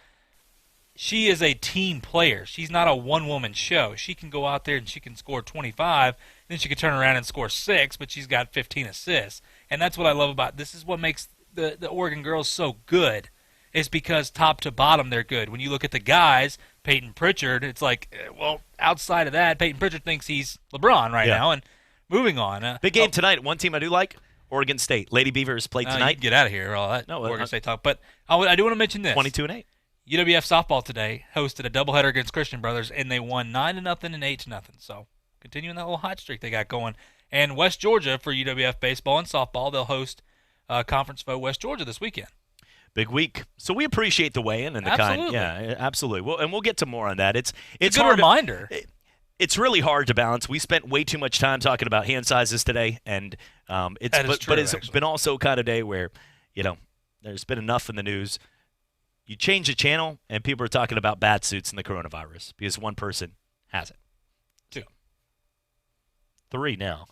she is a team player. She's not a one-woman show. She can go out there and she can score 25, then she can turn around and score 6, but she's got 15 assists. And that's what I love about this. Is what makes the Oregon girls so good, is because top to bottom they're good. When you look at the guys, Peyton Pritchard, it's like, well, outside of that, Peyton Pritchard thinks he's LeBron now. And moving on. Big game tonight. One team I do like, Oregon State. Lady Beavers play tonight. Get out of here. All that Oregon State talk. But I do want to mention this. 22-8. UWF softball today hosted a doubleheader against Christian Brothers, and they won 9-0 and 8-0. So continuing that little hot streak they got going. And West Georgia for UWF baseball and softball, they'll host Conference Foe West Georgia this weekend. Big week. So we appreciate the weigh-in and the kind. Yeah, absolutely. We'll get to more on that. It's a good reminder. It's really hard to balance. We spent way too much time talking about hand sizes today, and it's been also kind of day where, there's been enough in the news. You change the channel, and people are talking about bat suits and the coronavirus because one person has it. 2. 3 now.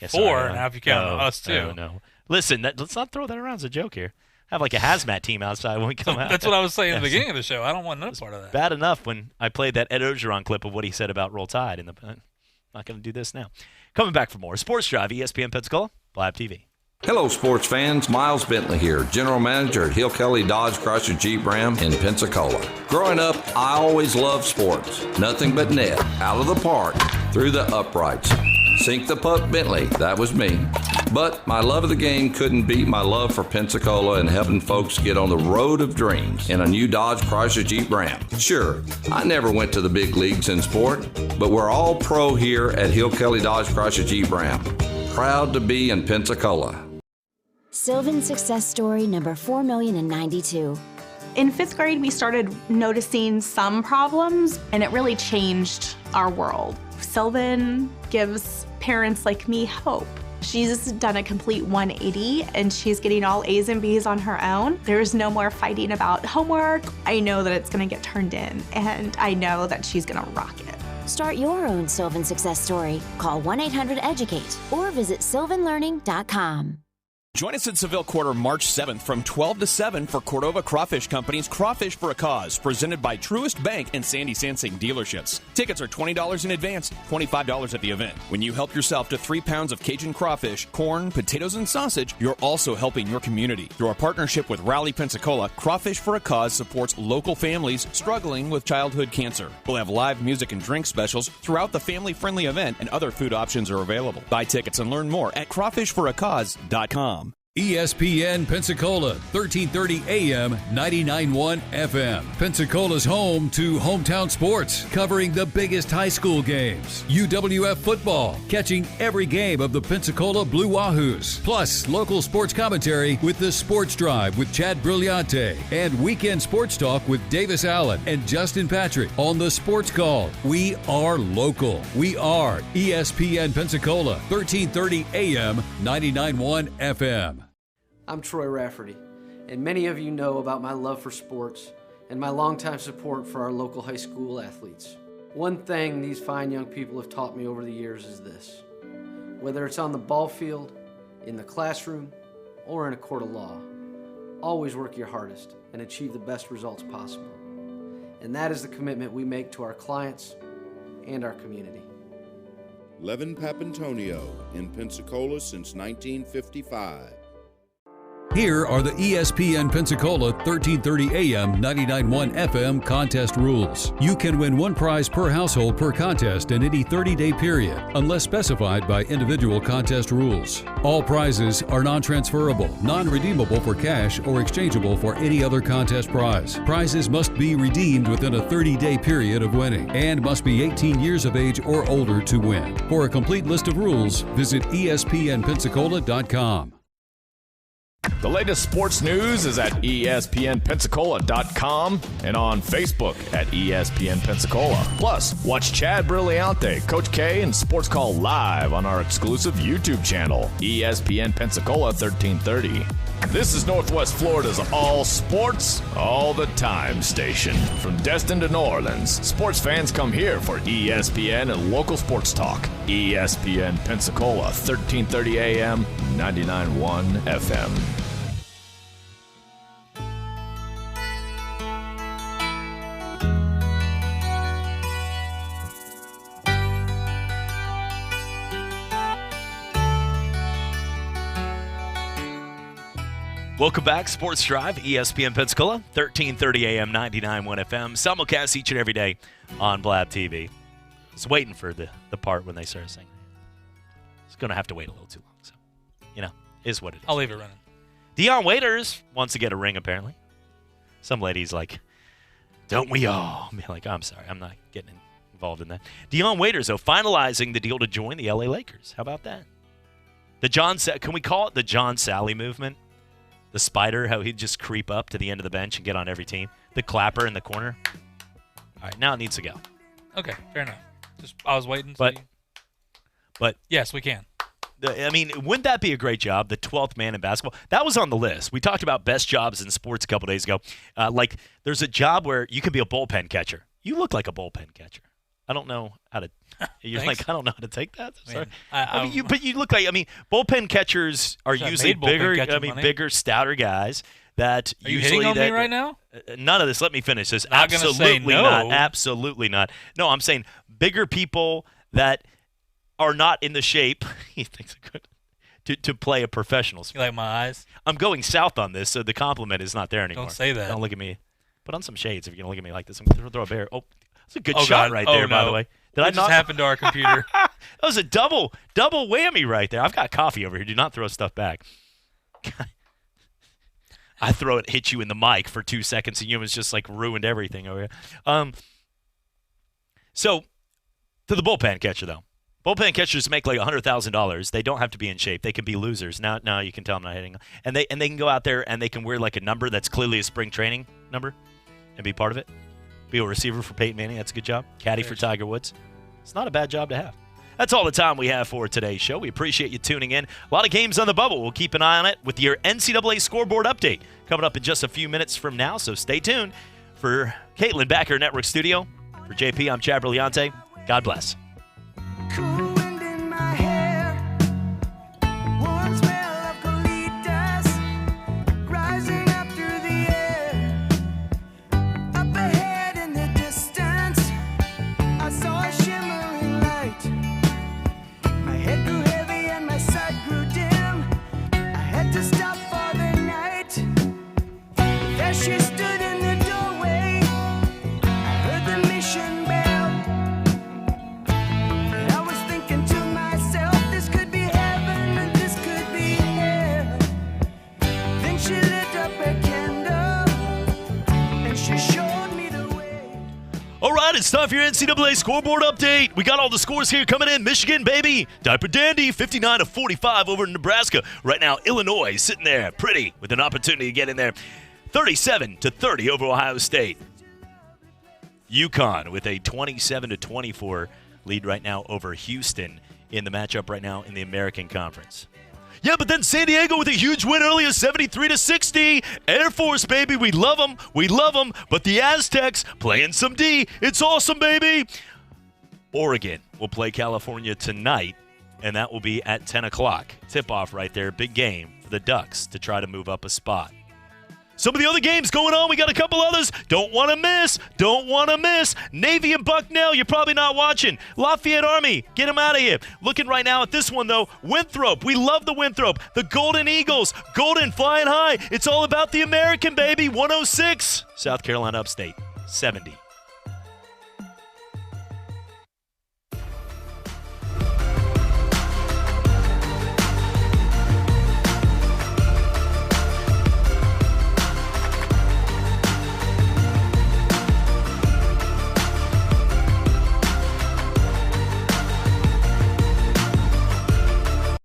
4 now if you count us too. No. Listen, let's not throw that around as a joke here. Have like a hazmat team outside when we come out. That's what I was saying at the beginning of the show. I don't want no part of that. Bad enough when I played that Ed Ogeron clip of what he said about Roll Tide. I'm not going to do this now. Coming back for more. Sports Drive, ESPN Pensacola, Blab TV. Hello, sports fans. Miles Bentley here, General Manager at Hill Kelly Dodge Chrysler Jeep Ram in Pensacola. Growing up, I always loved sports. Nothing but net, out of the park, through the uprights. Sink the puck Bentley, that was me. But my love of the game couldn't beat my love for Pensacola and helping folks get on the road of dreams in a new Dodge Chrysler Jeep Ram. Sure, I never went to the big leagues in sport, but we're all pro here at Hill Kelly Dodge Chrysler Jeep Ram. Proud to be in Pensacola. Sylvan success story number 4,092. In 5th grade, we started noticing some problems, and it really changed our world. Sylvan gives parents like me hope. She's done a complete 180, and she's getting all A's and B's on her own. There's no more fighting about homework. I know that it's going to get turned in, and I know that she's going to rock it. Start your own Sylvan success story. Call 1-800-EDUCATE or visit sylvanlearning.com. Join us in Seville Quarter March 7th from 12 to 7 for Cordova Crawfish Company's Crawfish for a Cause, presented by Truist Bank and Sandy Sansing dealerships. Tickets are $20 in advance, $25 at the event. When you help yourself to 3 pounds of Cajun crawfish, corn, potatoes, and sausage, you're also helping your community. Through our partnership with Rally Pensacola, Crawfish for a Cause supports local families struggling with childhood cancer. We'll have live music and drink specials throughout the family-friendly event, and other food options are available. Buy tickets and learn more at crawfishforacause.com. ESPN Pensacola, 1330 AM, 99.1 FM. Pensacola's home to hometown sports, covering the biggest high school games. UWF football, catching every game of the Pensacola Blue Wahoos. Plus, local sports commentary with the Sports Drive with Chad Brillante. And weekend sports talk with Davis Allen and Justin Patrick on the Sports Call. We are local. We are ESPN Pensacola, 1330 AM, 99.1 FM. I'm Troy Rafferty, and many of you know about my love for sports and my longtime support for our local high school athletes. One thing these fine young people have taught me over the years is this: whether it's on the ball field, in the classroom, or in a court of law, always work your hardest and achieve the best results possible. And that is the commitment we make to our clients and our community. Levin Papantonio in Pensacola since 1955. Here are the ESPN Pensacola 1330 AM 99.1 FM contest rules. You can win one prize per household per contest in any 30-day period, unless specified by individual contest rules. All prizes are non-transferable, non-redeemable for cash, or exchangeable for any other contest prize. Prizes must be redeemed within a 30-day period of winning and must be 18 years of age or older to win. For a complete list of rules, visit ESPNpensacola.com. The latest sports news is at ESPNpensacola.com and on Facebook at ESPN Pensacola. Plus, watch Chad Brilliante, Coach K, and Sports Call live on our exclusive YouTube channel, ESPN Pensacola 1330. This is Northwest Florida's all sports, all the time station. From Destin to New Orleans, sports fans come here for ESPN and local sports talk. ESPN Pensacola, 1330 AM, 99.1 FM. Welcome back, Sports Drive, ESPN Pensacola, 1330 AM, 99.1 FM. Simulcast each and every day on Blab TV. I was waiting for the part when they started singing. It's going to have to wait a little too long. So, is what it is. I'll leave it running. Dion Waiters wants to get a ring, apparently. Some lady's like, don't we all? I'm like, I'm sorry, I'm not getting involved in that. Dion Waiters, though, finalizing the deal to join the LA Lakers. How about that? Can we call it the John Sally movement? The spider, how he'd just creep up to the end of the bench and get on every team. The clapper in the corner. All right, now it needs to go. Okay, fair enough. I was waiting. But yes, we can. Wouldn't that be a great job? The 12th man in basketball. That was on the list. We talked about best jobs in sports a couple days ago. There's a job where you can be a bullpen catcher. You look like a bullpen catcher. I don't know how to. You're like, I don't know how to take that. Sorry. But you look like. Bullpen catchers are usually bigger. Bigger, stouter guys. That are you usually hitting on me right now? None of this. Let me finish this. Not Absolutely no. not. Absolutely not. No, I'm saying bigger people that are not in the shape. He thinks good. To play a professional sport. You like my eyes? I'm going south on this, so the compliment is not there anymore. Don't say that. Don't look at me. Put on some shades if you're going to look at me like this. I'm going to throw a bear. Oh, that's a good shot right there, by the way. What just happened to our computer? That was a double whammy right there. I've got coffee over here. Do not throw stuff back. I throw it, hit you in the mic for 2 seconds, and you was just like ruined everything over here. So, to the bullpen catcher, though. Bullpen catchers make like $100,000. They don't have to be in shape. They can be losers. Now you can tell I'm not hitting. And they can go out there and they can wear like a number that's clearly a spring training number and be part of it. Be a receiver for Peyton Manning. That's a good job. Caddy for Tiger Woods. It's not a bad job to have. That's all the time we have for today's show. We appreciate you tuning in. A lot of games on the bubble. We'll keep an eye on it with your NCAA scoreboard update coming up in just a few minutes from now. So stay tuned. For Caitlin Backer Network Studio, for JP, I'm Chad Brilliante. God bless. She stood in the doorway. I heard the mission bell. And I was thinking to myself, this could be heaven and this could be hell. Then she lit up a candle and she showed me the way. All right, it's time for your NCAA scoreboard update. We got all the scores here coming in. Michigan, baby. Diaper Dandy, 59-45 over in Nebraska. Right now, Illinois sitting there pretty with an opportunity to get in there. 37-30 over Ohio State. UConn with a 27-24 lead right now over Houston in the matchup right now in the American Conference. Yeah, but then San Diego with a huge win earlier, 73-60. Air Force, baby, we love them. We love them. But the Aztecs playing some D. It's awesome, baby. Oregon will play California tonight, and that will be at 10 o'clock. Tip-off right there, big game for the Ducks to try to move up a spot. Some of the other games going on, we got a couple others. Don't want to miss. Don't want to miss. Navy and Bucknell, you're probably not watching. Lafayette Army, get them out of here. Looking right now at this one, though. Winthrop, we love the Winthrop. The Golden Eagles, Golden flying high. It's all about the American, baby. 106. South Carolina Upstate, 70.